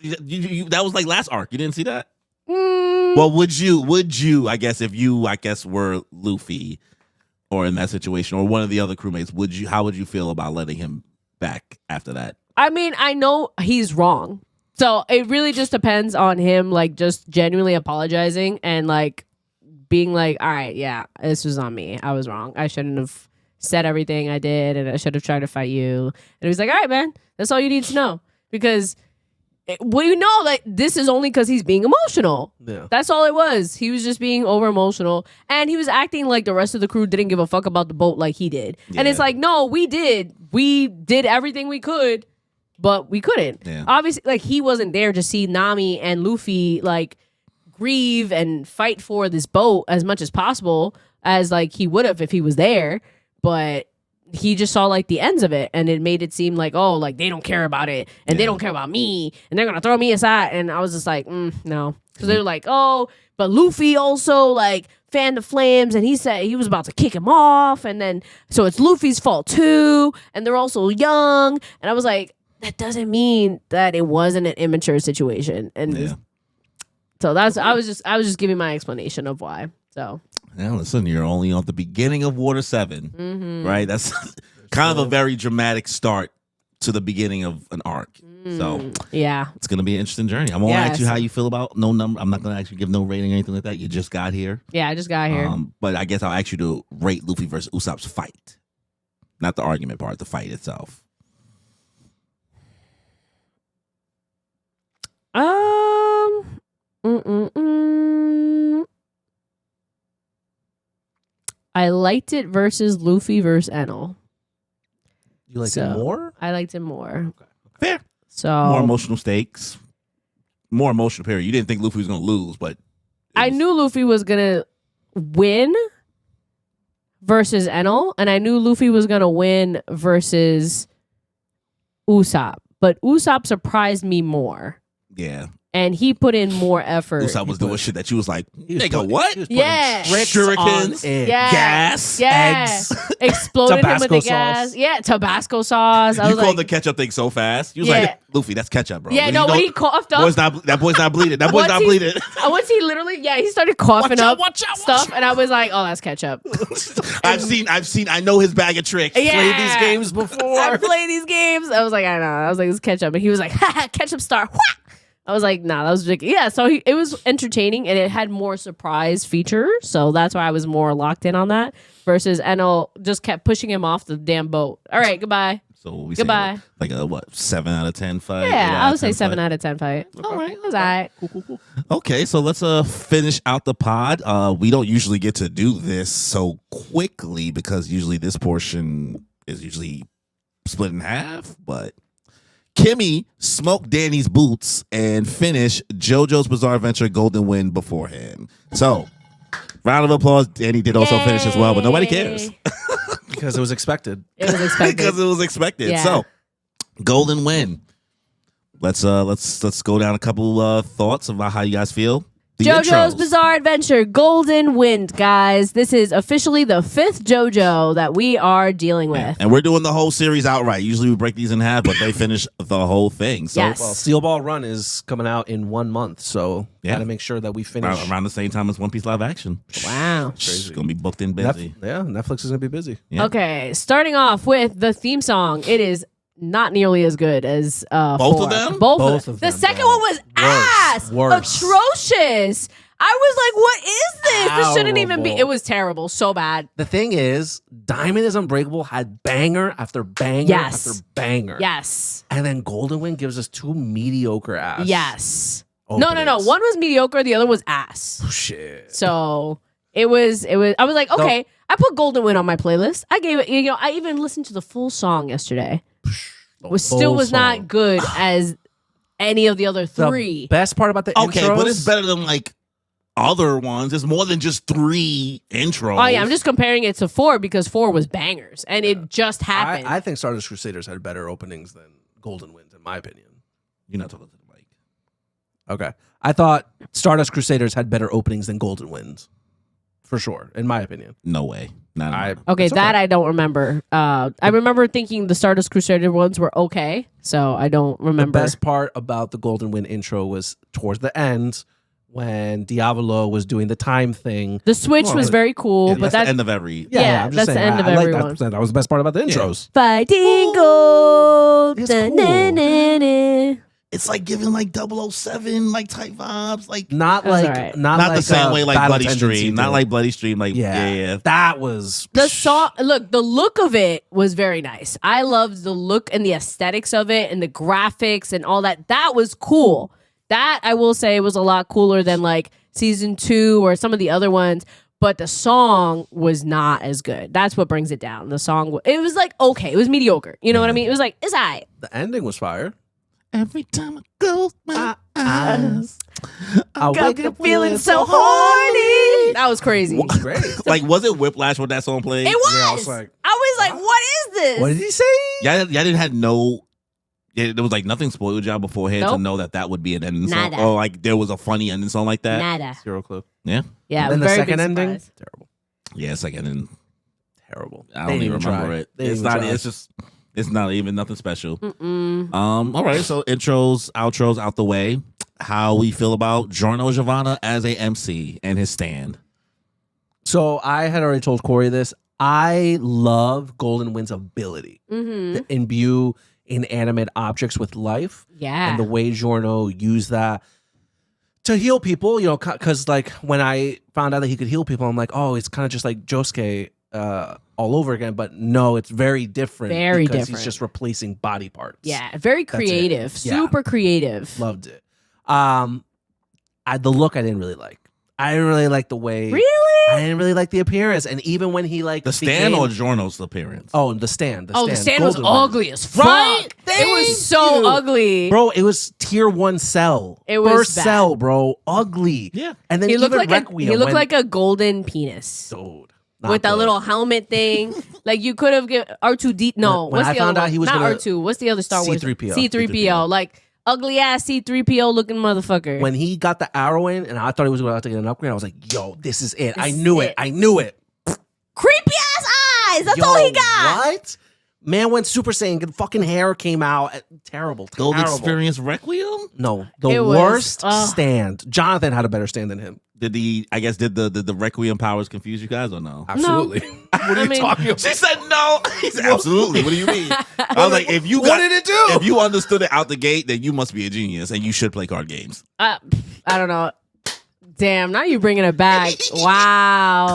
That was like last arc. You didn't see that? Well, would you? I guess if you, were Luffy, or in that situation, or one of the other crewmates, how would you feel about letting him back after that? I mean, I know he's wrong, so it really just depends on him, like just genuinely apologizing and like being like, all right, yeah, this was on me. I was wrong. I shouldn't have said everything I did, and I should have tried to fight you. And he was like, all right, man, that's all you need to know, because we know that this is only because he's being emotional. Yeah. That's all it was. He was just being over emotional, and he was acting like the rest of the crew didn't give a fuck about the boat like he did. Yeah. And it's like, no, we did. We did everything we could, but we couldn't. Yeah. Obviously, like he wasn't there to see Nami and Luffy like grieve and fight for this boat as much as possible as like he would have if he was there. But he just saw like the ends of it, and it made it seem like, oh, like they don't care about it, and they don't care about me, and they're gonna throw me aside. And I was just like, no, because they're like, oh, but Luffy also like fanned the flames, and he said he was about to kick him off, and then so it's Luffy's fault too, and they're also young. And I was like, that doesn't mean that it wasn't an immature situation. And so that's I was just giving my explanation of why. So. Now listen, you're only on the beginning of Water 7, right? That's kind of a very dramatic start to the beginning of an arc. So yeah, it's gonna be an interesting journey. I'm gonna ask you how you feel about no number. I'm not gonna actually give no rating or anything like that. You just got here. Yeah, I just got here. But I guess I'll ask you to rate Luffy versus Usopp's fight, not the argument part, the fight itself. I liked it versus Luffy versus Enel. You liked it more? I liked it more. Okay. Fair. So More emotional stakes. More emotional period. You didn't think Luffy was going to lose, but I knew Luffy was gonna win versus Enel, and I knew Luffy was gonna win versus Usopp. But Usopp surprised me more. Yeah. And he put in more effort. Usopp was doing shit that you was like, nigga, what? Yeah. Shurikens, Yeah. gas, Yes. eggs, Exploded him with Tabasco the gas. sauce. Yeah, Tabasco sauce. I You was called the like, ketchup thing so fast. You was Yeah. like, Luffy, that's ketchup, bro. yeah, But no, when he coughed up. that boy's not bleeding. That boy's Once not he- bleeding. Once he literally, he started coughing up Watch out. stuff, and I was like, oh, that's ketchup. I know his bag of tricks. Yeah. Played these games before. I play these games. I was like, I know. I was like, it's ketchup. And he was like, ha, ketchup star. Wha! I was like, nah, that was ridiculous. Yeah, so it was entertaining and it had more surprise features. So that's why I was more locked in on that. Versus Enel just kept pushing him off the damn boat. All right, goodbye. So we Goodbye. say like a 7 out of 10 fight? Yeah, I would say 10 7 fight? out of 10 fight. All right. It was all right. Cool. Okay, so let's finish out the pod. We don't usually get to do this so quickly because usually this portion is usually split in half, but Kimmy smoked Danny's boots and finished JoJo's Bizarre Adventure Golden Wind beforehand. So, round of applause. Danny did also finish as well, but nobody cares. Because it was expected. It was expected. Because it was expected. Yeah. So, Golden Wind. Let's go down a couple thoughts about how you guys feel. The JoJo's intros. Bizarre Adventure Golden Wind, guys. This is officially the 5th JoJo that we are dealing with. And we're doing the whole series outright. Usually we break these in half, but they finish the whole thing. So Yes. Well, Steel Ball Run is coming out in 1 month, so Yeah. gotta make sure that we finish. around the same time as One Piece live action. Wow. It's gonna be booked in busy. Netflix is gonna be busy. Yeah. Okay, starting off with the theme song. It is not nearly as good as Both 4. of them? Both of them. The second one was ass. Worse. Atrocious. I was like, what is this? This shouldn't even be. Terrible. It was terrible. So bad. The thing is, Diamond is Unbreakable had banger after banger Yes. after banger. Yes. And then Golden Wind gives us 2 mediocre ass. Yes. openings. No. One was mediocre. The other was ass. Oh, shit. So it was. I was like, okay. I put Golden Wind on my playlist. I gave it. I even listened to the full song yesterday. Was not good as any of the other 3. The best part about the Okay, intros, but it's better than like other ones. It's more than just 3 intros. Oh yeah, I'm just comparing it to 4 because 4 was bangers and it just happened. I think Stardust Crusaders had better openings than Golden Wind, in my opinion. You're not talking to the mic. Okay. I thought Stardust Crusaders had better openings than Golden Wind. For sure, in my opinion. No way. Not Okay, It's that I don't remember. I remember thinking the Stardust Crusader ones were okay, so I don't remember. The best part about the Golden Wind intro was towards the end when Diavolo was doing the time thing. The switch was very cool, Yeah, but that's that the end of every. Yeah, I'm just that's the saying, end of I like every that. one. That was the best part about the intros. Fighting Gold. It's Da, cool. na, na, na. It's like giving like 007 like type vibes. Like Not That's like alright. not not like the same way like Battle Bloody Tendency Stream. did. Not like Bloody Stream. Like yeah. That was The song, look, the look of it was very nice. I loved the look and the aesthetics of it and the graphics and all that. That was cool. That I will say was a lot cooler than like season 2 or some of the other ones. But the song was not as good. That's what brings it down. The song, it was like okay, it was mediocre. You know what I mean? It was like it's alright. the ending was fire. every time I close my eyes, I wake up feeling so horny. That was crazy. It was great. like was it Whiplash when that song played? It was. Yeah, I was like, what is this? What did he say? Y'all didn't have no. Yeah, there was like nothing spoiled y'all beforehand to Nope. know that would be an ending song, Nada. or like there was a funny ending song like that. Nada. Zero clue. Yeah, Yeah, And then the very second big ending, surprise. terrible. yeah, second and Terrible. I They don't didn't even remember try. it. They didn't It's even not. try. It's just. It's not even nothing special. Mm-mm. All right, so intros, outros out the way. How we feel about Giorno Giovanna as a MC and his stand? So I had already told Corey this. I love Golden Wind's ability Mm-hmm. to imbue inanimate objects with life. Yeah. And the way Giorno used that to heal people, you know, because like when I found out that he could heal people, I'm like, oh, it's kind of just like Josuke all over again. But no, it's very different. Very because different. He's just replacing body parts. Yeah, very That's it. creative. Yeah. Super creative. Loved it. The look I didn't really like. I didn't really like the way. Really? I didn't really like the appearance, and even when he like The stand or Giorno's appearance? Oh, the stand. The stand was Golden one. ugly as fuck. Right? It was so ugly. Bro, it was tier 1 cell. It was First bad. cell, bro. Ugly. Yeah. And then He looked like Requiem he looked when- like a golden penis. Dude, With that little helmet thing. Like you could have given R2D. No, When what's I the found other out he one? was Not gonna- R2. What's the other Star Wars? C-3PO. C3PO. Like ugly ass C3PO looking motherfucker. when he got the arrow in, and I thought he was going to get an upgrade, I was like, yo, this is it. This I is knew it. it. I knew it. Creepy ass eyes. That's Yo, all he got. What? Man went Super Saiyan. The fucking hair came out. Terrible. Gold Terrible. Experience Requiem? No, the It was, worst ugh. stand. Jonathan had a better stand than him. Did the Requiem powers confuse you guys or no? Absolutely. What are I you mean- talking about? She said no. He said, absolutely. What do you mean? I was like, if you What got, did it do? If you understood it out the gate, then you must be a genius and you should play card games. I don't know. Damn, now you bringing it back. Wow.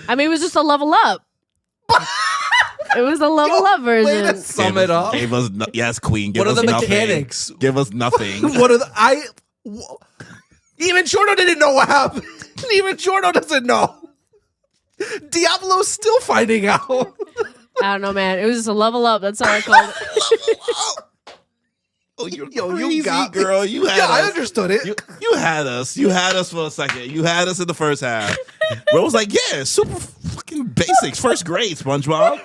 I mean, it was just a level up. It was a level up Way to version. sum it up. Gave us yes, Queen. Give What are us the nothing. mechanics? Give us nothing. What are the even Jordo didn't know what happened. Even Jordo doesn't know. Diablo's still finding out. I don't know, man. It was just a level up. That's all I called it. Oh, you're Yo, crazy, you got me. girl. You had Yeah, us. I understood it. You had us. You had us for a second. You had us in the first half. Bro was like, yeah, super fucking basics. First grade, SpongeBob.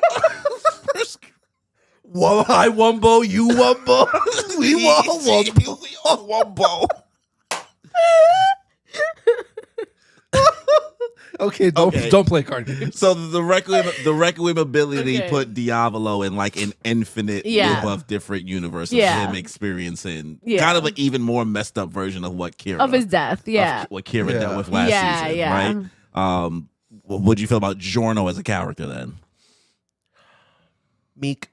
Well, I Wumbo, you Wumbo. We all Wumbo. We all Wumbo. Okay, Okay. don't play card games. So the Requiem ability Okay. put Diavolo in like an infinite Yeah. loop of different universes. Yeah. Him experiencing Yeah. kind of an even more messed up version of what Kira Of his death. Yeah. what Kira Yeah. dealt with last Yeah, season, yeah. right? What'd you feel about Giorno as a character then? Meek.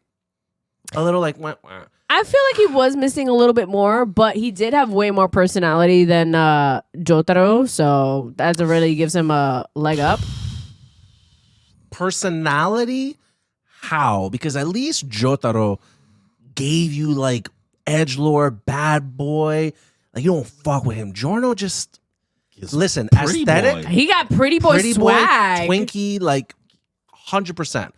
A little like wah, wah. I feel like he was missing a little bit more, but he did have way more personality than Jotaro, so that really gives him a leg up. Personality? How? Because at least Jotaro gave you like edgelord, bad boy. Like you don't fuck with him. Giorno just listen, pretty aesthetic, boy. He got pretty boy pretty boy, swag. Twinkie, like 100%.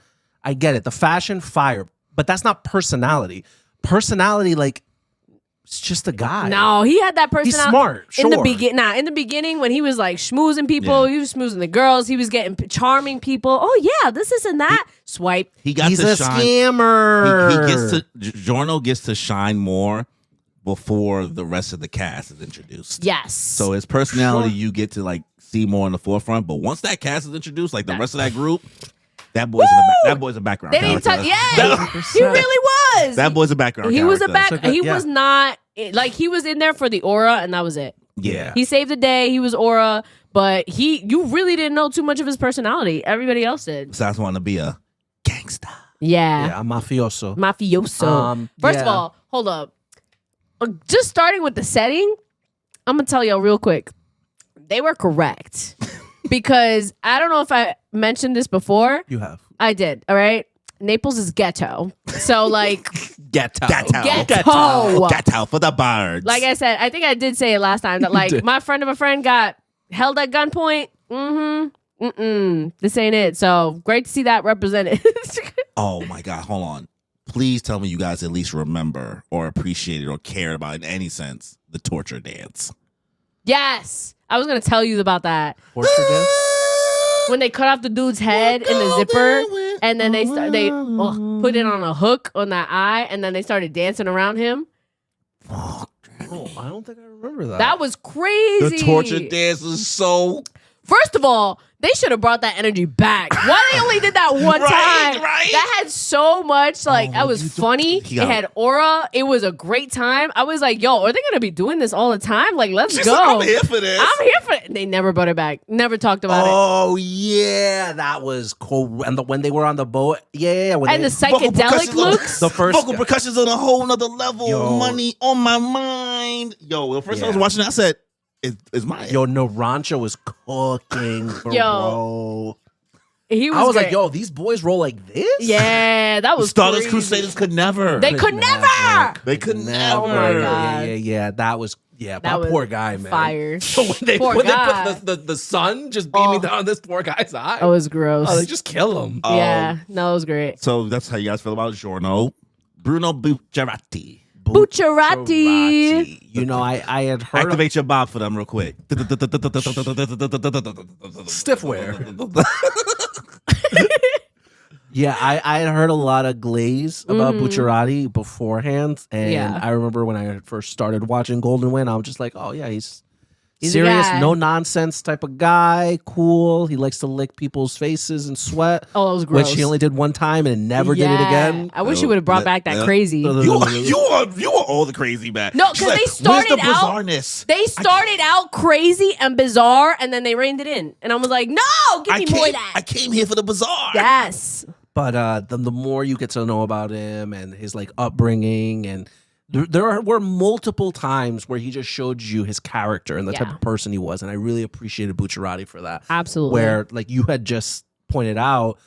I get it. The fashion, fire, but that's not personality. Personality, like it's just a guy. No, he had that personality. He's smart. In the Sure. in the beginning, when he was like schmoozing people, Yeah. he was schmoozing the girls, he was getting charming people. Oh yeah, this and that. Swipe. He got He's to a shine. scammer. He gets to Giorno gets to shine more before the rest of the cast is introduced. Yes. So his personality you get to like see more in the forefront, but once that cast is introduced, like the rest of that group, that boy's that boy's a background they didn't character. touch. Yeah, he really was. That boy's a background. He was a character. back. He yeah. was not like he was in there for the aura, and that was it. Yeah. He saved the day. He was aura, but you really didn't know too much of his personality. Everybody else did. So I just want to be a gangster. Yeah, Yeah, a mafioso. mafioso. First of yeah. all, hold up. Just starting with the setting, I'm gonna tell y'all real quick. They were correct because I don't know if I mentioned this before. You have. I did. All right. Naples is ghetto. So like Ghetto. Ghetto for the birds. like I said, I think I did say it last time that like did. my friend of a friend got held at gunpoint. This ain't it. So great to see that represented. Oh my God, hold on. Please tell me you guys at least remember or appreciated or cared about in any sense the torture dance. Yes. I was gonna tell you about that. Torture dance? When they cut off the dude's head in the zipper and then they put it on a hook on that eye and then they started dancing around him. Oh, I don't think I remember that. That was crazy. The torture dance is so First of all, they should have brought that energy back. Why they only did that one Right, time? right. That had so much, like, that was funny. He It got- had aura. It was a great time. I was like, yo, are they going to be doing this all the time? Like, let's She's go. like, I'm here for this. I'm here for it. They never brought it back. Never talked about it. Oh yeah, that was cool. And when they were on the boat, yeah. When And they, the psychedelic percussions looks. the first vocal percussion's on a whole nother level. Yo. Money on my mind. Yo, the first time I was Yeah. watching it, I said, is my yo Narancho was cooking, bro. He was I was great. like, yo, these boys roll like this. Yeah, that was Stardust crazy. Crusaders could never. They could never. They could never. Oh my God. Yeah. That was Yeah, That was poor guy, man. fire. So when they Poor put guy. the sun just beaming down this poor guy's eye. That was gross. Oh, they just kill him. yeah, no, it was great. So that's how you guys feel about Giorno. Bruno Bucciarati. Bucciarati. You know, I had heard Activate your bob for them real quick. stiffware. Yeah, I had heard a lot of glaze about Bucciarati beforehand, and Yeah. I remember when I first started watching Golden Wind, I was just like, oh yeah, he's He's a serious, guy. no nonsense type of guy, cool. He likes to lick people's faces and sweat, Oh, that was gross. which he only did one time and never did it again. I wish he would have brought back that crazy. You were all the crazy back. No, 'cause She's they started where's the out- bizarreness? They started out crazy and bizarre, and then they reined it in. And I was like, no, give me more of that. I came here for the bizarre. Yes. But the more you get to know about him and his like upbringing, and there were multiple times where he just showed you his character and the type Yeah. of person he was, and I really appreciated Bucciarati for that. Absolutely. Where, like you had just pointed out,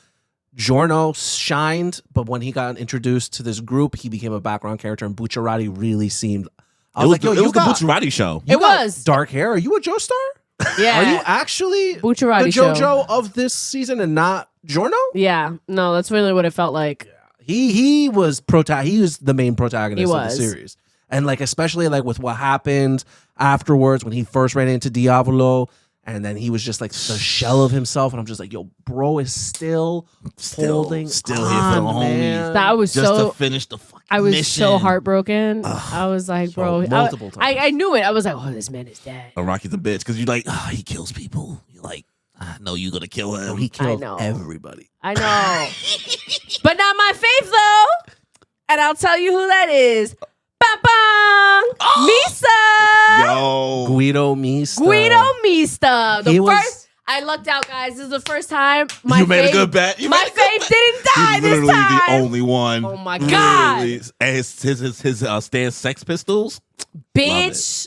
Giorno shined, but when he got introduced to this group, he became a background character, and Bucciarati really seemed. I was like, yo, it you was the got Bucciarati show. you It got was. dark hair. Are you a Joestar? Yeah. Are you actually Bucciarati the show. JoJo of this season and not Giorno? Yeah. No, that's really what it felt like. He was he was the main protagonist He of the was. series, and like especially like with what happened afterwards when he first ran into Diavolo, and then he was just like the shell of himself, and I'm just like, yo, bro is still holding still here for the on, homies. man. That was Just so. to finish the fucking I was mission. so heartbroken. I was like, bro. multiple times. I knew it. I was like, oh, this man is dead. Rocky's a bitch because you're like, he kills people. You're like, I know you're gonna kill him. He killed know. everybody. I know. But not my fave, though. And I'll tell you who that is. Bang! Misa! Yo, Guido Mista. Guido Mista. He The was- first. I lucked out, guys. This is the first time my you made a fave- good bet. You my made a good fave bet. didn't die He's this literally time. the only one. Oh my God. Really. And his Stan Sex Pistols. Bitch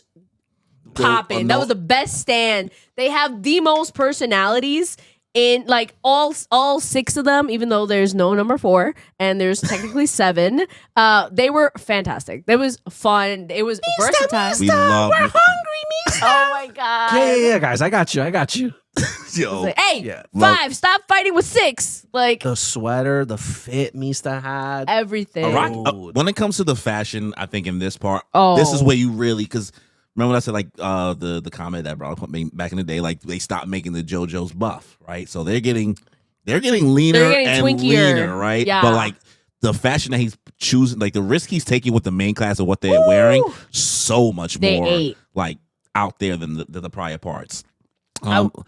popping. That was the best stand. They have the most personalities in like all 6 of them, even though there's no number 4 and there's technically 7. They were fantastic. It was fun. It was versatile. We love. We're hungry, Mista. Oh my God. Yeah, guys, I got you. Yo, Like, hey, Yeah. 5, stop fighting with 6. Like The sweater, the fit Mista had. everything. When it comes to the fashion, I think in this part, Oh. this is where you really, because remember what I said, like the comment that brought up back in the day, like they stopped making the JoJo's buff, right? So they're getting leaner They're getting and twinkier. leaner, right? Yeah. But like the fashion that he's choosing, like the risk he's taking with the main class of what they're wearing, so much They more ate. like out there than the prior parts.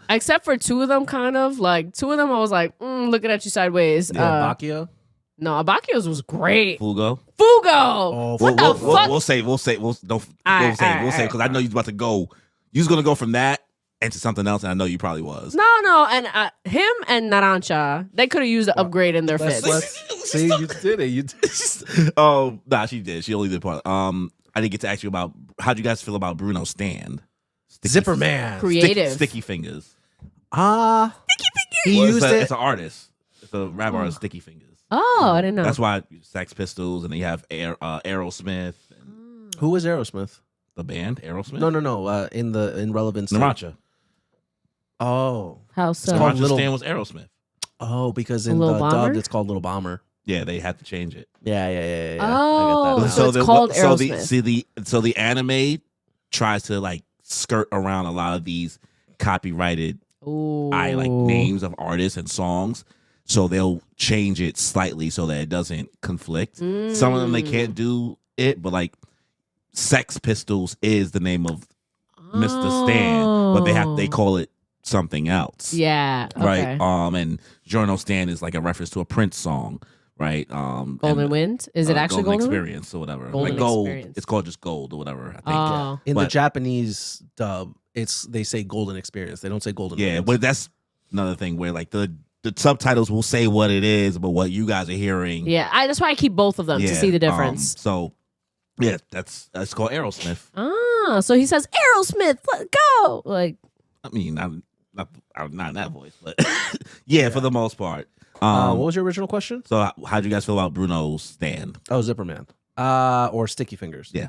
Except for 2 of them, kind of like 2 of them, I was like, looking at you sideways. Bacchio. No, Abakio's was great. Fugo. Fugo. Oh, What the fuck? We'll say because I know you're about to go. You're gonna go from that into something else, and I know you probably was. No, and him and Narancha, they could have used an upgrade in their fits. See, you did it. You did. Oh, nah, she did. She only did part. I didn't get to ask you about how'd you guys feel about Bruno's stand? Zipper Man. Creative. Sticky fingers. He Well, used it. It's an artist. It's a rap artist. Sticky fingers. Oh, I didn't know. That's why Sex Pistols, and they have Aerosmith, and Who was Aerosmith? the band Aerosmith. No. In relevance. Naracha. Oh. How so? called Naracha's Little- stand was Aerosmith. Oh, because in Little the Bomber? dub it's called Little Bomber. Yeah, they had to change it. Yeah. Oh, I get that. so it's called So the anime tries to like skirt around a lot of these copyrighted Ooh. names of artists and songs. So they'll change it slightly so that it doesn't conflict. Some of them they can't do it, but like Sex Pistols is the name of Mr. Stan, but they call it something else. Yeah. Right. Okay. And Journal Stan is like a reference to a Prince song, right? Golden Wind? Is it actually Golden Golden Wind? Experience or whatever? Golden like Gold. Experience. It's called just Gold or whatever, I think. Oh. In the But- Japanese dub, they say Golden Experience. They don't say Golden. Yeah, Winds. but that's another thing where like the subtitles will say what it is, but what you guys are hearing. Yeah. That's why I keep both of them to see the difference. So yeah, that's called Aerosmith. So he says, Aerosmith, let's go. Like, I mean, not in that voice, but yeah, for the most part. what was your original question? So how'd you guys feel about Bruno's stand? Oh, Zipper Man. Or Sticky Fingers. Yeah.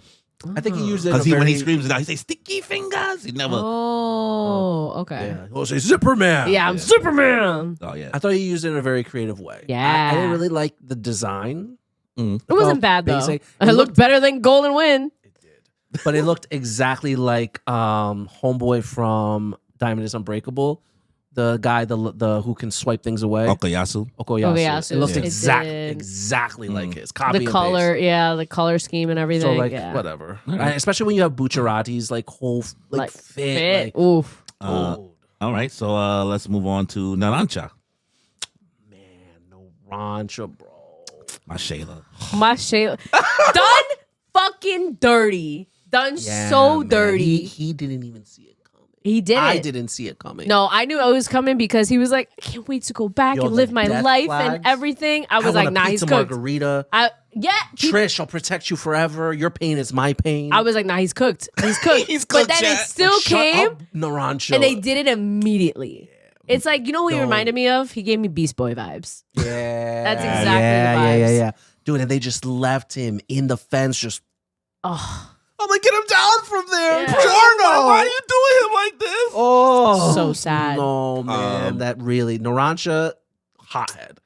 I think he used it because when he screams it out, he says "sticky fingers." He never. Oh, okay. Yeah, he'll say Superman. Yeah, I'm Superman. Oh yeah. I thought he used it in a very creative way. Yeah. I didn't really like the design. It wasn't bad though. Basic. It looked better than Golden Wind. But it looked exactly like homeboy from Diamond is Unbreakable, the guy the who can swipe things away. Okuyasu. Okuyasu. It looked It exactly like his. Copy The and color, paste. yeah, the color scheme and everything. So like yeah. whatever. Especially when you have Bucciarati's like whole like fit. Like, Oof. All right, so let's move on to Narancha. Man, Narancha, bro. My Shayla. My Shayla. Done fucking dirty. Done so man. dirty. He didn't even see it coming. He didn't. I didn't see it coming. No, I knew it was coming because he was like, I can't wait to go back Yo, and live the my death life flags. and everything. I was want like, a nah, he's pizza cooked. margarita. Trish, I'll protect you forever. Your pain is my pain. I was like, nah, he's cooked. He's cooked. He's but cooked, then it Chat. still came, Up, Narancha. and they did it immediately. It's like, you know what he reminded me of? He gave me Beast Boy vibes. Yeah. That's exactly the vibes. Yeah. Dude, and they just left him in the fence just... Oh, I'm like, get him down from there. Yeah. Giorno! Why are you doing him like this? Oh. So sad. No, man. That really... Narancha, hothead.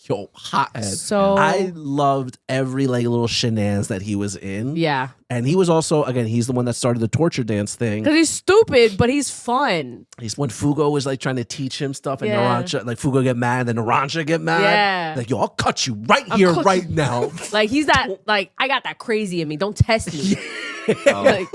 Yo, hothead. So- I loved every like little shenanigans that he was in. yeah. And he was also, again, he's the one that started the torture dance thing. Because he's stupid, but he's fun. He's when Fugo was like trying to teach him stuff, and Yeah. Narancha, like Fugo get mad, and Narancha get mad. Yeah. Like, yo, I'll cut you right here, cook- right now. Like, he's that, like, I got that crazy in me. Don't test me. Like,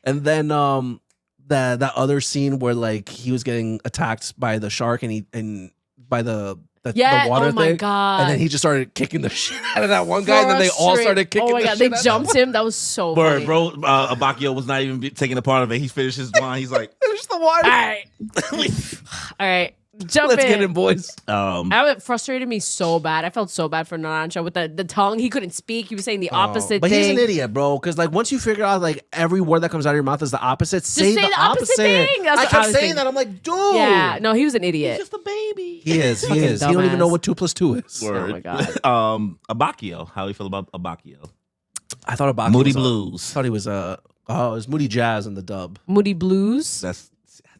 And then that other scene where like he was getting attacked by the shark and by the yeah, water oh my thing. God. And then he just started kicking the shit out of that one guy, and then they all started kicking Oh my the God, shit they out of jumped him. That was so Word, funny. bro. Abakio was not even taking a part of it. He finished his line. He's like, Finish the water. All right. All right. Jump Let's in. get him, boys. That frustrated me so bad. I felt so bad for Narancha with the tongue. He couldn't speak. He was saying the opposite But thing. he's an idiot, bro. Because like once you figure out like every word that comes out of your mouth is the opposite, say the opposite thing. That's I what I kept was saying thinking. that. I'm like, dude. Yeah, no, he was an idiot. just a baby. He is. He is. He don't even know what 2 + 2 is. Word. Oh my God. Abakio. How do you feel about Abakio? I thought about Moody I Blues. thought he was it was Moody Jazz in the dub. Moody Blues. That's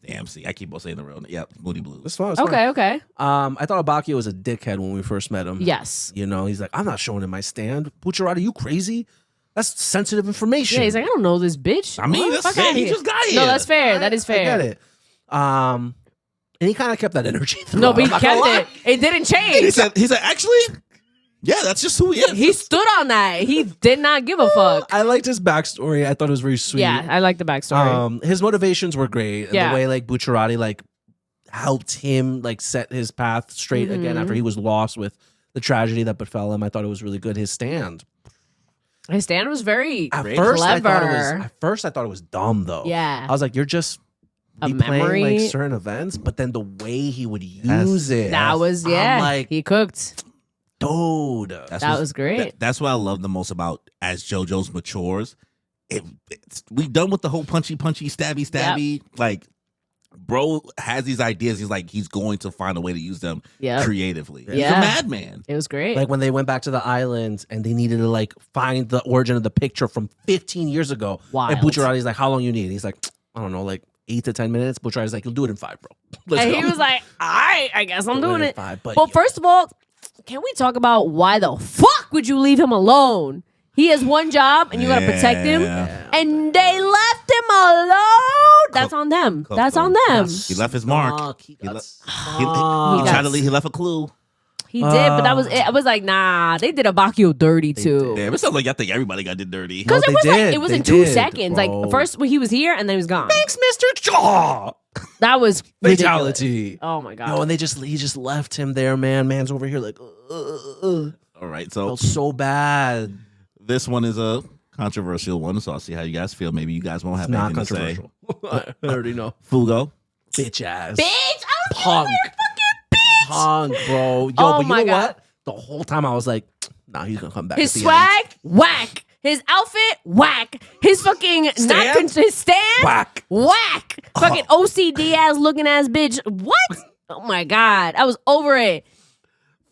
damn. See, I keep on saying the real name. Yeah, Moody Blues. That's fine. Okay. I thought Abakio was a dickhead when we first met him. Yes. You know, he's like, I'm not showing him my stand. Bucciarati, you crazy? That's sensitive information. Yeah, he's like, I don't know this bitch. I mean, What? that's Fuck fair. outta He here. just got here. No, that's fair. That is fair. I get it. And he kind of kept that energy. No, but he I'm not gonna lie. kept it. It didn't He change. said, actually, yeah, that's just who he is. He stood on that. He did not give a fuck. I liked his backstory. I thought it was very sweet. Yeah, I like the backstory. His motivations were great. And Yeah. the way like Bucciarati like helped him like set his path straight again after he was lost with the tragedy that befell him. I thought it was really good. His stand. His stand was very At clever. first, I thought it was dumb though. Yeah. I was like, you're just A replaying memory. like certain events, but then the way he would use it. That was, I'm yeah. like, He cooked. dude. That was great. That's what I love the most about as JoJo's matures. We done with the whole punchy, stabby. Like, bro has these ideas. He's going to find a way to use them creatively. He's a Yeah. madman. It was great. Like when they went back to the islands and they needed to like find the origin of the picture from 15 years ago. Wild. And Bucciarati's like, how long you need? He's like, I don't know, like 8 to 10 minutes. Bucciarati's like, you'll do it in 5, bro. Let's and go. he was like, all right, I guess I'm Do doing in it. 5, but Well, first of all, can we talk about why the fuck would you leave him alone? He has one job and you gotta protect him. Yeah. And they left him alone. That's on them. That's on them. He left his mark. Fuck, He got left- stuck. He got tried to leave. He left a clue. He did, but that was it. I was like, nah, they did Abakio dirty too. Damn, it sounds like I think everybody got did dirty. Because No, it was they like did. it was They in 2 did, seconds. bro. Like first when he was here and then he was gone. Thanks, Mr. Jaw. That was ridiculous. Fatality. Oh my god. No, and he just left him there, man. Man's over here like, All right, so felt so bad. this one is a controversial one, so I'll see how you guys feel. Maybe you guys won't have Not anything to say. controversial. I already know. Fugo. Bitch ass. Bitch, I was Punk. fucking bitch. Punk, bro. Yo, Oh but you my know God. what? The whole time I was like, nah, he's gonna come back. His at the end. swag, whack. His outfit, whack. His fucking Stand? his stand, Whack. whack. Fucking OCD ass looking ass bitch. What? Oh my god, I was over it.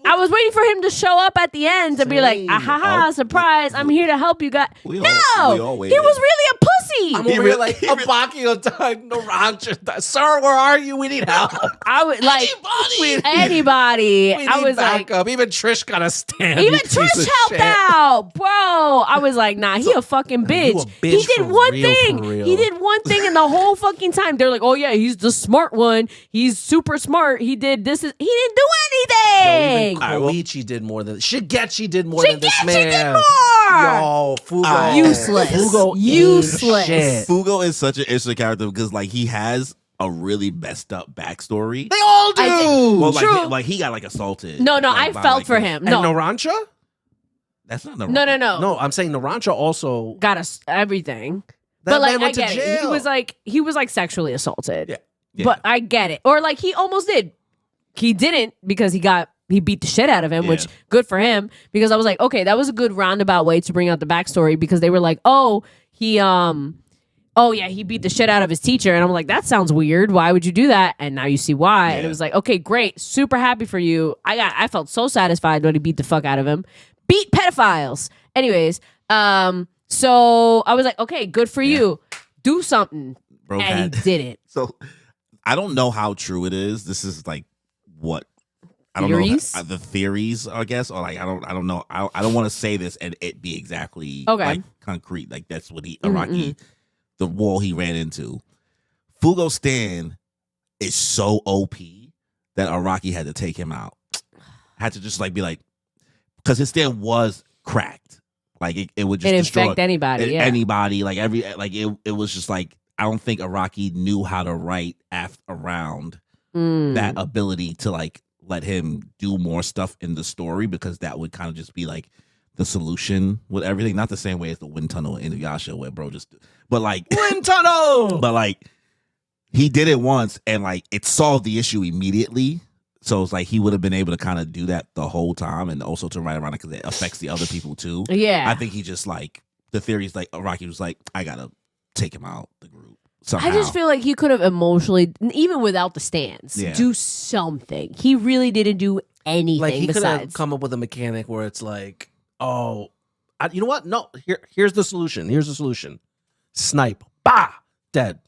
I was waiting for him to show up at the end to be like, Same. surprise, I'm here to help you guys. We No, all he waited. was really a pussy. I'm over here like, Abakio died. Narancha. Sir, where are you? We need help. I would like anybody. We I need was like, backup. Even Trish got to stand. even you piece Trish of helped shit. out, bro. I was like, nah, he a fucking bitch. You a bitch He did for one real, thing. for real. He did one thing in the whole fucking time. They're like, oh yeah, he's the smart one. He's super smart. He did this. He didn't do anything. Koichi did more than Shigechi did more than this Shigechi man. did more. Yo, Fugo. Useless. Fugo Useless. Shit. Fugo is such an interesting character because like he has a really messed up backstory. They all do. Well, True. like he got like assaulted. No, like, I by, felt like, for his- him. And No, Narancha? That's not no. No, I'm saying Narancha also. Got us everything. That But like, man I went to get it. jail. He was like sexually assaulted. Yeah. Yeah. But I get it. Or like he almost did. He didn't because he beat the shit out of him, which Yeah. good for him. Because I was like, okay, that was a good roundabout way to bring out the backstory because they were like, oh, he beat the shit out of his teacher. And I'm like, that sounds weird. Why would you do that? And now you see why. And it Yeah. was like, okay, great. Super happy for you. I felt so satisfied when he beat the fuck out of him. Beat pedophiles. Anyways, so I was like, okay, good for you. Do something. Bro And had- he didn't. So I don't know how true it is. This is like what I don't Theories? know the theories, I guess, or like I don't know. I don't want to say this and it be exactly Okay. like concrete. Like that's what Araki, the wall he ran into. Fugo Stan is so OP that Araki had to take him out. Had to just like be like, because his stand was cracked. Like it would just It destroy infect anybody. Yeah. anybody. Like it was just like I don't think Araki knew how to write around Mm. that ability to like let him do more stuff in the story because that would kind of just be like the solution with everything. Not the same way as the wind tunnel in Inuyasha where bro just but like Wind tunnel. but like he did it once and like it solved the issue immediately. So it's like he would have been able to kind of do that the whole time and also to write around it because it affects the other people too. Yeah. I think he just like the theory is like Araki was like, I gotta take him out the group somehow. I just feel like he could have emotionally, even without the stands, Yeah. do something. He really didn't do anything Like he could have besides. come up with a mechanic where it's like, oh, you know what? No, here's the solution. Here's the solution. Snipe. Bah! Dead.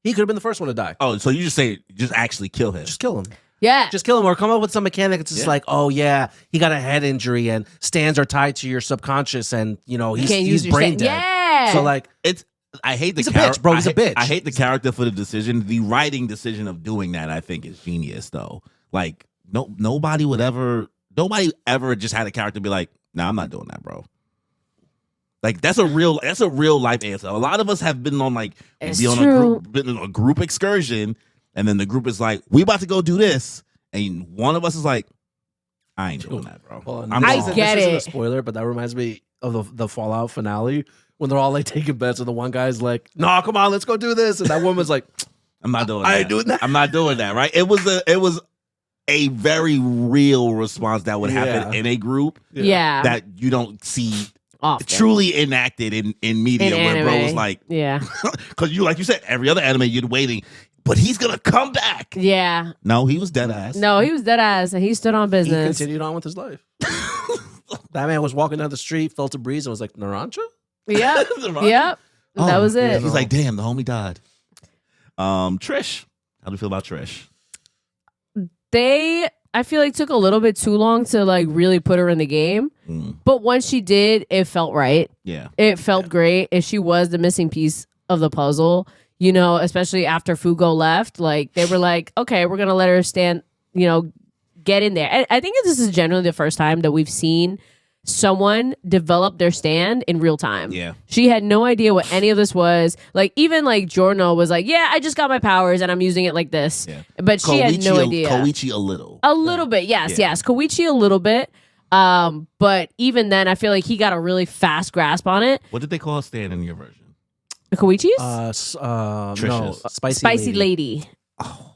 He could have been the first one to die. Oh, so you just say just actually kill him. Just kill him. Yeah. Just kill him or come up with some mechanic. It's just Yeah. like, oh yeah, he got a head injury and stands are tied to your subconscious and you know You can't he's use your brain stand. dead. Yeah. So like I hate the He's a character, bitch, bro. He's a bitch. I hate the character for the decision. The writing decision of doing that, I think, is genius. Though, like, nobody ever just had a character be like, "Nah, I'm not doing that, bro." Like that's a real life answer. A lot of us have been on like It's be on true. been on a group excursion, and then the group is like, "We about to go do this," and one of us is like, "I ain't doing that, bro." Hold on. I'm I gone." get this isn't a it. spoiler, but that reminds me of the Fallout finale when they're all like taking bets, and the one guy's like, "No, come on, let's go do this," and that woman's like, I'm not doing. I that. ain't doing that. I'm not doing that. Right? It was a very real response that would happen Yeah. in a group yeah. that you don't see Often. truly enacted in media In where bro anime. was like, Yeah. because you like you said, every other anime you're waiting, but he's gonna come back. Yeah. No, he was dead ass. No, he was dead ass and he stood on he business. continued on with his life. That man was walking down the street, felt a breeze, and was like, "Narancha." Yep. Right? Yep. That Oh, was it. yeah. He's like, damn, the homie died. Trish, how do you feel about Trish? I feel like took a little bit too long to like really put her in the game. Mm, But once she did, it felt right. yeah, It felt great. And she was the missing piece of the puzzle, you know, especially after Fugo left. Like they were like, okay, we're gonna let her stand, you know, get in there. And I think this is generally the first time that we've seen someone develop their stand in real time. yeah. She had no idea what any of this was. Like even like Giorno was like, yeah, I just got my powers and I'm using it like this. Yeah. But she had no idea. Koichi a little. A little bit, yes, Yeah. yes. Koichi a little bit. But even then I feel like he got a really fast grasp on it. What did they call Stan in your version? Koichi's? No, Trisha's. spicy lady. Oh,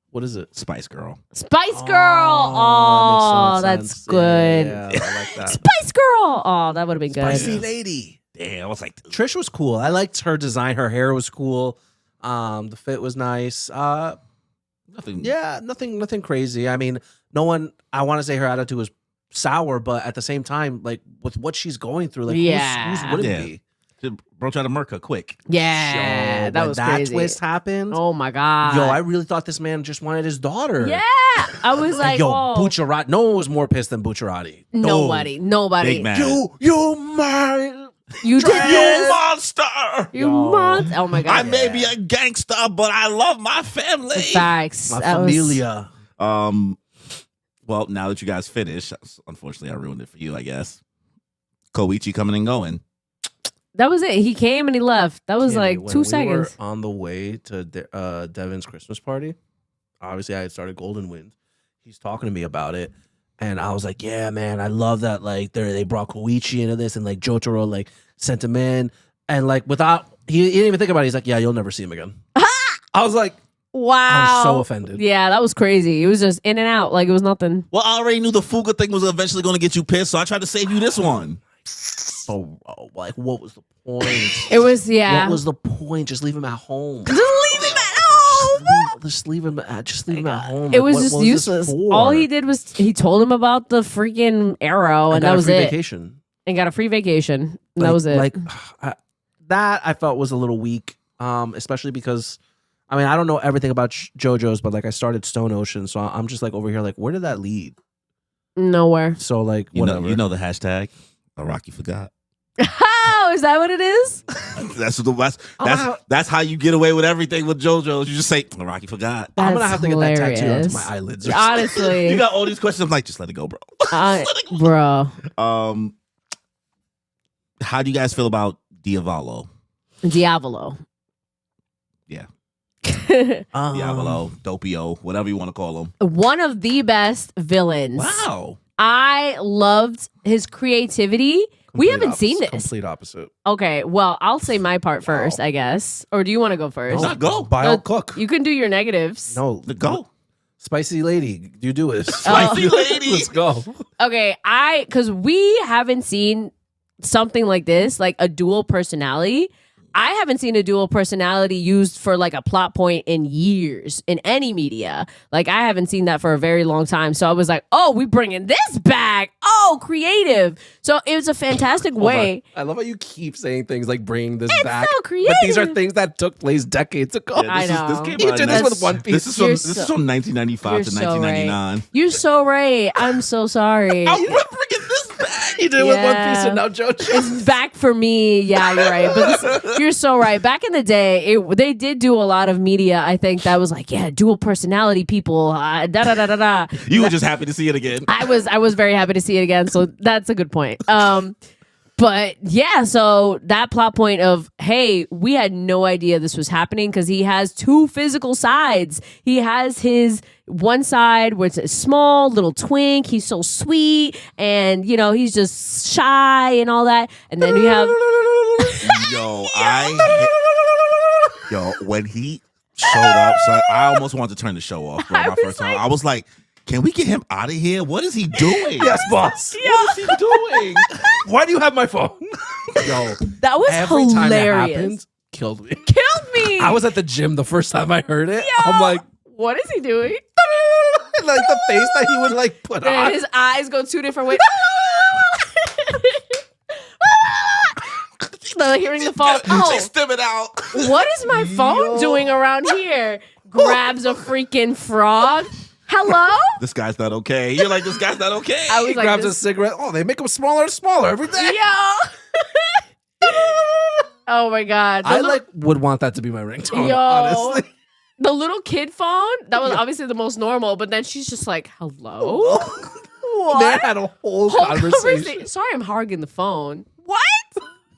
What is it? Spice Girl. Spice Girl. Oh, that makes that's so much good. sense. Yeah, I like that. Spice Girl. Oh, that would have been good. Spicy lady. Damn, I was like, Trish was cool. I liked her design. Her hair was cool. The fit was nice. Nothing. Yeah, nothing crazy. I mean, no one. I want to say her attitude was sour, but at the same time, like with what she's going through, like who's wouldn't Yeah. be? Bro tried to murk her quick. Yeah, that When was that crazy. twist happened. Oh my god. Yo, I really thought this man just wanted his daughter. Yeah, I was like, Yo, oh, Bucciarati. No one was more pissed than Bucciarati. nobody. Big man. You man. You did You this. monster! You monster. Oh my god. I may be a gangster, but I love my family. Facts. My That was- familia. Well, now that you guys finished, unfortunately, I ruined it for you, I guess. Koichi coming and going. That was it. He came and he left. That was Kimmy, like when 2 we seconds. were on the way to Devin's Christmas party. Obviously, I had started Golden Wind. He's talking to me about it, and I was like, "Yeah, man, I love that. Like, they brought Koichi into this, and like Jotaro like sent him in, and like without he didn't even think about it. He's like, "Yeah, you'll never see him again." I was like, Wow. I was so offended. Yeah, that was crazy. It was just in and out. Like it was nothing. Well, I already knew the Fuga thing was eventually going to get you pissed, so I tried to save you this one. So, like, what was the point? It was, yeah. What was the point? Just leave him at home. Just leave him at home. Just leave him at home. It Like, was what just was this useless. for? All he did was he told him about the freaking arrow, and got that a was free it. Vacation. And got a free vacation. And Like, that was it. Like that, I felt was a little weak, especially because, I mean, I don't know everything about JoJo's, but like I started Stone Ocean, so I'm just like over here, like, where did that lead? Nowhere. So like, whatever. You know the hashtag. Rocky forgot. Oh, is that what it is? That's how you get away with everything with JoJo's. You just say Rocky forgot. I'm gonna That's have to get that tattooed onto hilarious. my eyelids. Or Honestly. You got all these questions. I'm like, just let it go, bro. Bro. How do you guys feel about Diavolo? Diavolo. Yeah, something. Diavolo, Doppio, whatever you want to call him. One of the best villains. Wow. I loved his creativity. We haven't seen this. Complete opposite. Okay, well, I'll say my part first, I guess. Or do you want to go first? No, go. Bile Cook. You can do your negatives. No, Go. Spicy lady. You do it. Spicy lady. Let's go. Okay, because we haven't seen something like this, like a dual personality. I haven't seen a dual personality used for like a plot point in years in any media. Like I haven't seen that for a very long time. So I was like, oh, we bringing this back. Oh, creative. So it was a fantastic way. I love how you keep saying things like bringing this back. so creative. But these are things that took place decades ago. Yeah, I know. This came You out did in this nine- with One Piece. This is from You're 1995 you're to so 1999. You're so right. I'm so sorry. We're bringing this back. You did it with One Yeah. Piece and now JoJo. It's back for me. Yeah, you're right. But you're so right. Back in the day, they did do a lot of media. I think that was like, yeah, dual personality people. Da da da da da. You were just happy to see it again. I was very happy to see it again. So that's a good point. But yeah, so that plot point of, hey, we had no idea this was happening because he has two physical sides. He has his one side where it's a small little twink. He's so sweet and, you know, he's just shy and all that. And then we have... Yo, when he showed up, so I almost wanted to turn the show off, bro. My first time. I was like, can we get him out of here? What is he doing? Yes, boss. What is he doing? Why do you have my phone? Yo, That was every time that hilarious. happened, killed me. Killed me. I was at the gym the first time I heard it. Yo, I'm like, what is he doing? like the face that he would like put And on. his eyes go two different ways. Hearing the phone. Oh, She's stimming out. what is my phone doing around here? Grabs a freaking frog. Hello? This guy's not okay. You're like, this guy's not okay. I was He like, grabs a this- cigarette. Oh, they make them smaller and smaller every day. Yo. Oh my god. I like would want that to be my ringtone. Yo. Honestly, the little kid phone. That was obviously the most normal, but then she's just like, "Hello." they had a whole conversation. Sorry, I'm hogging the phone. What?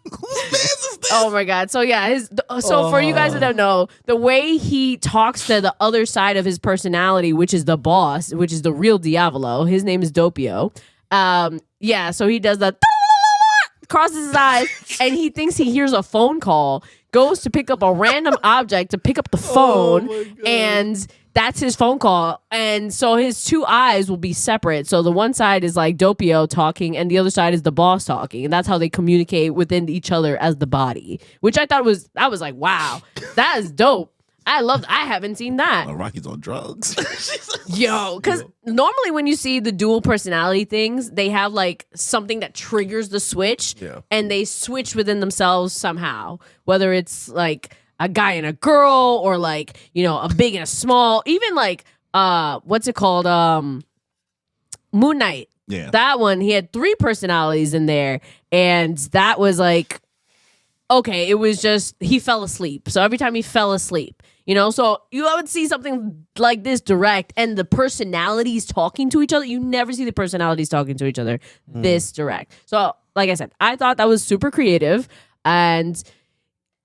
Whose man is this? Oh my god. So yeah, for you guys that don't know, the way he talks to the other side of his personality, which is the boss, which is the real Diavolo. His name is Doppio. Yeah, so he does that, crosses his eyes, and he thinks he hears a phone call, goes to pick up a random object to pick up the phone, and that's his phone call. And so his two eyes will be separate. So the one side is like Doppio talking, and the other side is the boss talking. And that's how they communicate within each other as the body, which I was like, wow, that is dope. I haven't seen that. Rocky's on drugs. Yo, because normally when you see the dual personality things, they have like something that triggers the switch, and they switch within themselves somehow. Whether it's like a guy and a girl, or like, you know, a big and a small. Even like what's it called? Moon Knight. Yeah, that one, he had 3 personalities in there, and that was like, okay, it was just he fell asleep. So every time he fell asleep. You know, so you would see something like this direct, and the personalities talking to each other. You never see the personalities talking to each other this direct. So, like I said, I thought that was super creative, and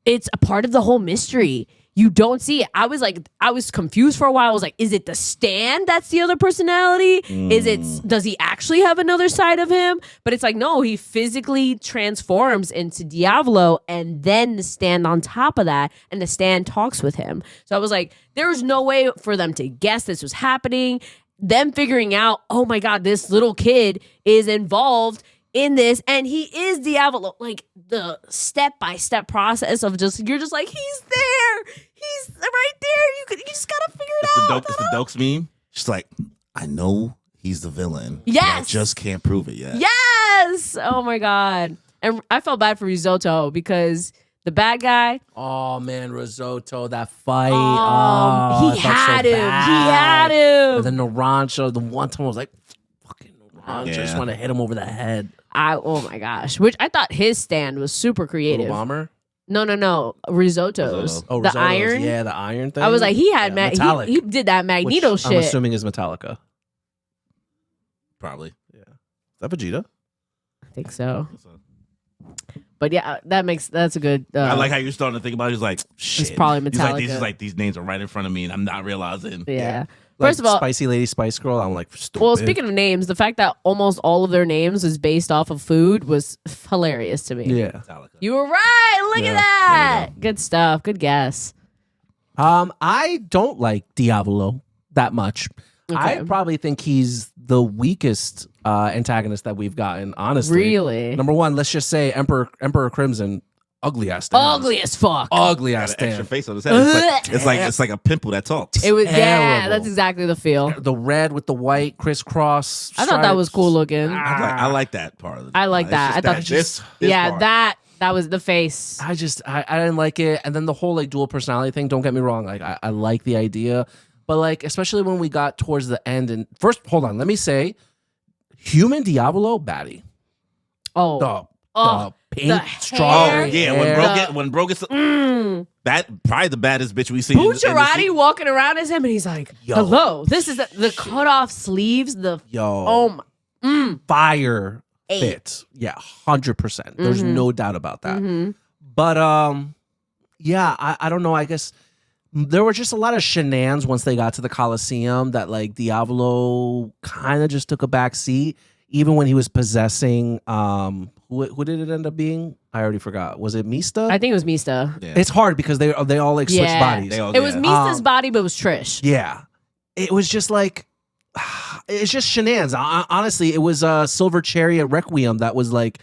it's a part of the whole mystery. You don't see it. I was confused for a while. I was like, is it the stand that's the other personality? Does he actually have another side of him? But it's like, no, he physically transforms into Diavolo, and then the stand on top of that, and the stand talks with him. So I was like, there was no way for them to guess this was happening. Them figuring out, oh my God, this little kid is involved in this, and he is Diavolo. Like the step-by-step process of you're just like, he's right there. You just gotta figure it out. It's the Dokes meme. She's like, I know he's the villain. Yes, I just can't prove it yet. Yes. Oh my God. And I felt bad for Risotto because the bad guy. Oh man, Risotto, that fight. He had him. He had him. And then Naranjo, the one time I was like, fucking Naranjo, just want to hit him over the head. Oh my gosh. Which I thought his stand was super creative. Little Bomber? No. Risotto's. Oh, the Risotto's. iron. Yeah, the iron thing. I was like, he had metallic. he did that Magneto shit. I'm assuming is Metallica. Probably. Yeah. Is that Vegeta? I think so. But yeah, that's a good. I like how you're starting to think about it. He's like, shit. It's probably Metallica. These names are right in front of me, and I'm not realizing. Yeah. Like First of all, Spicy Lady, Spice Girl. I'm like, stupid. Well, speaking of names, the fact that almost all of their names is based off of food was hilarious to me. Yeah. Metallica. You were right. Look at that. Good stuff. Good guess. I don't like Diavolo that much. Okay. I probably think he's the weakest antagonist that we've gotten, honestly. Really? Number one, let's just say Emperor Crimson, ugly ass stance. Ugly as fuck. Ugly ass Got an extra stance. face on his head. It's like a pimple that talks. It was Terrible. that's exactly the feel. The red with the white crisscross. I thought that was cool looking. I like that part of it. I like that. I thought this yeah, part. that was the face. I didn't like it. And then the whole like dual personality thing, don't get me wrong. Like I like the idea. But like, especially when we got towards the end, and first, hold on, let me say, human Diavolo, baddie. Oh, The pink, the strawberry. hair. Oh yeah, when bro gets that probably the baddest bitch we see. Bucciarati walking around as him, and he's like, Yo. "Hello, this is the cut off sleeves." Fire 8. fit. Yeah, 100%. There's no doubt about that. Mm-hmm. But yeah, I don't know. I guess there were just a lot of shenanigans once they got to the Coliseum that like Diavolo kind of just took a back seat. Even when he was possessing, who did it end up being? I already forgot. Was it Mista? I think it was Mista. Yeah. It's hard because they all like switch bodies. It was Mista's body, but it was Trish. Yeah, it was just like it's just shenanigans. Honestly, it was Silver Chariot Requiem that was like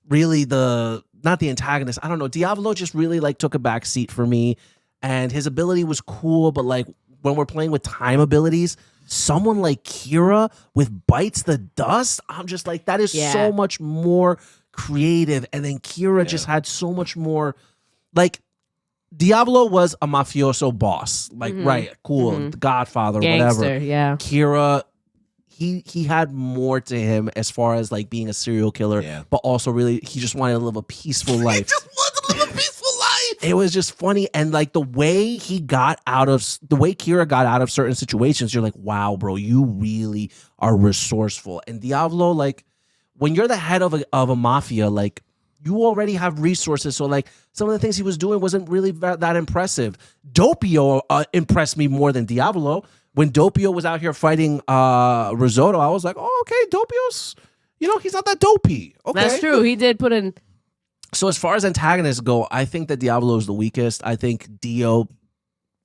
really not the antagonist. I don't know. Diavolo just really like took a back seat for me, and his ability was cool. But like when we're playing with time abilities, someone like Kira with Bites the Dust, I'm just like, that is so much more creative. And then Kira just had so much more, like, Diavolo was a mafioso boss. Like, right, cool, the Godfather, Gangster, whatever. yeah. Kira, he had more to him as far as, like, being a serial killer, but also really, he just wanted to live a peaceful life. He just wanted to live a peaceful life. It was just funny, and like the way Kira got out of certain situations, you're like, wow, bro, you really are resourceful. And Diavolo, like, when you're the head of a mafia, like, you already have resources. So like some of the things he was doing wasn't really that impressive. Doppio impressed me more than Diavolo. When Doppio was out here fighting Risotto, I was like, oh, okay, Doppio's, he's not that dopey. Okay, That's true. He did put in. So as far as antagonists go, I think that Diavolo is the weakest. I think Dio,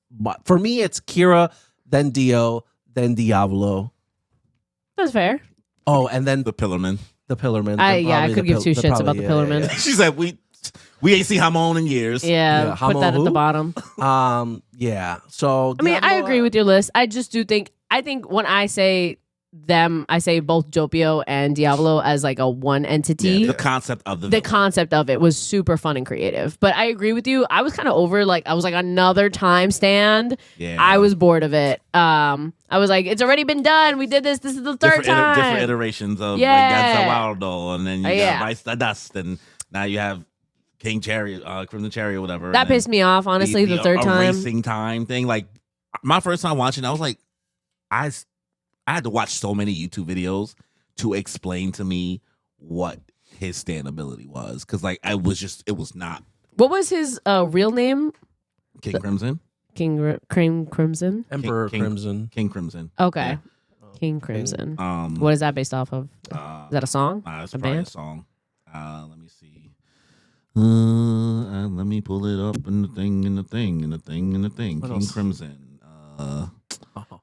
but for me, it's Kira, then Dio, then Diavolo. That's fair. Oh, and then The Pillarman. the Pillarman. I could give two shits about the Pillarman. She's like, we We ain't seen Hamon in years. Yeah, put that at the bottom. Yeah. So I mean, I agree with your list. I just do think when I say them, I say both Jopio and Diablo as like a one entity. Yeah, the concept of the concept of it was super fun and creative. But I agree with you. I was kind of over I was like another time stand. Yeah. I was bored of it. I was like, it's already been done. We did this. This is the third time. Different iterations of Waldo, and then you got Vice the Dust, and now you have King Chariot, Crimson Chariot, whatever. That pissed me off, honestly, the third time. Racing time thing. Like my first time watching, I was like, I had to watch so many YouTube videos to explain to me what his stand ability was. Cause like it was not. What was his real name? King Crimson? King Crimson? Emperor Crimson. King Crimson. Okay. Yeah. King Crimson. What is that based off of? Is that a song? It's probably a song. Let me see. Let me pull it up in the thing. King Crimson.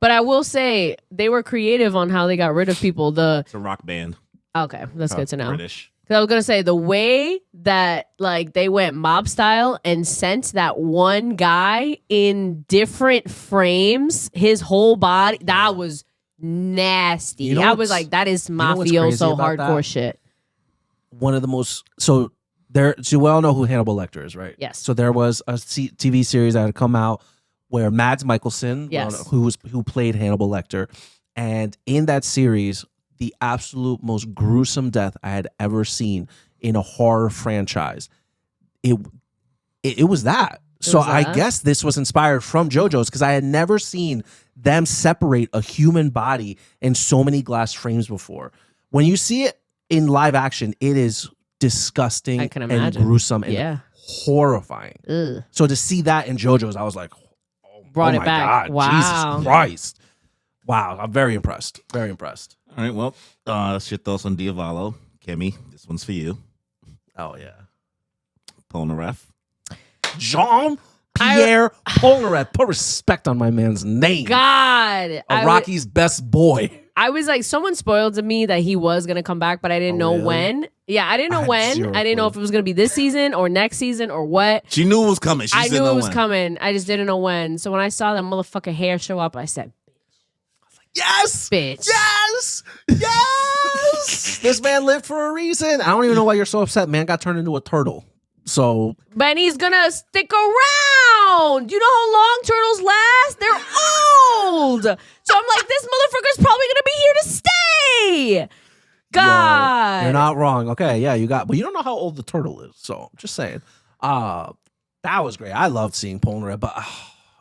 But I will say they were creative on how they got rid of people. It's a rock band. Okay, that's good to know. British. Because I was gonna say the way that like they went mob style and sent that one guy in different frames, his whole body, that was nasty. You know I was like, that is mafioso hardcore shit. One of the most so you all know who Hannibal Lecter is, right? Yes. So there was a TV series that had come out where Mads Mikkelsen, who played Hannibal Lecter, and in that series, the absolute most gruesome death I had ever seen in a horror franchise. It was that. So I guess this was inspired from JoJo's because I had never seen them separate a human body in so many glass frames before. When you see it in live action, it is disgusting and gruesome and horrifying. Ugh. So to see that in JoJo's, I was like, brought it back. God, wow. Jesus Christ. Wow, I'm very impressed. Very impressed. All right, well, that's your thoughts on Diavolo. Kimmy, this one's for you. Oh, yeah. Polnareff. Jean-Pierre Polnareff. Put respect on my man's name. God. Rocky's best boy. I was like, someone spoiled to me that he was going to come back, but I didn't know when. Yeah, I didn't know when. I didn't know if it was going to be this season or next season or what. She knew it was coming. I knew it was coming. I just didn't know when. So when I saw that motherfucking hair show up, I said, yes! Bitch. Yes! Yes! This man lived for a reason. I don't even know why you're so upset. Man got turned into a turtle. So, but he's gonna stick around. You know how long turtles last? They're old. So I'm like, this motherfucker's probably gonna be here to stay. God, you're not wrong. Okay, yeah, but you don't know how old the turtle is. So just saying. That was great. I loved seeing Polnareff, but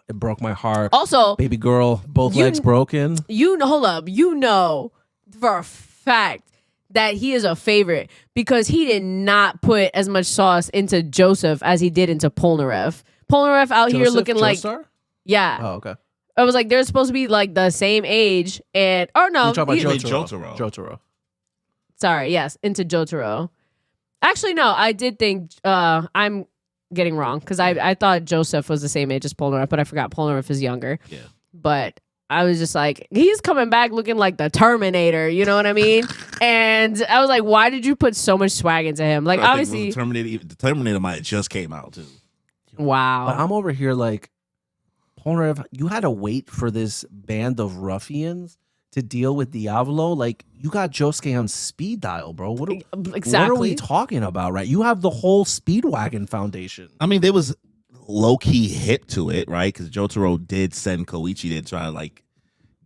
it broke my heart. Also, baby girl, both legs broken. Hold up. You know for a fact that he is a favorite because he did not put as much sauce into Joseph as he did into Polnareff. Polnareff out here looking like, yeah. Oh, okay. I was like, they're supposed to be like the same age, and no, you're talking about Jotaro. Sorry, yes, into Jotaro. Actually, no, I did think I'm getting wrong because I thought Joseph was the same age as Polnareff, but I forgot Polnareff is younger. Yeah, but I was just like, he's coming back looking like the Terminator, you know what I mean? And I was like, why did you put so much swag into him? Like, obviously, the Terminator might have just came out too. Wow. But I'm over here like, Polnareff, you had to wait for this band of ruffians to deal with Diavolo. Like, you got Josuke on speed dial, bro. What are we talking about, right? You have the whole Speedwagon Foundation. I mean, there was low-key hip to it, right? Because Jotaro did send Koichi to try to like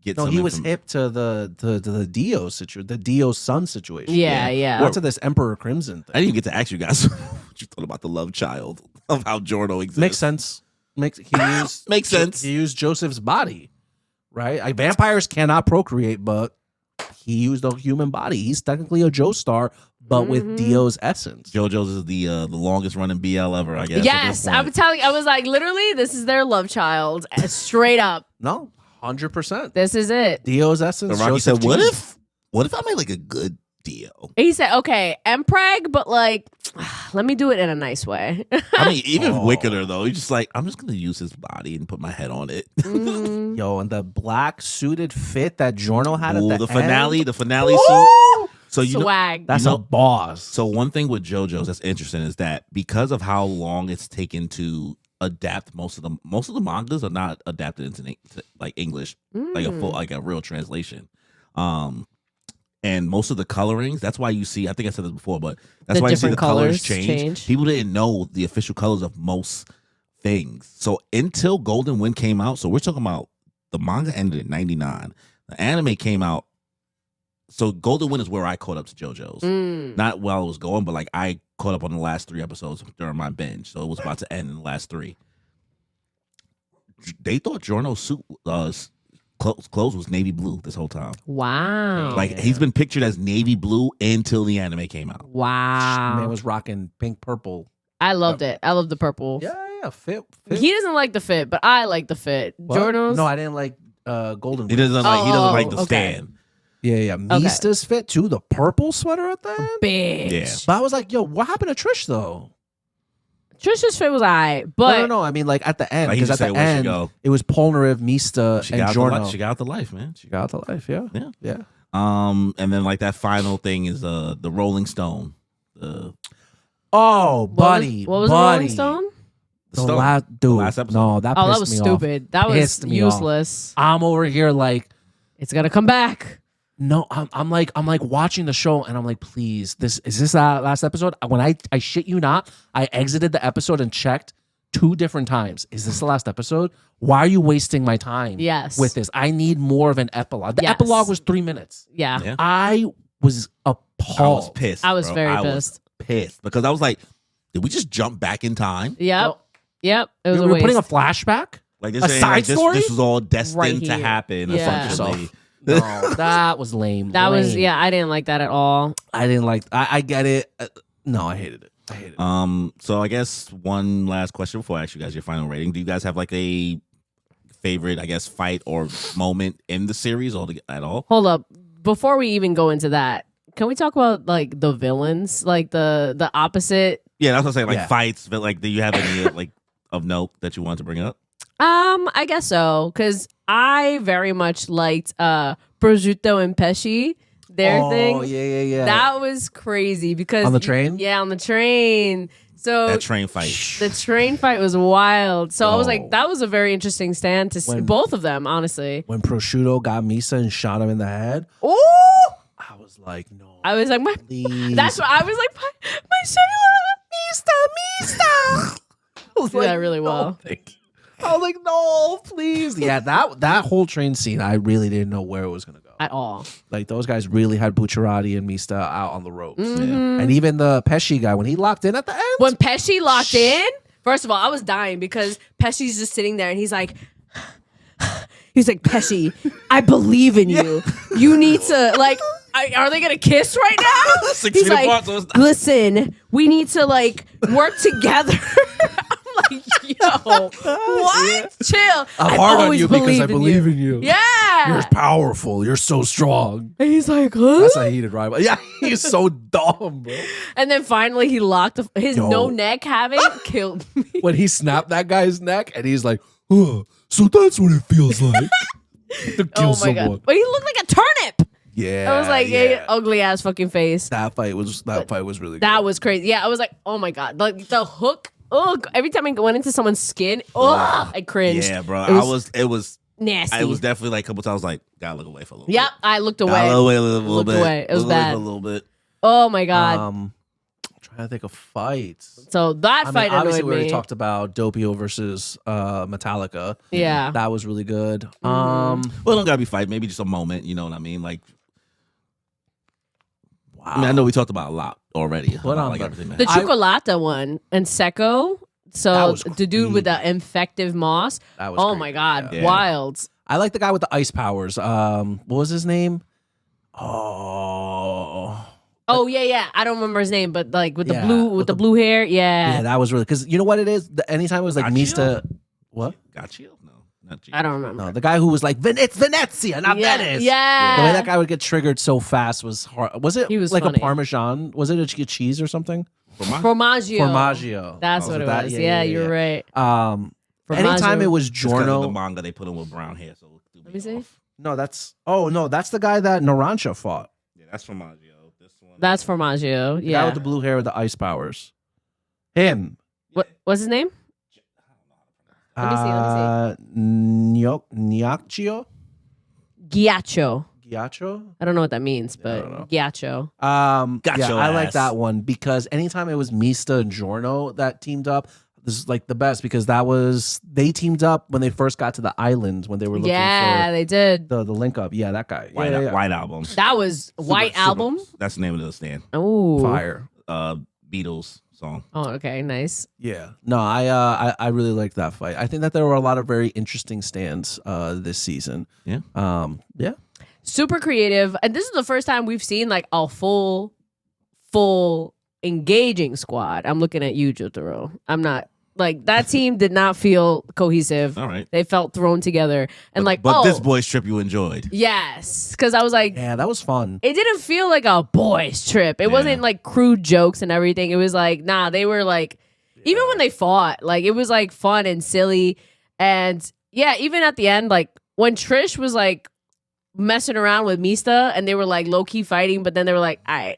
get he was hip to the Dio situation, the Dio son situation. Yeah. What's to this Emperor Crimson thing? I didn't even get to ask you guys what you thought about the love child of how Jordo exists. Makes sense. Makes sense. He used Joseph's body, right? Like, vampires cannot procreate, but he used a human body. He's technically a Joestar, but with Dio's essence. JoJo's is the longest running BL ever, I guess. Yes, I'm telling you, I was like, literally, this is their love child, straight up. No, 100%. This is it. Dio's essence. So Rocky said, "What if I made like a good Dio?" He said, "Okay, Empreg, but like, let me do it in a nice way." I mean, even wickeder though. He's just like, I'm just gonna use his body and put my head on it. Yo, and the black suited fit that Giorno had at the finale, end. the finale suit. So you know, Swag. That's a boss. so one thing with JoJo's that's interesting is that because of how long it's taken to adapt most of the mangas are not adapted into like English, like a real translation. And most of the colorings, that's why you see, I think I said this before, but that's why you see the colors change. People didn't know the official colors of most things. So until Golden Wind came out, so we're talking about the manga ended in 99. The anime came out. So Golden Wind is where I caught up to JoJo's. Not while it was going, but like I caught up on the last 3 episodes during my binge. So it was about to end in the last 3. They thought Giorno's suit clothes was navy blue this whole time. Wow. Like he's been pictured as navy blue until the anime came out. Wow. Man was rocking pink purple. I loved it. I loved the purple. Yeah, fit. He doesn't like the fit, but I like the fit. What? Giorno's? No, I didn't like Golden Wind. He doesn't like the okay. stand. Yeah. Mista's fit too. The purple sweater at the end. Bitch. Yeah. But I was like, yo, what happened to Trish though? Trish's fit was alright, but No. I mean, like at the end, Like, he because just at said, the "Where'd she end, go?" it was Polnareff, Mista, She and got Giorno. she got out the life, man. She got the life. Yeah. Yeah. And then like that final thing is the Rolling Stone. Oh, buddy. What was the Rolling Stone? The last dude. last episode. No, that Oh, pissed that was me stupid. That was Pissed me off. useless. I'm over here like, It's gonna come back. no, I'm like watching the show and I'm like, please, is this that last episode? When I shit you not, I exited the episode and checked 2 different times. Is this the last episode? Why are you wasting my time? Yes. With this, I need more of an epilogue. The Yes. epilogue was 3 minutes. Yeah. I was appalled. I was pissed. I was bro. very I pissed. Was pissed because I was like, did we just jump back in time? Yep. It was We a were waste. putting a flashback. Like this A ain't side like this, story? this was all destined Right to here. happen. Yeah. Essentially. No, that was lame. That was Lame. I didn't like that at all. I didn't like. I get it. No, I hated it. So I guess one last question before I ask you guys your final rating. Do you guys have like a favorite, I guess, fight or moment in the series or at all? Hold up. Before we even go into that, can we talk about like the villains? Like the opposite? Yeah, that's what I'm saying. Like Yeah. fights, but like, do you have any like of note that you want to bring up? I guess so. Cause I very much liked Prosciutto and Pesci. Their thing. Oh yeah. That was crazy because On the train? Yeah, on the train. So That train fight. the train fight was wild. So I was Oh. like, that was a very interesting stand to see When- both of them, honestly. When Prosciutto got Misa and shot him in the head, Oh, I was like, no. I was like, Please. that's what I was like, my cellular, Mista. I was Do that really well. thank you. I was like, no, please. Yeah, that whole train scene, I really didn't know where it was gonna go. At all. Like those guys really had Bucciarati and Mista out on the ropes, Mhm. and even the Pesci guy when he locked in at the end. When Pesci locked in, first of all, I was dying because Pesci's just sitting there and he's like, Pesci, I believe in you. You need to like. Are they gonna kiss right now? 6 He's feet like, apart, so it's not- listen, we need to like work together. I'm like, yo, what? Chill. I'm I've hard on always you because I believed in believe in you. Yeah. You're powerful. You're so strong. And he's like, huh? That's a heated rival. Yeah, he's so dumb, bro. And then finally he locked his Yo. no neck having killed me. When he snapped that guy's neck and he's like, so that's what it feels like to kill Oh my someone. god. But he looked like a turnip. Yeah. I was like, yeah. ugly ass fucking face. That fight was really good. That was crazy. Yeah, I was like, oh my god. Like the hook. Ugh. Every time I went into someone's skin, I cringed. Yeah, bro. It It was nasty. I was definitely like a couple times like, gotta look away for a little Yep, bit. I looked away. Gotta look away a little Looked bit. away. It was Look away bad. for a little bit. Oh my god. I'm trying to think of fights. So that fight obviously annoyed we already me. talked about Doppio versus Metallica. Yeah. That was really good. Well, it don't gotta be fight. Maybe just a moment. You know what I mean? Like, Wow. I mean, I know we talked about a lot already. What about, on like the- everything. The That Chocolata one and Secco. That So was the dude with crazy. the infective moss. That was Oh crazy, my god. yeah. Yeah. Wild. I like the guy with the ice powers. What was his name? Oh. Oh yeah. I don't remember his name, but like with the Yeah, blue with the blue hair. Yeah. Yeah, that was really because you know what it is. Anytime it was like Gaccio? Mista, what? got you? No, not you. I don't remember. No, the guy who was like it's Venezia, not yeah. Venice. Yeah. The way that guy would get triggered so fast was hard. Was it He was like funny. a Parmesan? Was it a cheese or something? Formaggio. Formaggio. That's Oh, what it that? was. Yeah, Yeah, you're right. Anytime Formaggio. it was Just 'cause of the Giorno. manga, they put him with brown hair. So Let me see. No, that's the guy that Narancha fought. Yeah, that's from Maggio. This That's Formaggio. The guy Yeah. with the blue hair with the ice powers. Him. What's his name? Let me see. Ghiaccio? Ghiaccio. Ghiaccio? I don't know what that means, I but don't know. Ghiaccio. Got yeah, your I like ass. that one because anytime it was Mista and Giorno that teamed up, this is like the best because they teamed up when they first got to the island when they were looking for They did. the link up. Yeah, that guy. White, Yeah. White Album. That was White Album. That's the name of the stand. Oh, Fire. Beatles song. Oh, okay, nice. Yeah. No, I really liked that fight. I think that there were a lot of very interesting stands this season. Yeah. Yeah. Super creative, and this is the first time we've seen like a full engaging squad. I'm looking at you, Jotaro. I'm not like that team did not feel cohesive. All right. They felt thrown together, and But this boys trip you enjoyed. yes, because I was like, Yeah, that was fun. it didn't feel like a boys trip. It wasn't like crude jokes and everything. It was like, nah, they were like, even when they fought, like it was like fun and silly. And yeah, even at the end, like when Trish was like messing around with Mista and they were like low key fighting, but then they were like, all right,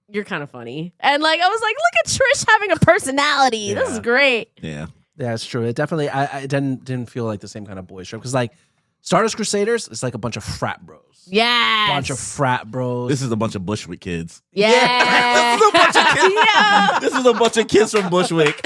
you're kind of funny. And like, I was like, look at Trish having a personality. This is great. Yeah. Yeah, it's true. It definitely I didn't feel like the same kind of boys trip because like Stardust Crusaders, it's like a bunch of frat bros. Yes. Bunch of frat bros. This is a bunch of Bushwick kids. Yeah. This is a bunch of kids. Yeah. This is a bunch of kids from Bushwick.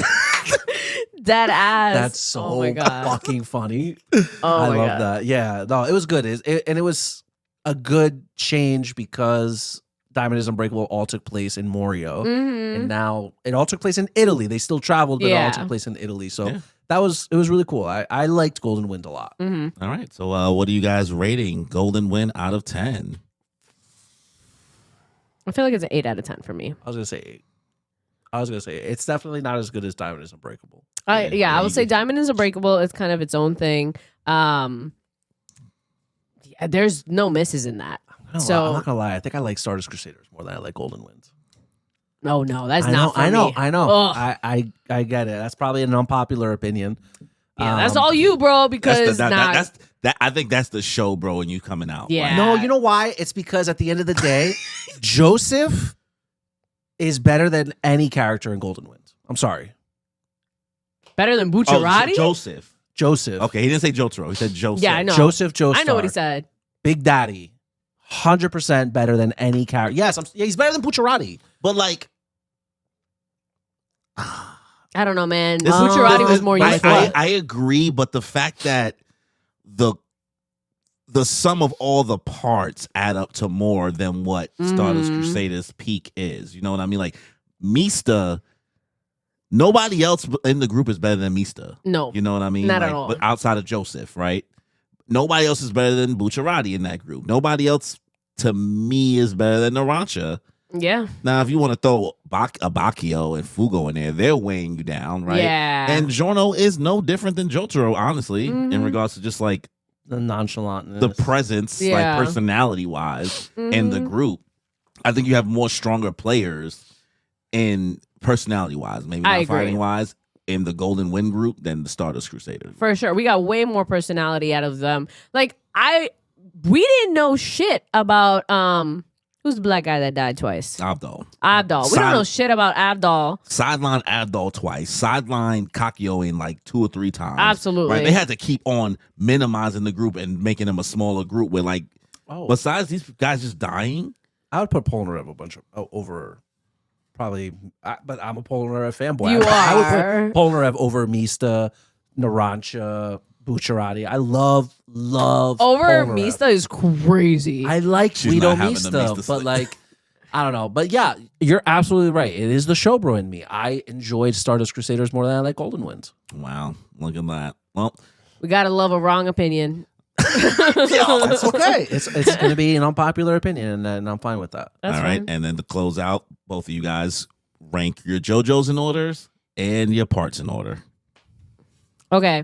Dead ass. That's so oh my God. fucking funny. Oh I my love God. that. Yeah, no, it was good. And it was a good change because Diamond is Unbreakable all took place in Morio. Mhm. And now it all took place in Italy. They still traveled, but it all took place in Italy. So it was really cool. I liked Golden Wind a lot. Mm-hmm. All right. So what are you guys rating Golden Wind out of 10? I feel like it's an 8 out of 10 for me. I was gonna say 8. It's definitely not as good as Diamond is Unbreakable. I would say Diamond is Unbreakable. It's kind of its own thing. There's no misses in that. I'm not gonna lie. I think I like Stardust Crusaders more than I like Golden Winds. Oh no, that's not for I know. me. I know. Ugh. I get it. That's probably an unpopular opinion. Yeah, that's all you, bro. Because I think that's the show, bro, and you coming out. Yeah. No, you know why? It's because at the end of the day, Joseph is better than any character in Golden Wind. I'm sorry. better than Oh, Bucciarati. Joseph. Okay, he didn't say Jotaro. He said Joseph. Yeah, I know. Joseph Joestar. I know what he said. Big Daddy. 100% better than any character. Yes, he's better than Bucciarati. But like, I don't know, man. This- Bucciarati was more useful. I agree, but the fact that the sum of all the parts add up to more than what Stardust Crusaders peak is. You know what I mean? Like Mista, nobody else in the group is better than Mista. No. You know what I mean? Not like, at all. But outside of Joseph, right? Nobody else is better than Bucciarati in that group. Nobody else, to me, is better than Narancia. Yeah. Now, if you want to throw Abakio and Fugo in there, they're weighing you down, right? Yeah. And Giorno is no different than Jotaro, honestly, in regards to just like The nonchalantness. the presence, Yeah. like personality-wise, in the group. I think you have more stronger players in personality-wise, maybe I not agree. fighting-wise, in the Golden Wind group than the Stardust Crusaders. For sure. We got way more personality out of them. Like, we didn't know shit about, who's the black guy that died twice? Abdul. Abdul. We don't know shit about Abdul. Sideline Abdul twice. Sideline Kakyo in like 2 or 3 times. Absolutely. Right? They had to keep on minimizing the group and making them a smaller group where like, besides these guys just dying. I would put Polnareff over probably, but I'm a Polnareff fanboy. You I would are. put Polnareff over Mista, Narancia, Bucciarati. I love Over Polnareff. Mista is crazy. I like She's Guido not having the Mista, Mista but slip. like, I don't know. But yeah, you're absolutely right. It is the showbro in me. I enjoyed Stardust Crusaders more than I like Golden Wind. Wow. Look at that. Well, we gotta love a wrong opinion. It's okay. It's going to be an unpopular opinion, and I'm fine with that. That's all right. fine. And then to close out, both of you guys rank your JoJo's in orders and your parts in order. Okay.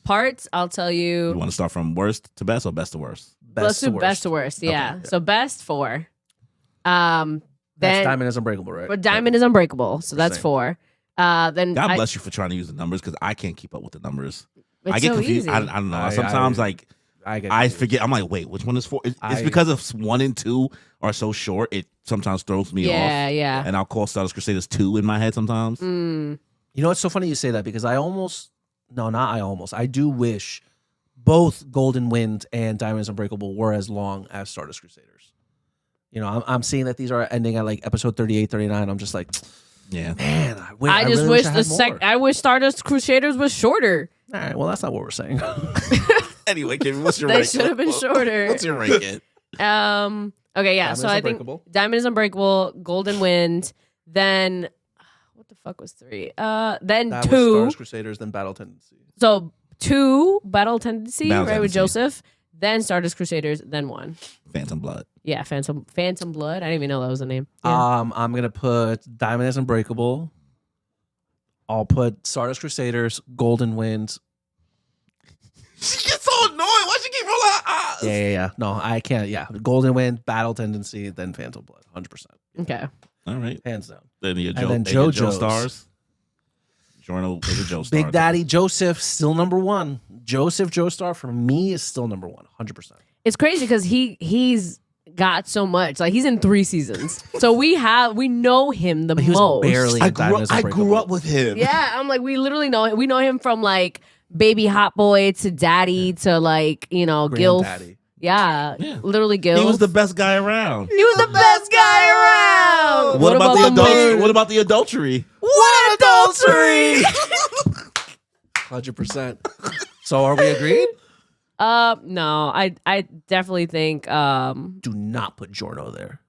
Parts, I'll tell you. You want to start from worst to best or best to worst? Let's do best to worst. Yeah. Okay. So best 4. That's Then Diamond is Unbreakable, right? but Diamond is Unbreakable, so that's Same. 4. Then God bless you for trying to use the numbers because I can't keep up with the numbers. It's I get so confused. easy. I don't know. I- Sometimes I- I get confused. forget. I'm like, wait, which one is 4? It's because of 1 and 2 are so short. It sometimes throws me off. Yeah. And I'll call Stardust Crusaders 2 in my head sometimes. You know, it's so funny you say that because I do wish both Golden Wind and Diamonds Unbreakable were as long as Stardust Crusaders. You know, I'm seeing that these are ending at like episode 38, 39. I'm just like, yeah, man, I just really wish I wish Stardust Crusaders was shorter. All right, well, that's not what we're saying. Anyway, Kimmy, what's your They rank? should have been shorter. What's your ranking? Okay, yeah. Diamonds So I think Diamond is Unbreakable, Golden Wind, then what the fuck was 3? Then That 2. was Stardust Crusaders, then Battle Tendency. So 2 Battle Tendency, Battle right, with Tendency. Joseph, then Stardust Crusaders, then 1. Phantom Blood. Yeah, Phantom Blood. I didn't even know that was a name. Yeah. I'm gonna put Diamond is Unbreakable. I'll put Stardust Crusaders, Golden Wind. She gets so annoyed. Why she keep rolling her eyes? Yeah. No, I can't. Yeah, Golden Wind, Battle Tendency, then Phantom Blood, 100%, Okay. All right. hands down. Then your then Jojo JoJo's. stars. Jorno is a Joe star. Big Daddy Joseph still number 1. Joseph Joestar for me is still number 1, 100%. It's crazy because he's got so much. Like he's in 3 seasons, so we know him the But he was most. barely. I grew up with him. Yeah, I'm like we literally know him. We know him from like baby hot boy to daddy to like Gilf. Granddaddy. Yeah, Yeah. literally Gilf. He was the best guy around. He was the best guy around. What about the adultery? moon? What about the adultery? What adultery? 100%. So are we agreed? No, I definitely think Do not put Jorno there.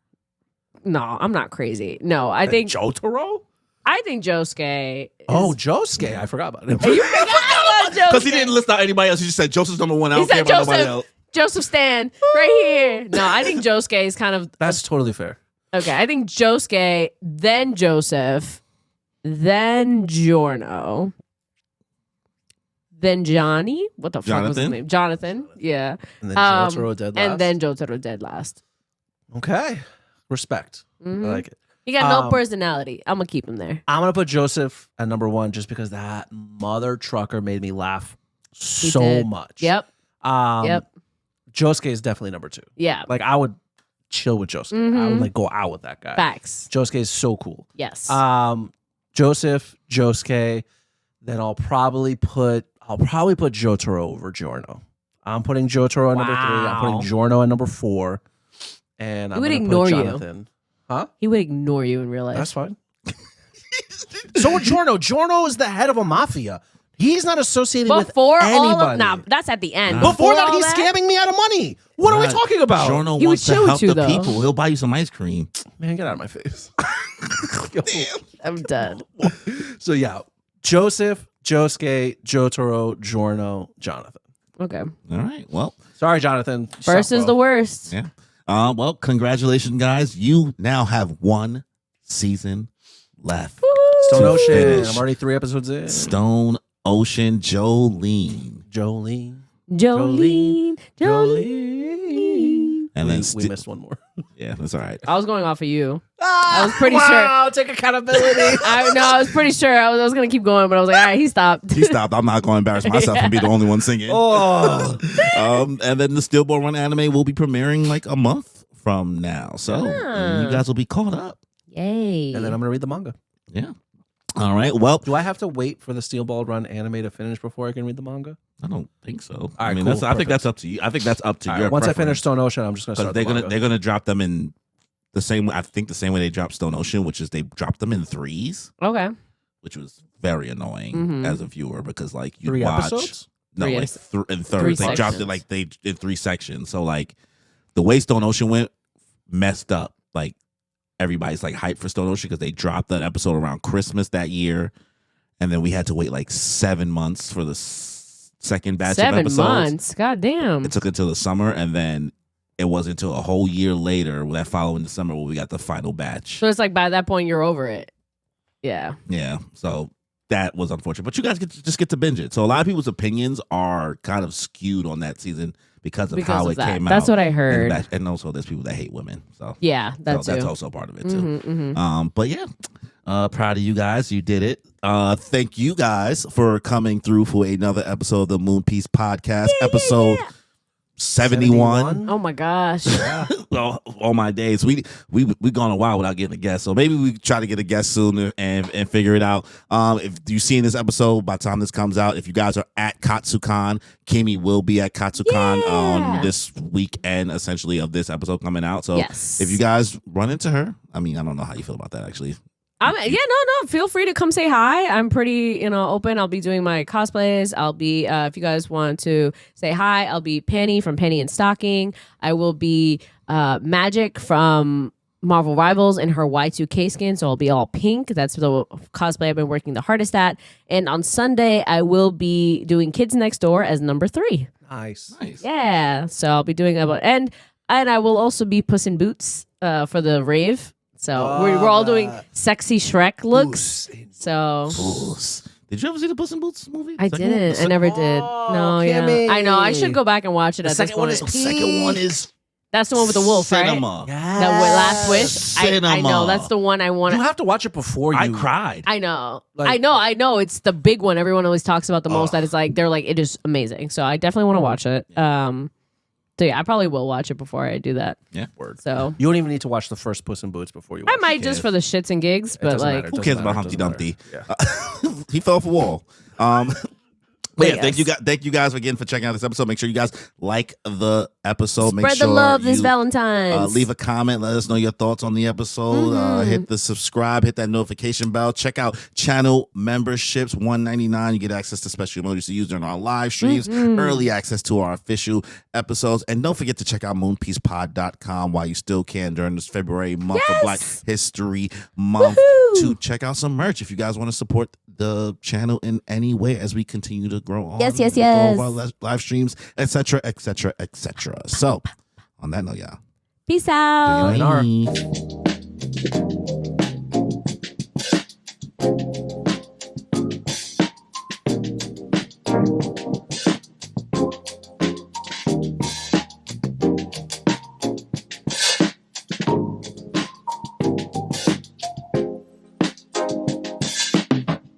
no, I'm not crazy. No, I think Jotaro? Josuke. Oh, Josuke. I forgot about him. You forgot about Josuke. Because he didn't list out anybody else. He just said Joseph's number 1. I He don't care said about nobody else. Joseph Stan right here. No, I think Josuke is kind of That's totally fair. okay. I think Josuke, then Joseph, then Giorno, then Johnny. What the fuck was his Jonathan? name? Jonathan. Yeah. And then Jotaro dead last. And then Jotaro dead last. Okay. Respect. Mhm. I like it. He got no Um, personality. I'm gonna keep him there. I'm going to put Joseph at number 1 just because that mother trucker made me laugh He so did. much. Yep. Yep. Josuke is definitely number 2. Yeah. Like, I would chill with Josuke. I would, like, go out with that guy. Facts. Josuke is so cool. Yes. Joseph, Josuke, then I'll probably put Jotaro over Giorno. I'm putting Jotaro at number 3. I'm Wow. putting Giorno at number 4. And I'm would gonna ignore put you. Jonathan. Huh? He would ignore you in real life. That's fine. So would Giorno. Giorno is the head of a mafia. He's not associated Before with all anybody. of nah, that's at the end. Before that, all he's scamming me out of money. What are we talking about? Jorno He would wants to chill with help you, the though. people. He'll buy you some ice cream. Man, get out of my face. I'm done. So yeah, Joseph, Josuke, Jotaro, Giorno, Jonathan. Okay. All right. Well, Sorry, Jonathan. First Suck, is bro. the worst. yeah. Well, congratulations, guys. You now have 1 season left. Stone to Ocean. finish. I'm already 3 episodes in. Stone Ocean Jolene. Jolene. Jolene. And then we missed one more. yeah, that's all right. I was going off of you. I was pretty sure. Take accountability. I was pretty sure. I was gonna keep going, but I was like, all right, he stopped. He stopped. I'm not going to embarrass myself and be the only one singing. Oh. And then the Steelball Run anime will be premiering like a month from now. So you guys will be caught up. Yay. And then I'm going to read the manga. Yeah. All right. Well, Do I have to wait for the Steel Ball Run anime to finish before I can read the manga? I don't think so. right, I mean, cool, I think perfect. that's up to you. I think that's up to All your right, once I preference. finish Stone Ocean, I'm just going to Because start they're gonna drop them in the same way. I think the same way they dropped Stone Ocean, which is they dropped them in 3s, Okay. which was very annoying Mhm. as a viewer because like you 3 watch episodes? no Three like is- in 3rds. three They dropped it sections. like they in 3 sections. So like the way Stone Ocean went messed up. Like everybody's like hyped for Stone Ocean because they dropped that episode around Christmas that year, and then we had to wait like 7 months for the second batch of 7 episodes. months. God damn. It took until the summer, and then it wasn't until a whole year later, that following December, where we got the final batch. So it's like by that point you're over it. Yeah. Yeah, so that was unfortunate. But you guys just get to binge it. So a lot of people's opinions are kind of skewed on that season because of how of it that. came out. That's what I And heard. and also there's people that hate women. So Yeah, so that's that's also part of it too. Mm-hmm, mm-hmm. But yeah, proud of you guys. You did it. Thank you guys for coming through for another episode of the Moon Piece Podcast, episode 71. Oh my gosh. All my days. We gone a while without getting a guest. So maybe we try to get a guest soon and figure it out. If you see in this episode, by the time this comes out, if you guys are at KatsuCon, Kimmy will be at KatsuCon on this weekend, essentially, of this episode coming out. So if you guys run into her, I mean, I don't know how you feel about that, actually. No. Feel free to come say hi. I'm pretty, open. I'll be doing my cosplays. I'll be, if you guys want to say hi, I'll be Penny from Penny and Stocking. I will be Magic from Marvel Rivals in her Y2K skin, so I'll be all pink. That's the cosplay I've been working the hardest at. And on Sunday, I will be doing Kids Next Door as number 3. Nice. Yeah, so I'll be doing and I will also be Puss in Boots for the rave. So we're all doing sexy Shrek looks. So did you ever see the Puss in Boots movie? I didn't. I never did. No, Kimmy. I know. I should go back and watch it at this point. The second one is that's the one with the wolf, cinema. right? That Last Wish. Cinema. I know. That's the one I want. You have to watch it before you. I cried. I know. I know. It's the big one everyone always talks about the most. That is like they're like it is amazing. So I definitely want to watch it. So yeah, I probably will watch it before I do that. Yeah, word. So you don't even need to watch the first Puss in Boots before you watch I might just for the shits and gigs, but like who cares about Humpty Dumpty? Yeah. He fell off a wall. But yeah, thank you guys again for checking out this episode. Make sure you guys like the episode. Spread the love this Valentine's. Leave a comment. Let us know your thoughts on the episode. Hit the subscribe. Hit that notification bell. Check out channel memberships. $1.99. You get access to special emojis to use during our live streams. Early access to our official episodes. And don't forget to check out moonpiecepod.com while you still can during this February month of Black History Month to check out some merch if you guys want to support the channel in any way as we continue to grow on. Yes. All of our live streams, etc. So, on that note, y'all. Peace out. Bye.